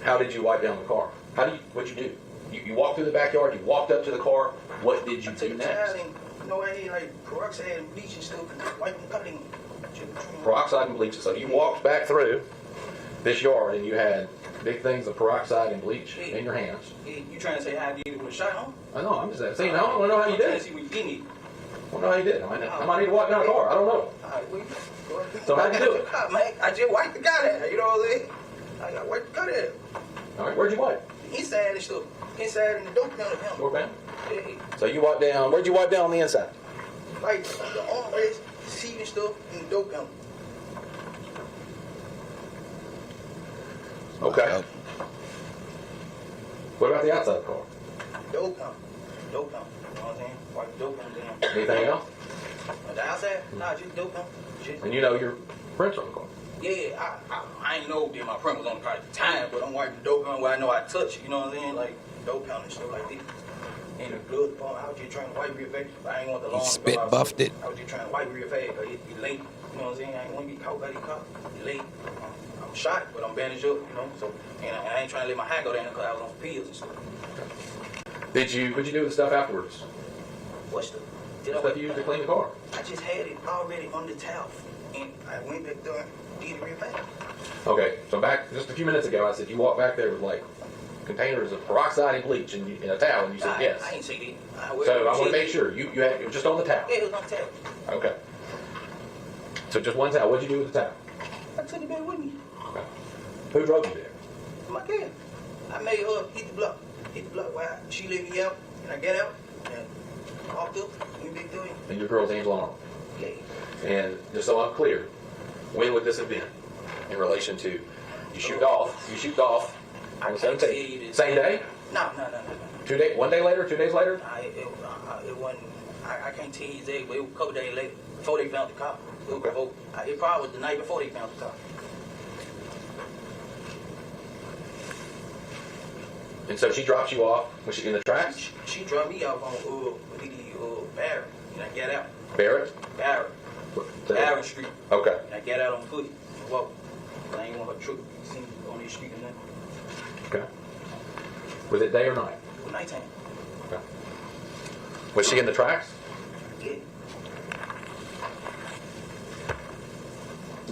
How did you wipe down the car? What'd you do? You walked through the backyard, you walked up to the car. What did you I took do the towel next? and, you know, I had like peroxide and bleach and stuff, and just wipe and cut it. Peroxide and bleach. So you walked back through this yard and you had big things of peroxide and bleach in your hands. Yeah, you trying to say how I did it with a shot, huh? I know, I'm just saying, I don't want to know how you I'm did trying it. to see what you did it. I want to know how you did it. I might need to wipe down a car. I don't know. All right, well, go ahead. So how'd you do it? Man, I just wiped the guy there, you know what I'm saying? I got wiped the guy there. All right, where'd you wipe? Inside and stuff. Inside in the dope down the Door band? Yeah, So you wiped down, where'd you wipe down on the inside? like the armrest, seat and stuff in the dope down. Okay. well, What about the outside of the car? Dope down. Dope down. You know what I'm saying? Wipe the dope down down. Anything else? On the outside? Nah, just dope down. Just, And you know your prints on the car. yeah, I ain't know that my print was on the car at the time, but I'm wiping the dope down where I know I touch, you know what I'm saying? Like dope down and stuff like this. And the blood pump, I was just trying to wipe real fast. I ain't want the he long spit go out. buffed it. I was just trying to wipe real fast, because it late. You know what I'm saying? I ain't want to get caught by the cop. It late. I'm shot, but I'm bandaged up, you know. So, and I ain't trying to let my hair go down because I was on pills and stuff. What'd you do with the stuff afterwards? What's the? Did The stuff you used to clean the car. I just had it already on the towel, and I went back there and did it real fast. Okay, so back just a few minutes ago, I said you walked back there with like containers of peroxide and bleach and a towel, and you said yes. I ain't say that. So I want to make sure you had it was just on the towel. Yeah, it was on the towel. Okay. So just one towel. What'd you do with the towel? I took it back with me. Okay. Who drove you there? My kid. I made her hit the block. Hit the block while she let me out, and I got out and walked up, went back through it. And your girl's Angela Arnold. Yeah. And just so I'm clear, when would this have been in relation to you shoot Dolph on the 17th? Same day? No. 2 days? 1 day later? 2 days later? It wasn't. I can't tell you exactly, but it was a couple days later before they found the car. Okay. It probably was the night before they found the car. And so she drops you off. Was she in the tracks? She dropped me off on Barrett, and I got out. Barrett? Barrett Street. Okay. And I got out on foot and walked. I ain't want her truck to see me on this street and nothing. Okay. Was it day or night? It was nighttime. Okay. Was she in the tracks? Yeah.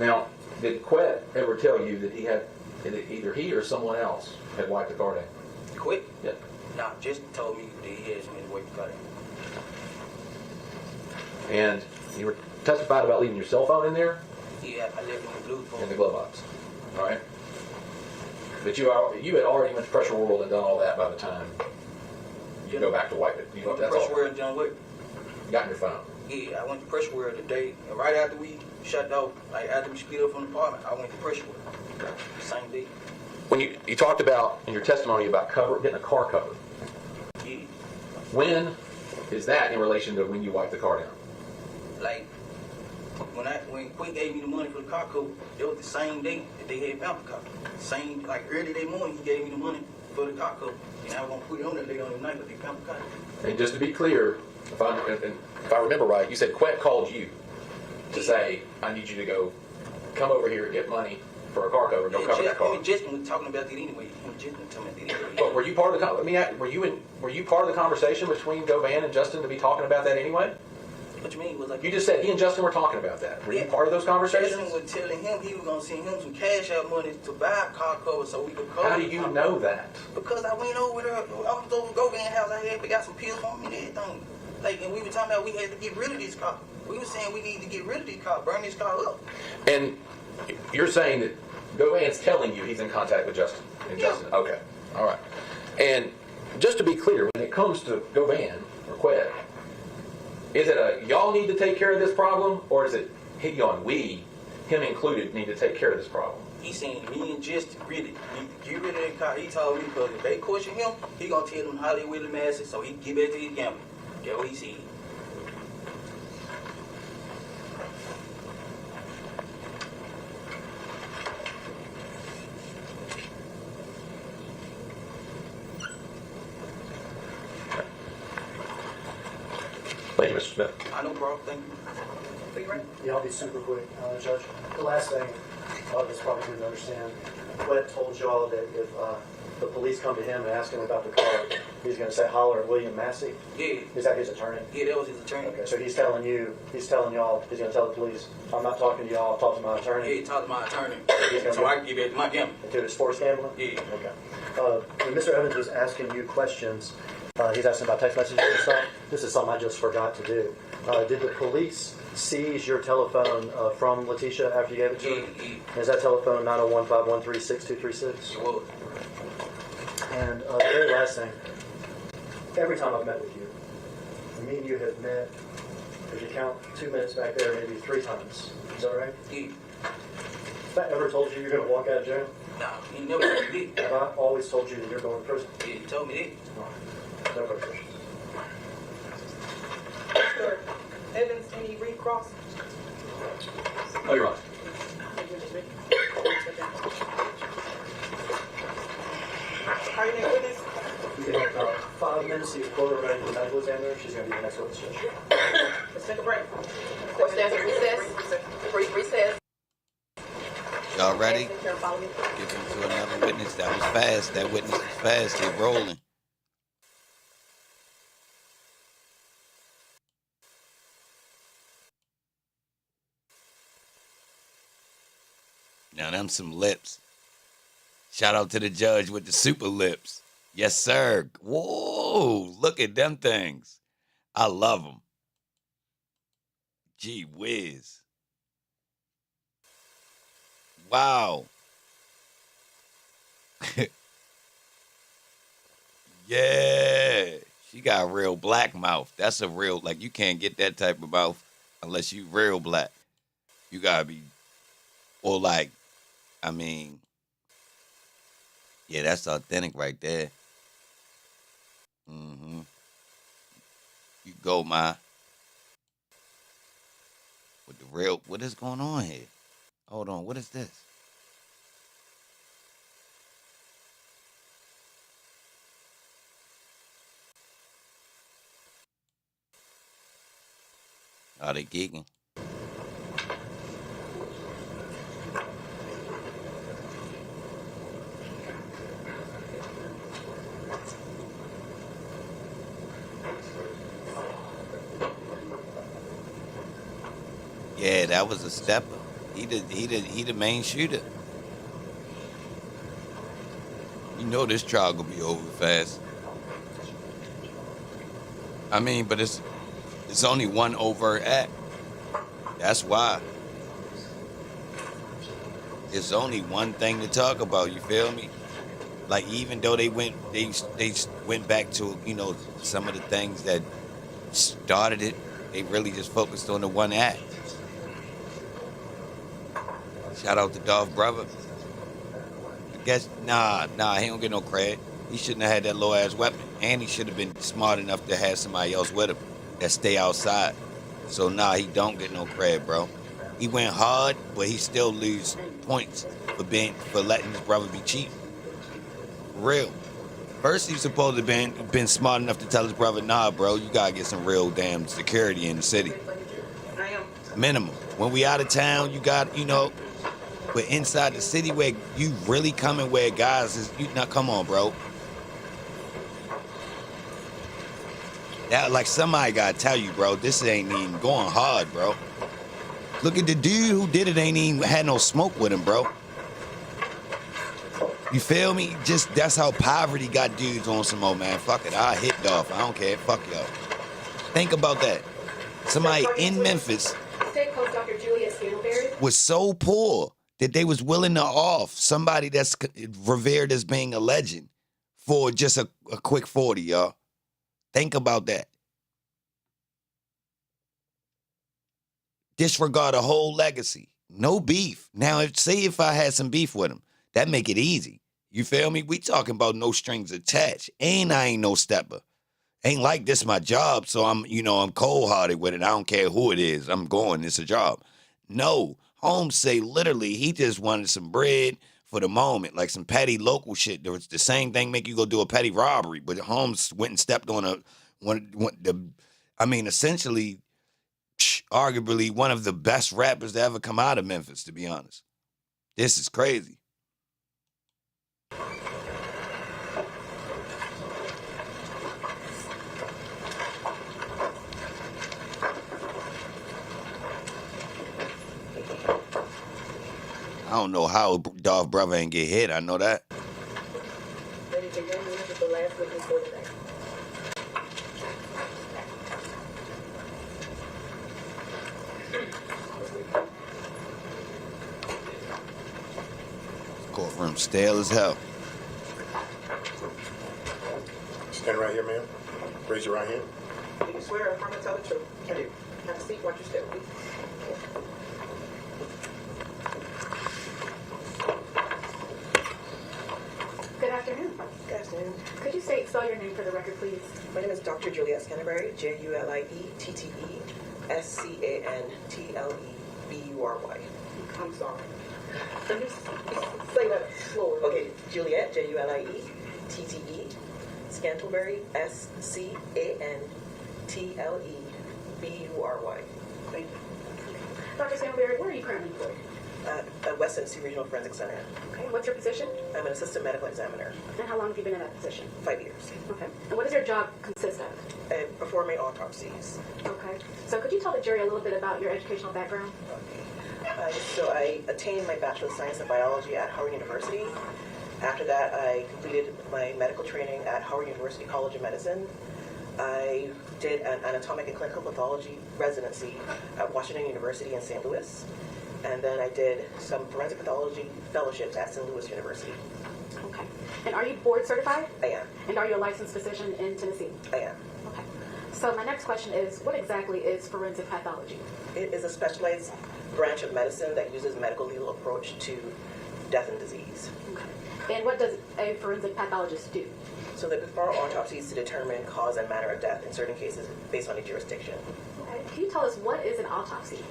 Now, did Quet ever tell you that either he or someone else had wiped the car down? Quick? Yeah. Nah, just told me that he had somebody wait to cut him. And you were testified about leaving your cell phone in there Yeah, I left him in the blue phone. in the glove box. All right. But you had already went to Pressure World and done all that by the time you go back to wipe it. You know, that's Pressure all. World done what? You got in your phone. Yeah, I went to Pressure World today, and right after we shut off, like after we split up from the apartment, I went to Pressure World. Same day. When you talked about in your testimony about getting a car covered, Yeah. when is that in relation to when you wiped the car down? Like, when Quinn gave me the money for the car coat, it was the same day that they had found the car. Same, like early that morning, he gave me the money for the car coat. And I was going to put it on that later on the night, but they found the car. And just to be clear, if I remember right, you said Quet called you to say, I need you to come over here and get money for a car cover, go cover that car. Him and Justin was talking about that anyway. Him and Justin was talking about that anyway. But were you part of the were you part of the conversation between Govan and Justin to be talking about that anyway? What you mean? Was like You just said he and Justin were talking about that. Were you part of those conversations? Justin was telling him he was going to send him some cash out money to buy a car cover so we could cover How do the you car. know that? Because I went over there, I was over Govan's house, we got some pills on me and everything. Like, and we were talking about we had to get rid of this car. We were saying we need to get rid of this car, burn this car up. And you're saying that Govan's telling you he's in contact with Justin. And Yeah. Justin, okay, all right. And just to be clear, when it comes to Govan or Quet, is it a y'all need to take care of this problem, or is it we, him included, need to take care of this problem? He saying me and Justin really need to get rid of that car. He told me because if they question him, he gonna tell them how they with the masses so he can get back to his gambling. That's what he said. Thank you, Mr. Smith. I know, bro. Thank you. Yeah, I'll be super quick, Judge. The last thing, this probably didn't understand. Quet told y'all that if the police come to him and ask him about the car, he's going to say, holler at William Massey. Yeah. Is that his attorney? Yeah, that was his attorney. Okay, so he's telling y'all, he's going to tell the police, I'm not talking to y'all, I'll talk to my Yeah, attorney. he talked to my attorney gonna so I can get back to my gambling. To his sports gambling? Yeah. Okay. When Mr. Evans was asking you questions, he's asking about text messages and stuff. This is something I just forgot to do. Did the police seize your telephone from Letitia after you gave it to her? Yeah. Is that telephone 901-513-6236? It was. And the very last thing, every time I've met with you, me and you have met, if you count 2 minutes back there, maybe 3 times. Is that right? Yeah. Have I ever told you you're going to walk out of jail? Nah, he never told me that. Have I always told you that you're going to prison? Yeah, he told me that. No further questions. Mr. Evans, any recross? Oh, you're right. Are you next witness? You can have about 5 minutes to get quota ready for the medical examiner. She's going to be the next witness, Judge. Let's take a break. Court stands at recess. Brief recess. Y'all ready? Take care of following. Give him to another witness. That was fast. That witness was fast. They rolling. Now them some lips. Shout out to the judge with the super lips. Yes, sir. Whoa, look at them things. I love them. Gee whiz. Wow. Yeah. She got real black mouth. That's a real, like, you can't get that type of mouth unless you real black. You gotta be, or like, I mean, yeah, that's authentic right there. Mm-hmm. You go, Ma. With the real, what is going on here? Hold on, what is this? Are they geeking? Yeah, that was a stepper. He the main shooter. You know this trial gonna be over fast. I mean, but it's only one overt act. That's why. It's only one thing to talk about. You feel me? Like even though they went back to, you know, some of the things that started it, they really just focused on the one act. Shout out to Dolph brother. I guess nah, he don't get no credit. He shouldn't have had that low ass weapon, and he should have been smart enough to have somebody else with him that stay outside. So nah, he don't get no credit, bro. He went hard, but he still lose points for letting his brother be cheap. Real. First, he's supposed to been smart enough to tell his brother, nah, bro, you gotta get some real damn security in the city. I am. Minimum. When we out of town, you got, you know, but inside the city where you really coming where guys is, you now come on, bro. That, like somebody gotta tell you, bro, this ain't even going hard, bro. Look at the dude who did it, ain't even had no smoke with him, bro. You feel me? Just that's how poverty got dudes on some old man. Fuck it, I hit Dolph. I don't care. Fuck y'all. Think about that. Somebody in Memphis State Post Dr. Julius Scantleberry. was so poor that they was willing to off somebody that's revered as being a legend for just a quick 40, y'all. Think about that. Disregard a whole legacy. No beef. Now, say if I had some beef with him, that make it easy. You feel me? We talking about no strings attached. And I ain't no stepper. Ain't like this my job, so I'm cold-hearted with it. I don't care who it is. I'm going. It's a job. No. Holmes say literally he just wanted some bread for the moment, like some petty local shit. There was the same thing make you go do a petty robbery, but Holmes went and stepped on essentially, arguably one of the best rappers to ever come out of Memphis, to be honest. This is crazy. I don't know how Dolph brother ain't get hit. I know that. Ladies and gentlemen, this is the last witness for today. Courtroom stale as hell. Stand right here, ma'am. Raise your right hand. Do you swear or affirm to tell the truth? I do. Have a seat, watch your step, please. Good afternoon. Good afternoon. Could you spell your name for the record, please? My name is Dr. Juliet Scantleberry, JulietTTESCANTLEBURY. I'm sorry. Can you say that slower? Okay, Juliet, JulietTTE, Scantleberry, SCANTLEBURY. Thank you. Dr. Scantleberry, where are you currently employed? At West Tennessee Regional Forensic Center. Okay, what's your position? I'm an assistant medical examiner. And how long have you been in that position? 5 years. Okay. And what does your job consist of? Performing autopsies. Okay. So could you tell the jury a little bit about your educational background? So I attained my Bachelor of Science in Biology at Howard University. After that, I completed my medical training at Howard University College of Medicine. I did an anatomic and clinical pathology residency at Washington University in St. Louis. And then I did some forensic pathology fellowships at St. Louis University. Okay. And are you board certified? I am. And are you a licensed physician in Tennessee? I am. Okay. So my next question is, what exactly is forensic pathology? It is a specialized branch of medicine that uses medical legal approach to death and disease. Okay. And what does a forensic pathologist do? So they perform autopsies to determine cause and manner of death in certain cases based on a jurisdiction. Okay. Can you tell us what is an autopsy?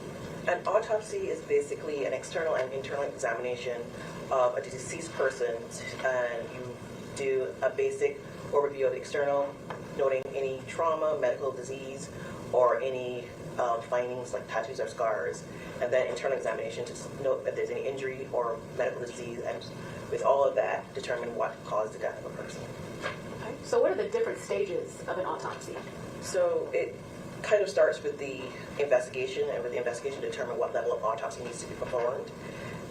An autopsy is basically an external and internal examination of a deceased person, and you do a basic overview of the external, noting any trauma, medical disease, or any findings like tattoos or scars, and then internal examination to note if there's any injury or medical disease, and with all of that, determine what caused the death of a person. Okay. So what are the different stages of an autopsy? So kind of starts with the investigation, and with the investigation determine what level of autopsy needs to be performed.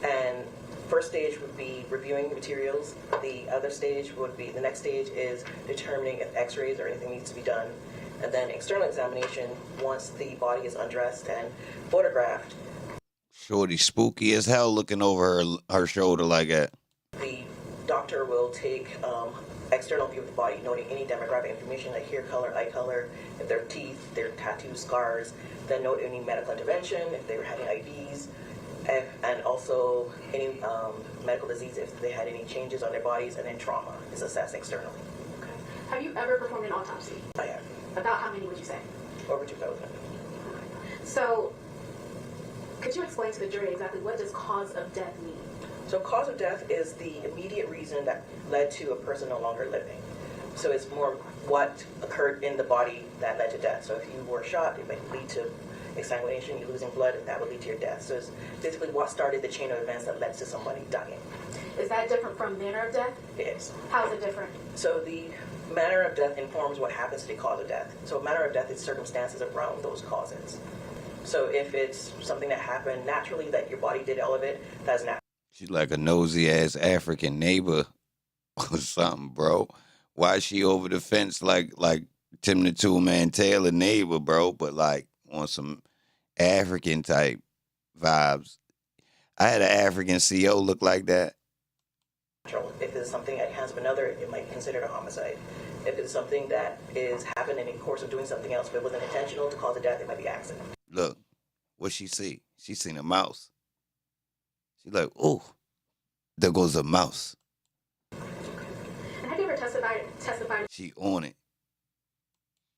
And first stage would be reviewing materials. The next stage is determining if x-rays or anything needs to be done. And then external examination, once the body is undressed and photographed. Shorty spooky as hell looking over her shoulder like that. The doctor will take external view of the body, noting any demographic information like hair color, eye color, if there are teeth, their tattoos, scars, then note any medical intervention, if they were having IVs, and also any medical disease, if they had any changes on their bodies, and then trauma is assessed externally. Okay. Have you ever performed an autopsy? I have. About how many would you say? Over 2,000. So, could you explain to the jury exactly what does cause of death mean? So cause of death is the immediate reason that led to a person no longer living. So it's more what occurred in the body that led to death. So if you were shot, it might lead to exsanguination, you losing blood, and that would lead to your death. So it's basically what started the chain of events that led to somebody dying. Is that different from manner of death? It is. How is it different? So the manner of death informs what happens to the cause of death. So manner of death is circumstances around those causes. So if it's something that happened naturally, that your body did all of it, that's natural. She's like a nosy ass African neighbor or something, bro. Why is she over the fence like Tim the Two-Man Taylor neighbor, bro? But like on some African type vibes. I had an African CO look like that. If it's something at the hands of another, it might be considered a homicide. If it's something that is happened in the course of doing something else, but it wasn't intentional to cause a death, it might be accident. Look, what she see? She seen a mouse. She like, ooh, there goes a mouse. And have you ever testified She on it.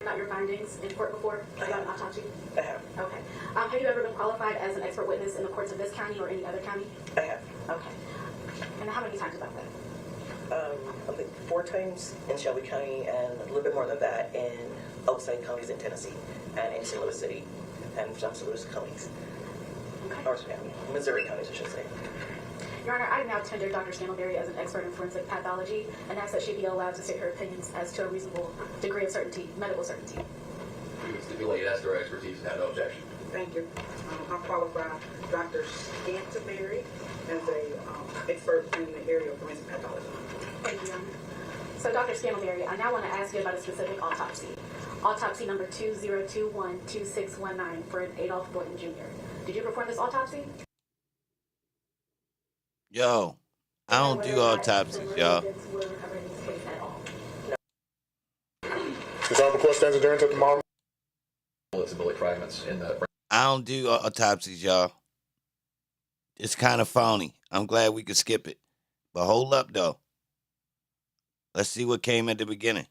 about your findings in court before about an autopsy? I have. Okay. Have you ever been qualified as an expert witness in the courts of this county or any other county? I have. Okay. And how many times about that? I think 4 times in Shelby County and a little bit more than that in outside counties in Tennessee and in St. Louis City and some St. Louis counties. Okay. Or Missouri counties, I should say. Your Honor, I now tender Dr. Scantleberry as an expert in forensic pathology and ask that she be allowed to state her opinions as to a reasonable degree of certainty, medical certainty. You can stipulate as their expertise and have no objection. Thank you. I qualify Dr. Scantleberry as a expert in the area of forensic pathology. Thank you, Your Honor. So, Dr. Scantleberry, I now want to ask you about a specific autopsy. Autopsy number 2021-2619 for an Adolph Thornton Jr. Did you perform this autopsy? Yo, I don't do autopsies, y'all. This all the court stands adjourned until tomorrow. Bullets and bullet fragments in the. I don't do autopsies, y'all. It's kind of phony. I'm glad we could skip it. But hold up, though. Let's see what came at the beginning.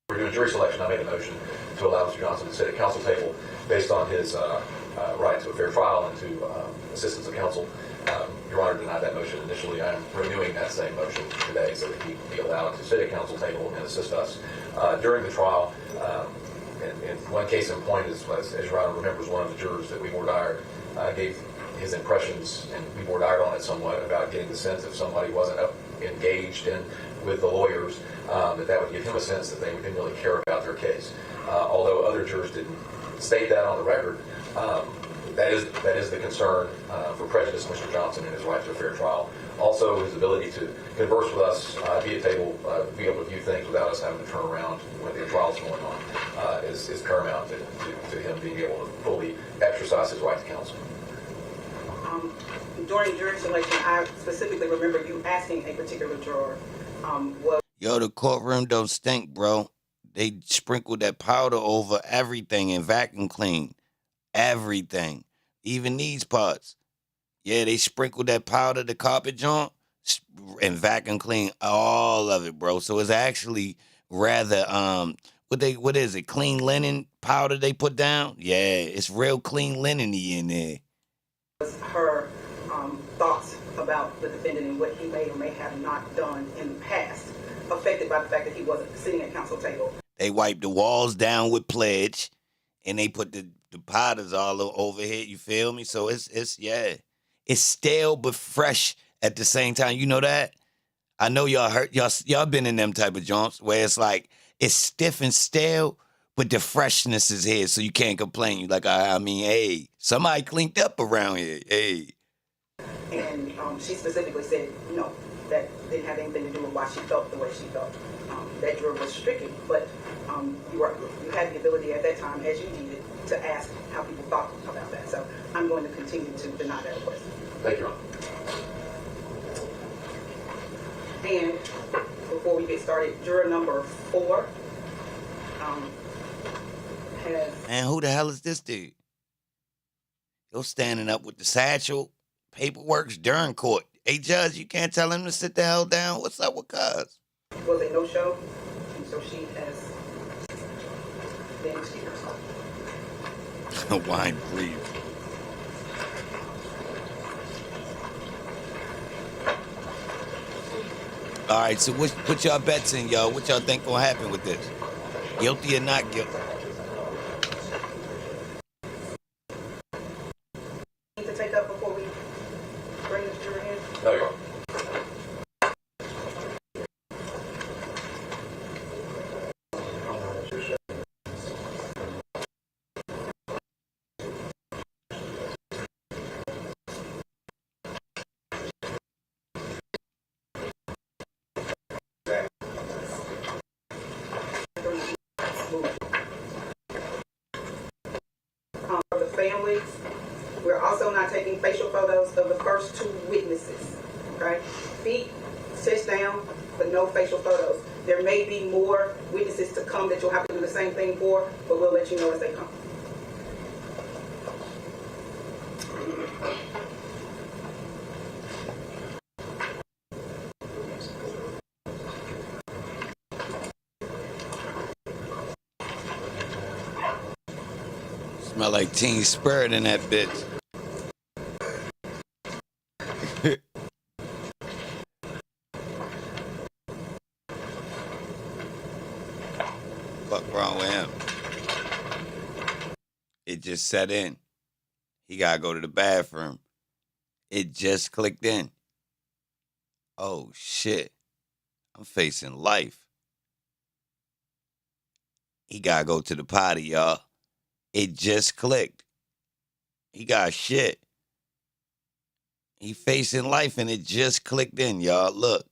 We're doing jury selection. I made a motion to allow Mr. Johnson to sit at counsel table based on his right to a fair trial and to assistance of counsel. Your Honor denied that motion initially. I am renewing that same motion today so that he be allowed to sit at counsel table and assist us during the trial. In one case in point, as Your Honor remembers, one of the jurors that we voir dire gave his impressions, and we voir dire on it somewhat, about getting the sense if somebody wasn't engaged in with the lawyers, that would give him a sense that they didn't really care about their case. Although other jurors didn't state that on the record, that is the concern for prejudice Mr. Johnson and his right to a fair trial. Also, his ability to converse with us via table, be able to view things without us having to turn around when the trial's going on, is paramount to him being able to fully exercise his right to counsel. During jury selection, I specifically remember you asking a particular juror, Yo, the courtroom don't stink, bro. They sprinkled that powder over everything and vacuum cleaned everything, even these parts. Yeah, they sprinkled that powder, the carpet joint, and vacuum clean all of it, bro. So it's actually rather what is it? Clean linen powder they put down? Yeah, it's real clean linen-y in there. her thoughts about the defendant and what he may or may have not done in the past, affected by the fact that he wasn't sitting at counsel table. They wiped the walls down with pledge, and they put the powders all over here. You feel me? So it's stale but fresh at the same time. You know that? I know y'all been in them type of joints where it's like it's stiff and stale, but the freshness is here, so you can't complain. You like, I mean, hey, somebody cleaned up around here. Hey. And she specifically said, no, that didn't have anything to do with why she felt the way she felt. That juror was stricken, but you had the ability at that time, as you needed, to ask how people thought about that. So I'm going to continue to deny that request. Thank you, Your Honor. And before we get started, juror number 4 has... Man, who the hell is this dude? You're standing up with the satchel, paperwork during court. Hey, Judge, you can't tell him to sit the hell down. What's up with cuz? Was a no-show, and so she has been excused. Wine, please. All right, so put y'all bets in, y'all. What y'all think gonna happen with this? Guilty or not guilty? Need to take up before we bring this juror in? No, Your Honor. For the families, we're also not taking facial photos of the first 2 witnesses. Okay? Feet, sit down, but no facial photos. There may be more witnesses to come that you'll have to do the same thing for, but we'll let you know as they come. Smell like Teen Spirit in that bitch. Fuck wrong with him? It just set in. He gotta go to the bathroom. It just clicked in. Oh shit. I'm facing life. He gotta go to the potty, y'all. It just clicked. He got shit. He facing life and it just clicked in, y'all. Look.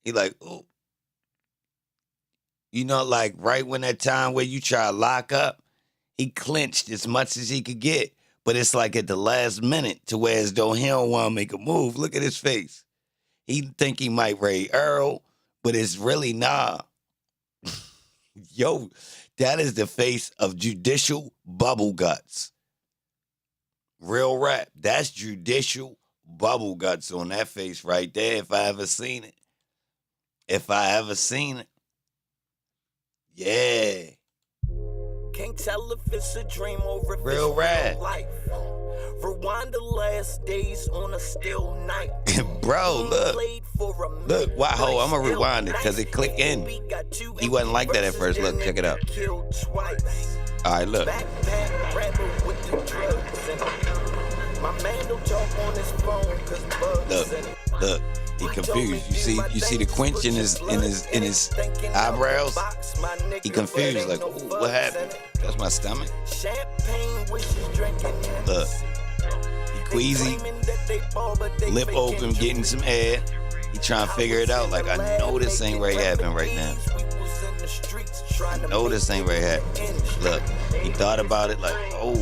He like, ooh. You know, like right when that time where you try to lock up, he clenched as much as he could get. But it's like at the last minute to where as though he don't want to make a move. Look at his face. He think he might Ray Earl, but it's really nah. Yo, that is the face of judicial bubble guts. Real rap. That's judicial bubble guts on that face right there, if I ever seen it. If I ever seen it. Yeah. Can't tell if it's a dream or if Real it's rap. real life. Rewind the last days on a still night. Bro, look, wow, hold, I'm gonna rewind it because it clicked in. He wasn't like that at first. Look, check it out. All right, look. Look, he confused. You see the quench in his eyebrows. He confused, like, ooh, what happened? That's my stomach. Look. Queasy, lip open, getting some air. He trying to figure it out. Like, I know this ain't right happening right now. I know this ain't right happening. Look, he thought about it like, oh.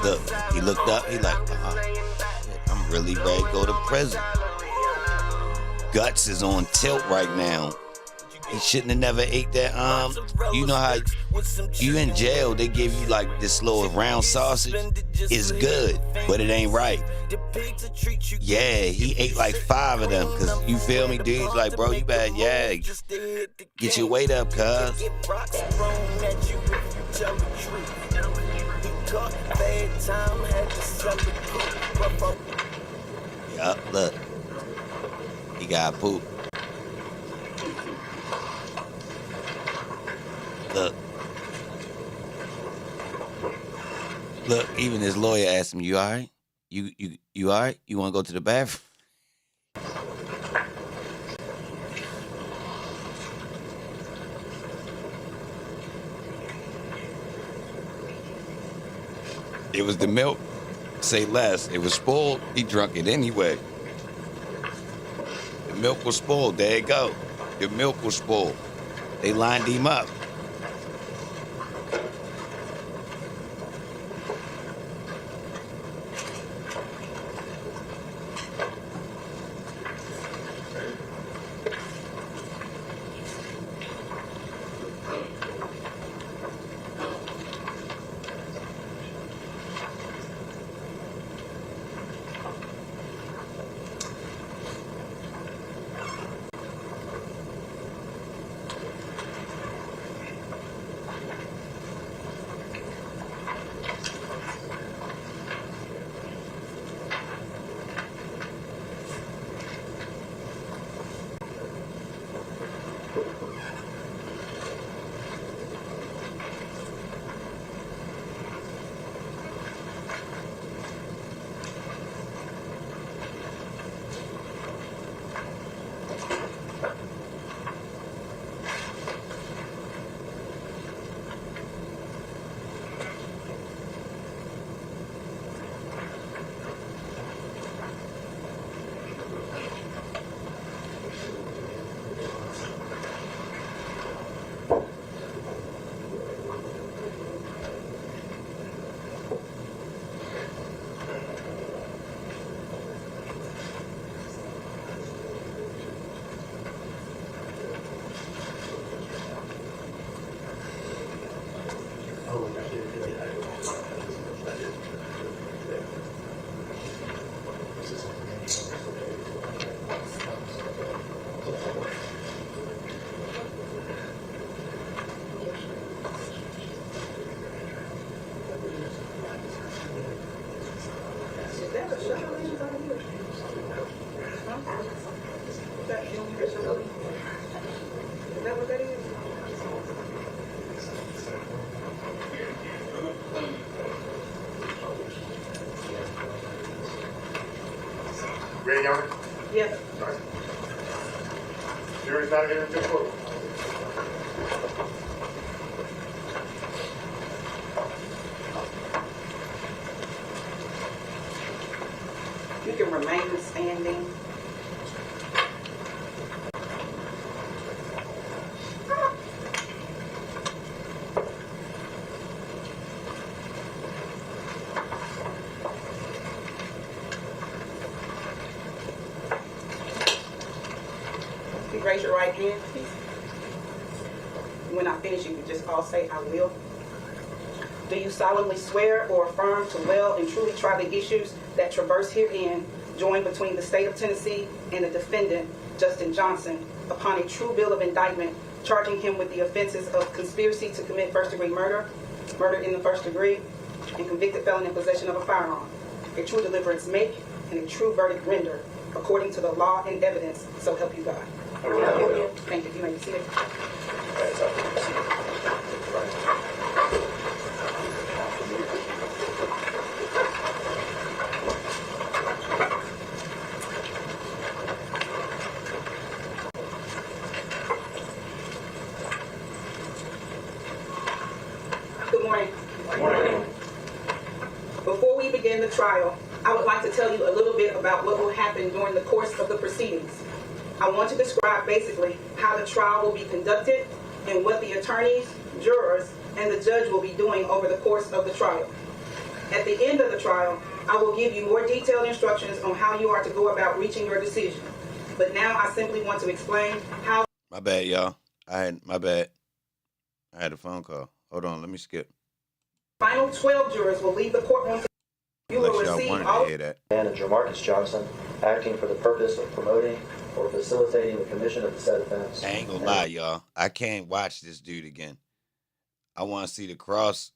Look, he looked up. He like, shit, I'm really ready to go to prison. Guts is on tilt right now. He shouldn't have never ate that. You know how you in jail, they give you like this little round sausage. It's good, but it ain't right. Yeah, he ate like 5 of them. Cause you feel me, dude? He's like, bro, you better, yeah, get your weight up, cuz. Yup, look. He got poop. Look, even his lawyer asked him, you all right? You all right? You want to go to the bathroom? It was the milk. Say less. It was spoiled. He drunk it anyway. The milk was spoiled. There you go. The milk was spoiled. They lined him up. Ready, Your Honor? Yes. Sorry. Jury's not here until court. You can remain standing. You raise your right hand, please. When I finish, you can just all say, "I will." Do you solemnly swear or affirm to well and truly try the issues that traverse herein, joined between the state of Tennessee and the defendant, Justin Johnson, upon a true bill of indictment, charging him with the offenses of conspiracy to commit first-degree murder, murder in the first degree, and convicted felon in possession of a firearm, a true deliverance make, and a true verdict render, according to the law and evidence, so help you God? I will. Thank you. You may be seated. Good morning. Good morning. Before we begin the trial, I would like to tell you a little bit about what will happen during the course of the proceedings. I want to describe basically how the trial will be conducted and what the attorneys, jurors, and the judge will be doing over the course of the trial. At the end of the trial, I will give you more detailed instructions on how you are to go about reaching your decision. But now I simply want to explain how... My bad, y'all. My bad. I had a phone call. Hold on, let me skip. Final 12 jurors will leave the courtroom. You will Unless y'all receive wanted all... to hear that. Manager Marcus Johnson, acting for the purpose of promoting or facilitating the commission of the said offense. I ain't gonna lie, y'all. I can't watch this dude again. I want to see the cross.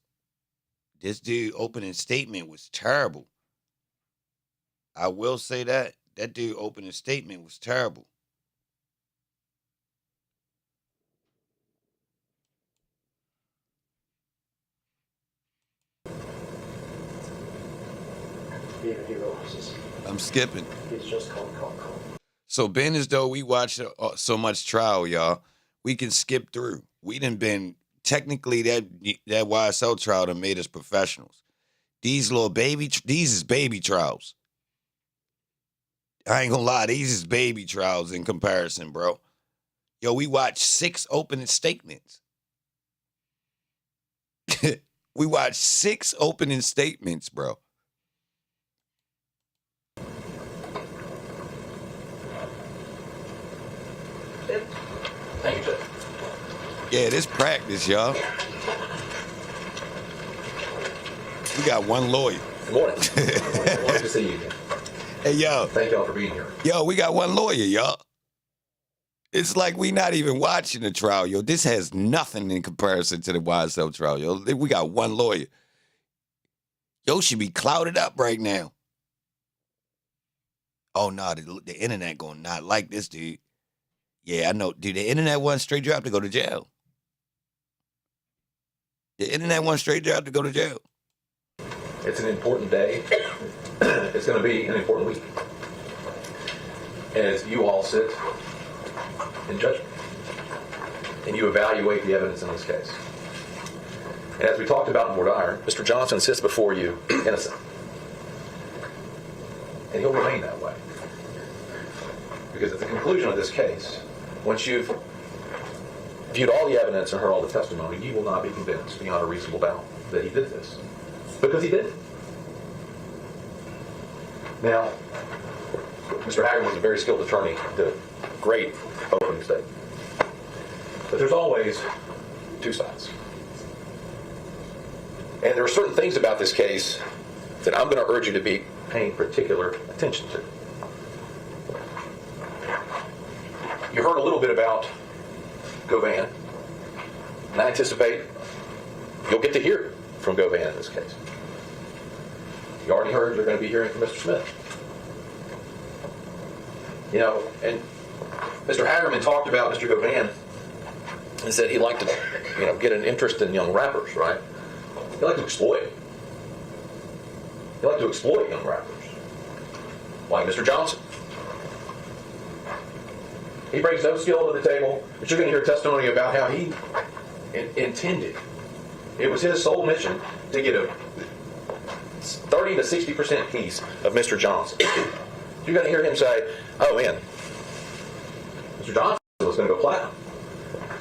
This dude opening statement was terrible. I will say that. That dude opening statement was terrible. He realizes I'm skipping. he's just calling. So being as though we watch so much trial, y'all, we can skip through. We done been technically that YSL trial that made us professionals. These is baby trials. I ain't gonna lie, these is baby trials in comparison, bro. Yo, we watched 6 opening statements. We watched 6 opening statements, bro. Thank you, Judge. Yeah, this practice, y'all. We got one lawyer. Good morning. Nice to see you again. Hey, yo. Thank y'all for being here. Yo, we got one lawyer, y'all. It's like we not even watching the trial, yo. This has nothing in comparison to the YSL trial, yo. We got one lawyer. Yo should be clouded up right now. Oh, no, the internet gonna not like this, dude. Yeah, I know. Dude, the internet went straight drop to go to jail. The internet went straight drop to go to jail. It's an important day. It's going to be an important week. As you all sit in judgment and you evaluate the evidence in this case. And as we talked about in Fort Iron, Mr. Johnson sits before you innocent. And he'll remain that way. Because at the conclusion of this case, once you've viewed all the evidence and heard all the testimony, you will not be convinced beyond a reasonable doubt that he did this. Because he did. Now, Mr. Haggard was a very skilled attorney, did a great opening statement. But there's always 2 sides. And there are certain things about this case that I'm going to urge you to be paying particular attention to. You heard a little bit about Govan, and I anticipate you'll get to hear from Govan in this case. You already heard you're going to be hearing from Mr. Smith. You know, and Mr. Hagerman talked about Mr. Govan and said he'd like to, get an interest in young rappers, right? He'd like to exploit. He'd like to exploit young rappers. Like Mr. Johnson. He brings no skill to the table, but you're going to hear testimony about how he intended. It was his sole mission to get a 30 to 60% piece of Mr. Johnson. You're going to hear him say, oh man, Mr. Johnson was going to go platinum.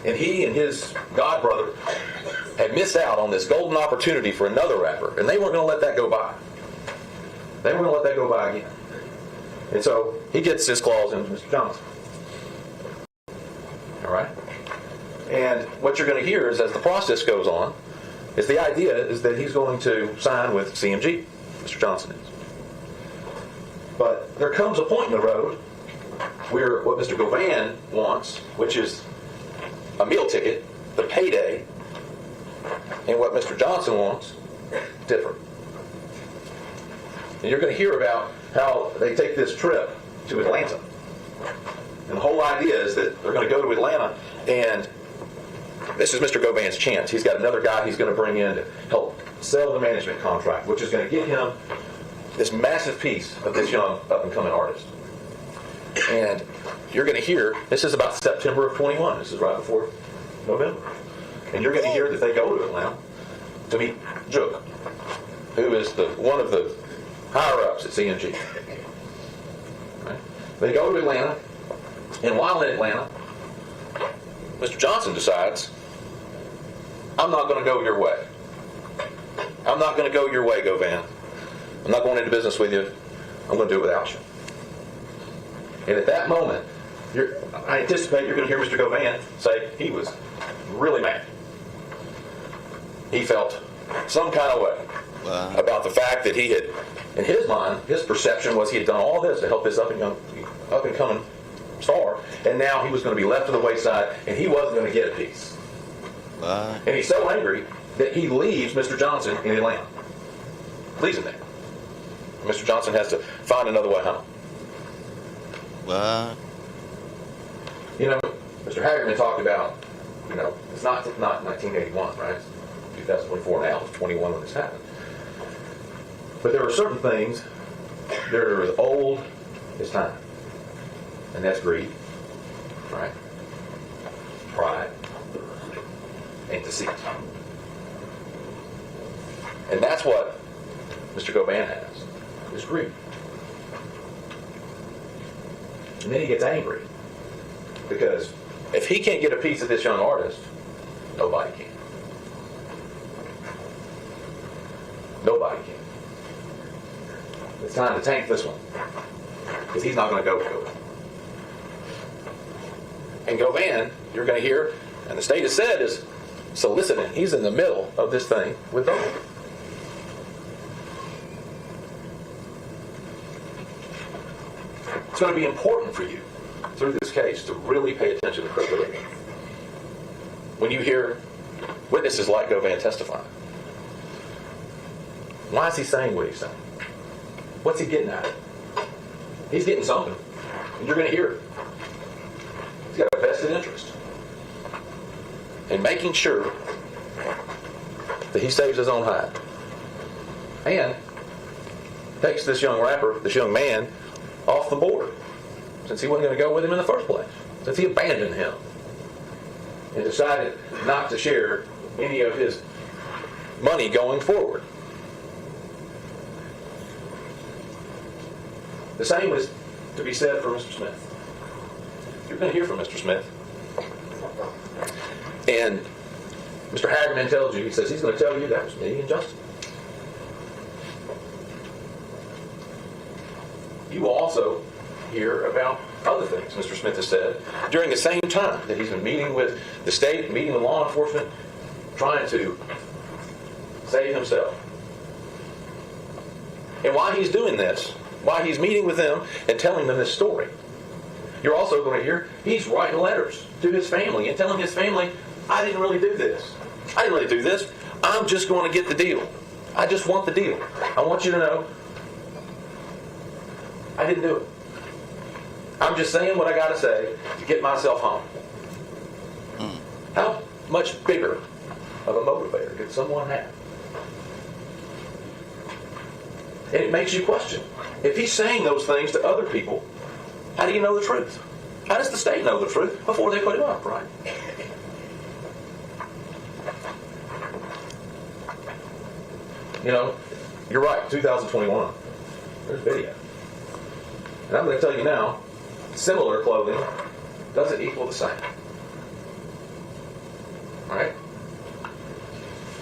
And he and his godbrother had missed out on this golden opportunity for another rapper, and they weren't going to let that go by. They weren't going to let that go by again. And so he gets his claws into Mr. Johnson. All right? And what you're going to hear is, as the process goes on, is the idea is that he's going to sign with CMG, Mr. Johnson is. But there comes a point in the road where what Mr. Govan wants, which is a meal ticket, the payday, and what Mr. Johnson wants, different. And you're going to hear about how they take this trip to Atlanta. And the whole idea is that they're going to go to Atlanta, and this is Mr. Govan's chance. He's got another guy he's going to bring in to help sell the management contract, which is going to get him this massive piece of this young up-and-coming artist. And you're going to hear, this is about September of 21. This is right before November. And you're going to hear that they go to Atlanta to meet Jook, who is one of the higher-ups at CMG. Right? They go to Atlanta, and while in Atlanta, Mr. Johnson decides, I'm not going to go your way. I'm not going to go your way, Govan. I'm not going into business with you. I'm going to do it without you. And at that moment, I anticipate you're going to hear Mr. Govan say he was really mad. He felt some kind of way about the fact that he had, in his mind, his perception was he had done all this to help this up-and-coming star, and now he was going to be left to the wayside, and he wasn't going to get a piece. And he's so angry that he leaves Mr. Johnson in Atlanta. Leaves him there. Mr. Johnson has to find another way home. Mr. Hagerman talked about, it's not 1981, right? It's 2024 now. It's 21 when this happened. But there are certain things that are as old as time. And that's greed, right? Pride, and deceit. And that's what Mr. Govan has is greed. And then he gets angry because if he can't get a piece of this young artist, nobody can. Nobody can. It's time to tank this one because he's not going to go with Govan. And Govan, you're going to hear, and the state has said, is soliciting. He's in the middle of this thing with Dolph. It's going to be important for you through this case to really pay attention to credibility. When you hear witnesses like Govan testify, why is he saying what he's saying? What's he getting at? He's getting something, and you're going to hear it. He's got a vested interest in making sure that he saves his own hide and takes this young rapper, this young man, off the board, since he wasn't going to go with him in the first place, since he abandoned him and decided not to share any of his money going forward. The same is to be said for Mr. Smith. You're going to hear from Mr. Smith. And Mr. Hagerman tells you, he says he's going to tell you that was me and Justin. You will also hear about other things Mr. Smith has said during the same time that he's been meeting with the state, meeting with law enforcement, trying to save himself. And while he's doing this, while he's meeting with them and telling them this story, you're also going to hear he's writing letters to his family and telling his family, I didn't really do this. I didn't really do this. I'm just going to get the deal. I just want the deal. I want you to know I didn't do it. I'm just saying what I got to say to get myself home. How much bigger of a motivator could someone have? And it makes you question. If he's saying those things to other people, how do you know the truth? How does the state know the truth before they put him up, right? You know, you're right, 2021. There's video. And I'm going to tell you now, similar clothing doesn't equal the same. All right?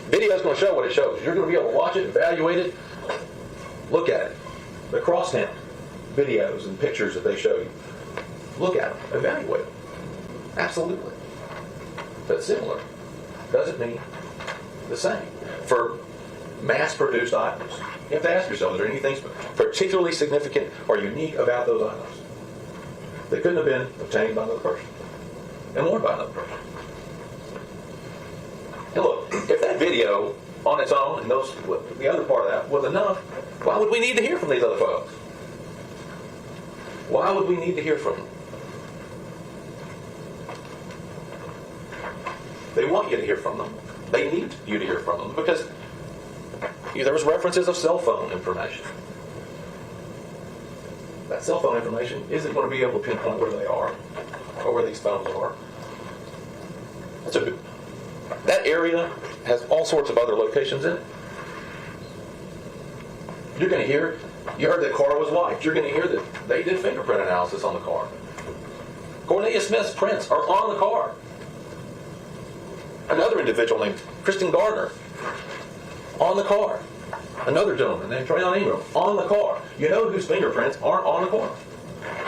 Video is going to show what it shows. You're going to be able to watch it, evaluate it, look at it. The crosstown videos and pictures that they show you. Look at them, evaluate them. Absolutely. But similar doesn't mean the same. For mass-produced items, you have to ask yourself, is there anything particularly significant or unique about those items that couldn't have been obtained by another person and worn by another person? And look, if that video on its own and the other part of that was enough, why would we need to hear from these other folks? Why would we need to hear from them? They want you to hear from them. They need you to hear from them because there was references of cell phone information. That cell phone information isn't going to be able to pinpoint where they are or where these phones are. That area has all sorts of other locations in it. You're going to hear, you heard the car was wiped. You're going to hear that they did fingerprint analysis on the car. Cornelius Smith's prints are on the car. Another individual named Kristen Gardner on the car. Another gentleman named Trayon Ingram on the car. You know whose fingerprints aren't on the car?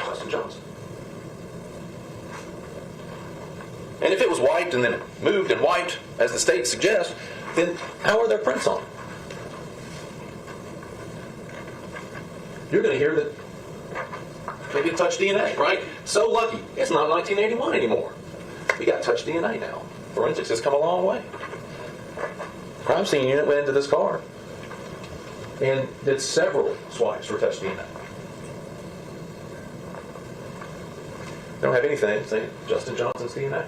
Justin Johnson. And if it was wiped and then it moved and wiped, as the state suggests, then how are their prints on it? You're going to hear that they get touch DNA, right? So lucky. It's not 1981 anymore. We got touch DNA now. Forensics has come a long way. Crime scene unit went into this car and did several swipes for touch DNA. They don't have anything saying Justin Johnson's DNA.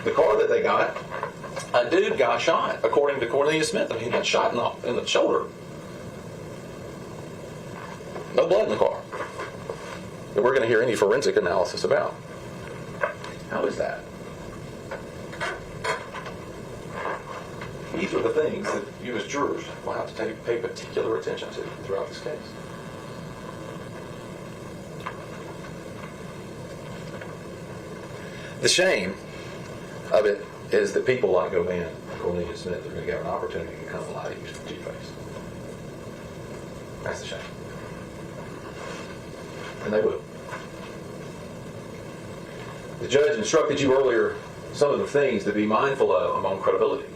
The car that they got, a dude got shot, according to Cornelius Smith. I mean, he got shot in the shoulder. No blood in the car. And we're going to hear any forensic analysis about. How is that? these are the things that you as jurors will have to pay particular attention to throughout this case. The shame of it is that people like Govan and Cornelius Smith are going to get an opportunity to come and lie to you to your face. That's the shame. And they will. The judge instructed you earlier some of the things to be mindful of among credibility.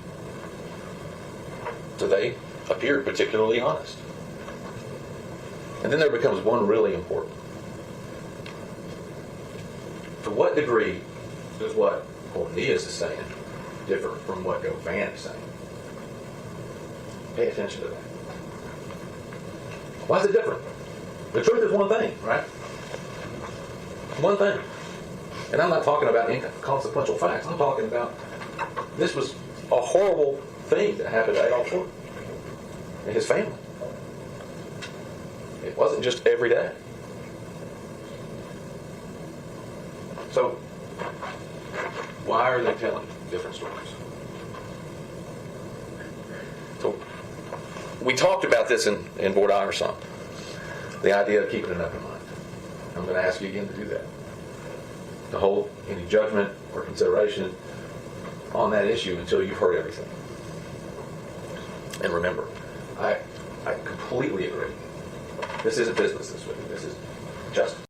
So they appeared particularly honest. And then there becomes one really important. To what degree does what Cornelius is saying differ from what Govan is saying? Pay attention to that. Why is it different? The truth is one thing, right? One thing. And I'm not talking about inconsequential facts. I'm talking about this was a horrible thing that happened to Adolph Thornton and his family. It wasn't just every day. So, why are they telling different stories? So, we talked about this in Board Iverson, the idea of keeping an open mind. I'm going to ask you again to do that. To hold any judgment or consideration on that issue until you've heard everything. And remember, I completely agree. This isn't business this week. This is justice.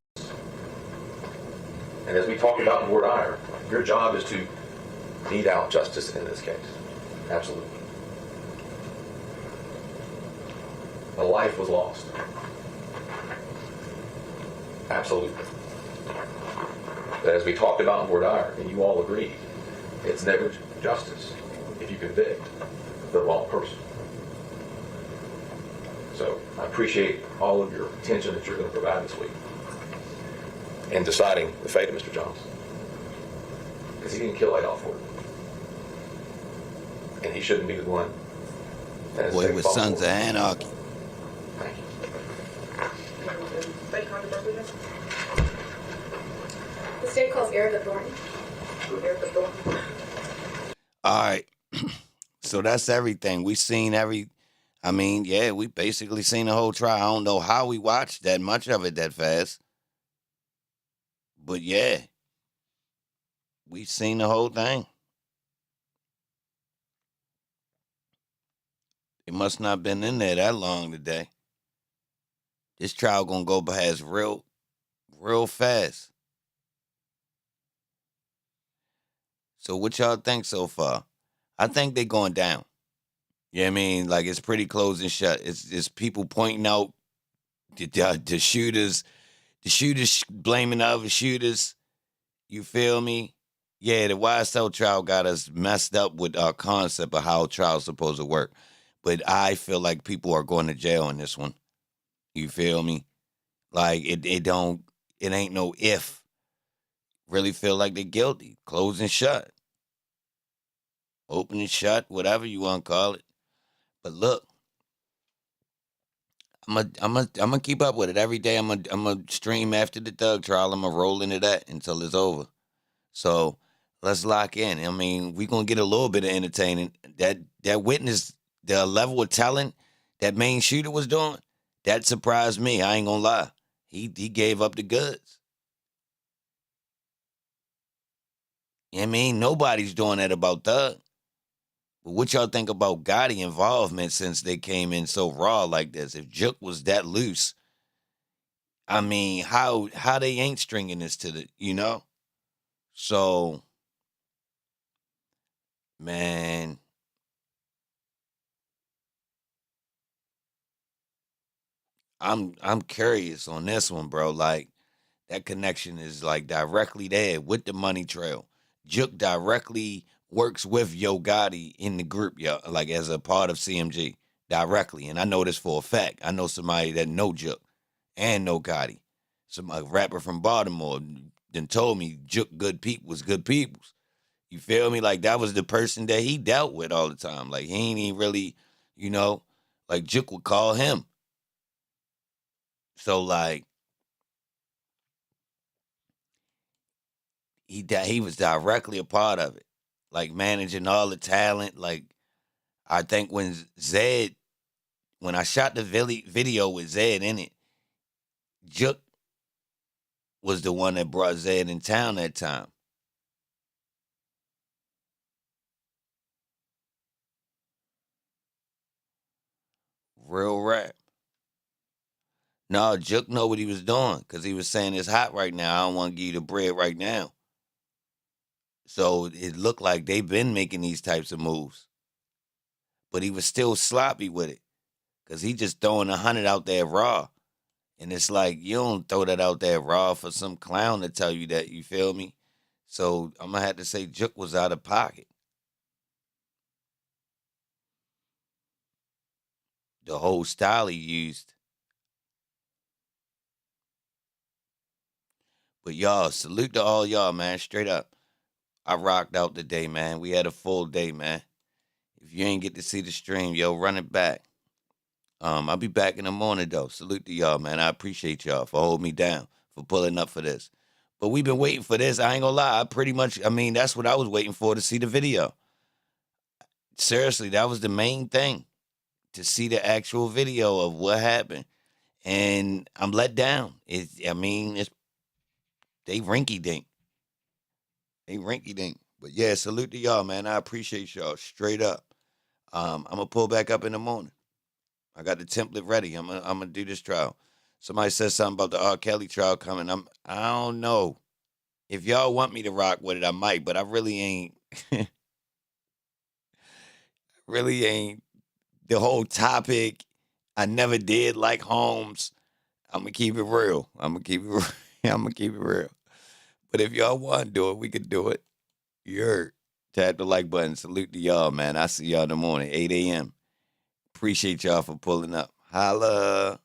And as we talked about in Board Ire, your job is to mete out justice in this case. Absolutely. A life was lost. Absolutely. But as we talked about in Board Ire, and you all agreed, it's negligent justice if you convict the wrong person. So I appreciate all of your attention that you're going to provide this week in deciding the fate of Mr. Jones. Because he didn't kill Adolph Thornton. And he shouldn't be the one that has Boy, with Sons of Anarchy. Thank you. The state calls Adolph Thornton. All right. So that's everything. We seen we basically seen the whole trial. I don't know how we watched that much of it that fast. But yeah, we seen the whole thing. It must not been in there that long today. This trial gonna go past real fast. So what y'all think so far? I think they going down. You know what I mean? Like, it's pretty closed and shut. It's people pointing out the shooters, blaming the other shooters. You feel me? Yeah, the YSL trial got us messed up with our concept of how trial's supposed to work. But I feel like people are going to jail in this one. You feel me? Like, it ain't no if. Really feel like they're guilty. Closed and shut. Open and shut, whatever you want to call it. But look, I'm gonna keep up with it every day. I'm gonna stream after the Thug trial. I'm gonna roll into that until it's over. So let's lock in. I mean, we gonna get a little bit of entertaining. That witness, the level of talent that main shooter was doing, that surprised me. I ain't gonna lie. He gave up the goods. You know what I mean? Nobody's doing that about Thug. But what y'all think about Gotti involvement since they came in so raw like this? If Jook was that loose, I mean, how they ain't stringing this to the, you know? So, man, I'm curious on this one, bro. Like, that connection is like directly there with the money trail. Jook directly works with Yogotti in the group, like as a part of CMG directly. And I know this for a fact. I know somebody that know Jook and know Gotti. A rapper from Baltimore then told me Jook was good peoples. You feel me? Like, that was the person that he dealt with all the time. Like, he ain't even really, like Jook would call him. So, like, he was directly a part of it. Like, managing all the talent. Like, I think when I shot the video with Zed in it, Jook was the one that brought Zed in town that time. Real rap. No, Jook know what he was doing because he was saying it's hot right now. I don't want to give you the bread right now. So it looked like they've been making these types of moves. But he was still sloppy with it because he just throwing 100 out there raw. And it's like, you don't throw that out there raw for some clown to tell you that, you feel me? So I'm going to have to say Jook was out of pocket. The whole style he used. But y'all, salute to all y'all, man. Straight up. I rocked out today, man. We had a full day, man. If you ain't get to see the stream, yo, run it back. I'll be back in the morning, though. Salute to y'all, man. I appreciate y'all for holding me down, for pulling up for this. But we've been waiting for this. I ain't gonna lie. That's what I was waiting for, to see the video. Seriously, that was the main thing, to see the actual video of what happened. And I'm let down. They rinky-dink. But yeah, salute to y'all, man. I appreciate y'all, straight up. I'm going to pull back up in the morning. I got the template ready. I'm gonna do this trial. Somebody said something about the R. Kelly trial coming. I don't know. If y'all want me to rock with it, I might, but I really ain't. Really ain't. The whole topic, I never did like Holmes. I'm gonna keep it real. I'm gonna keep it real. But if y'all want to do it, we could do it. You heard. Tap the like button. Salute to y'all, man. I see y'all in the morning, 8 a.m. Appreciate y'all for pulling up. Holla.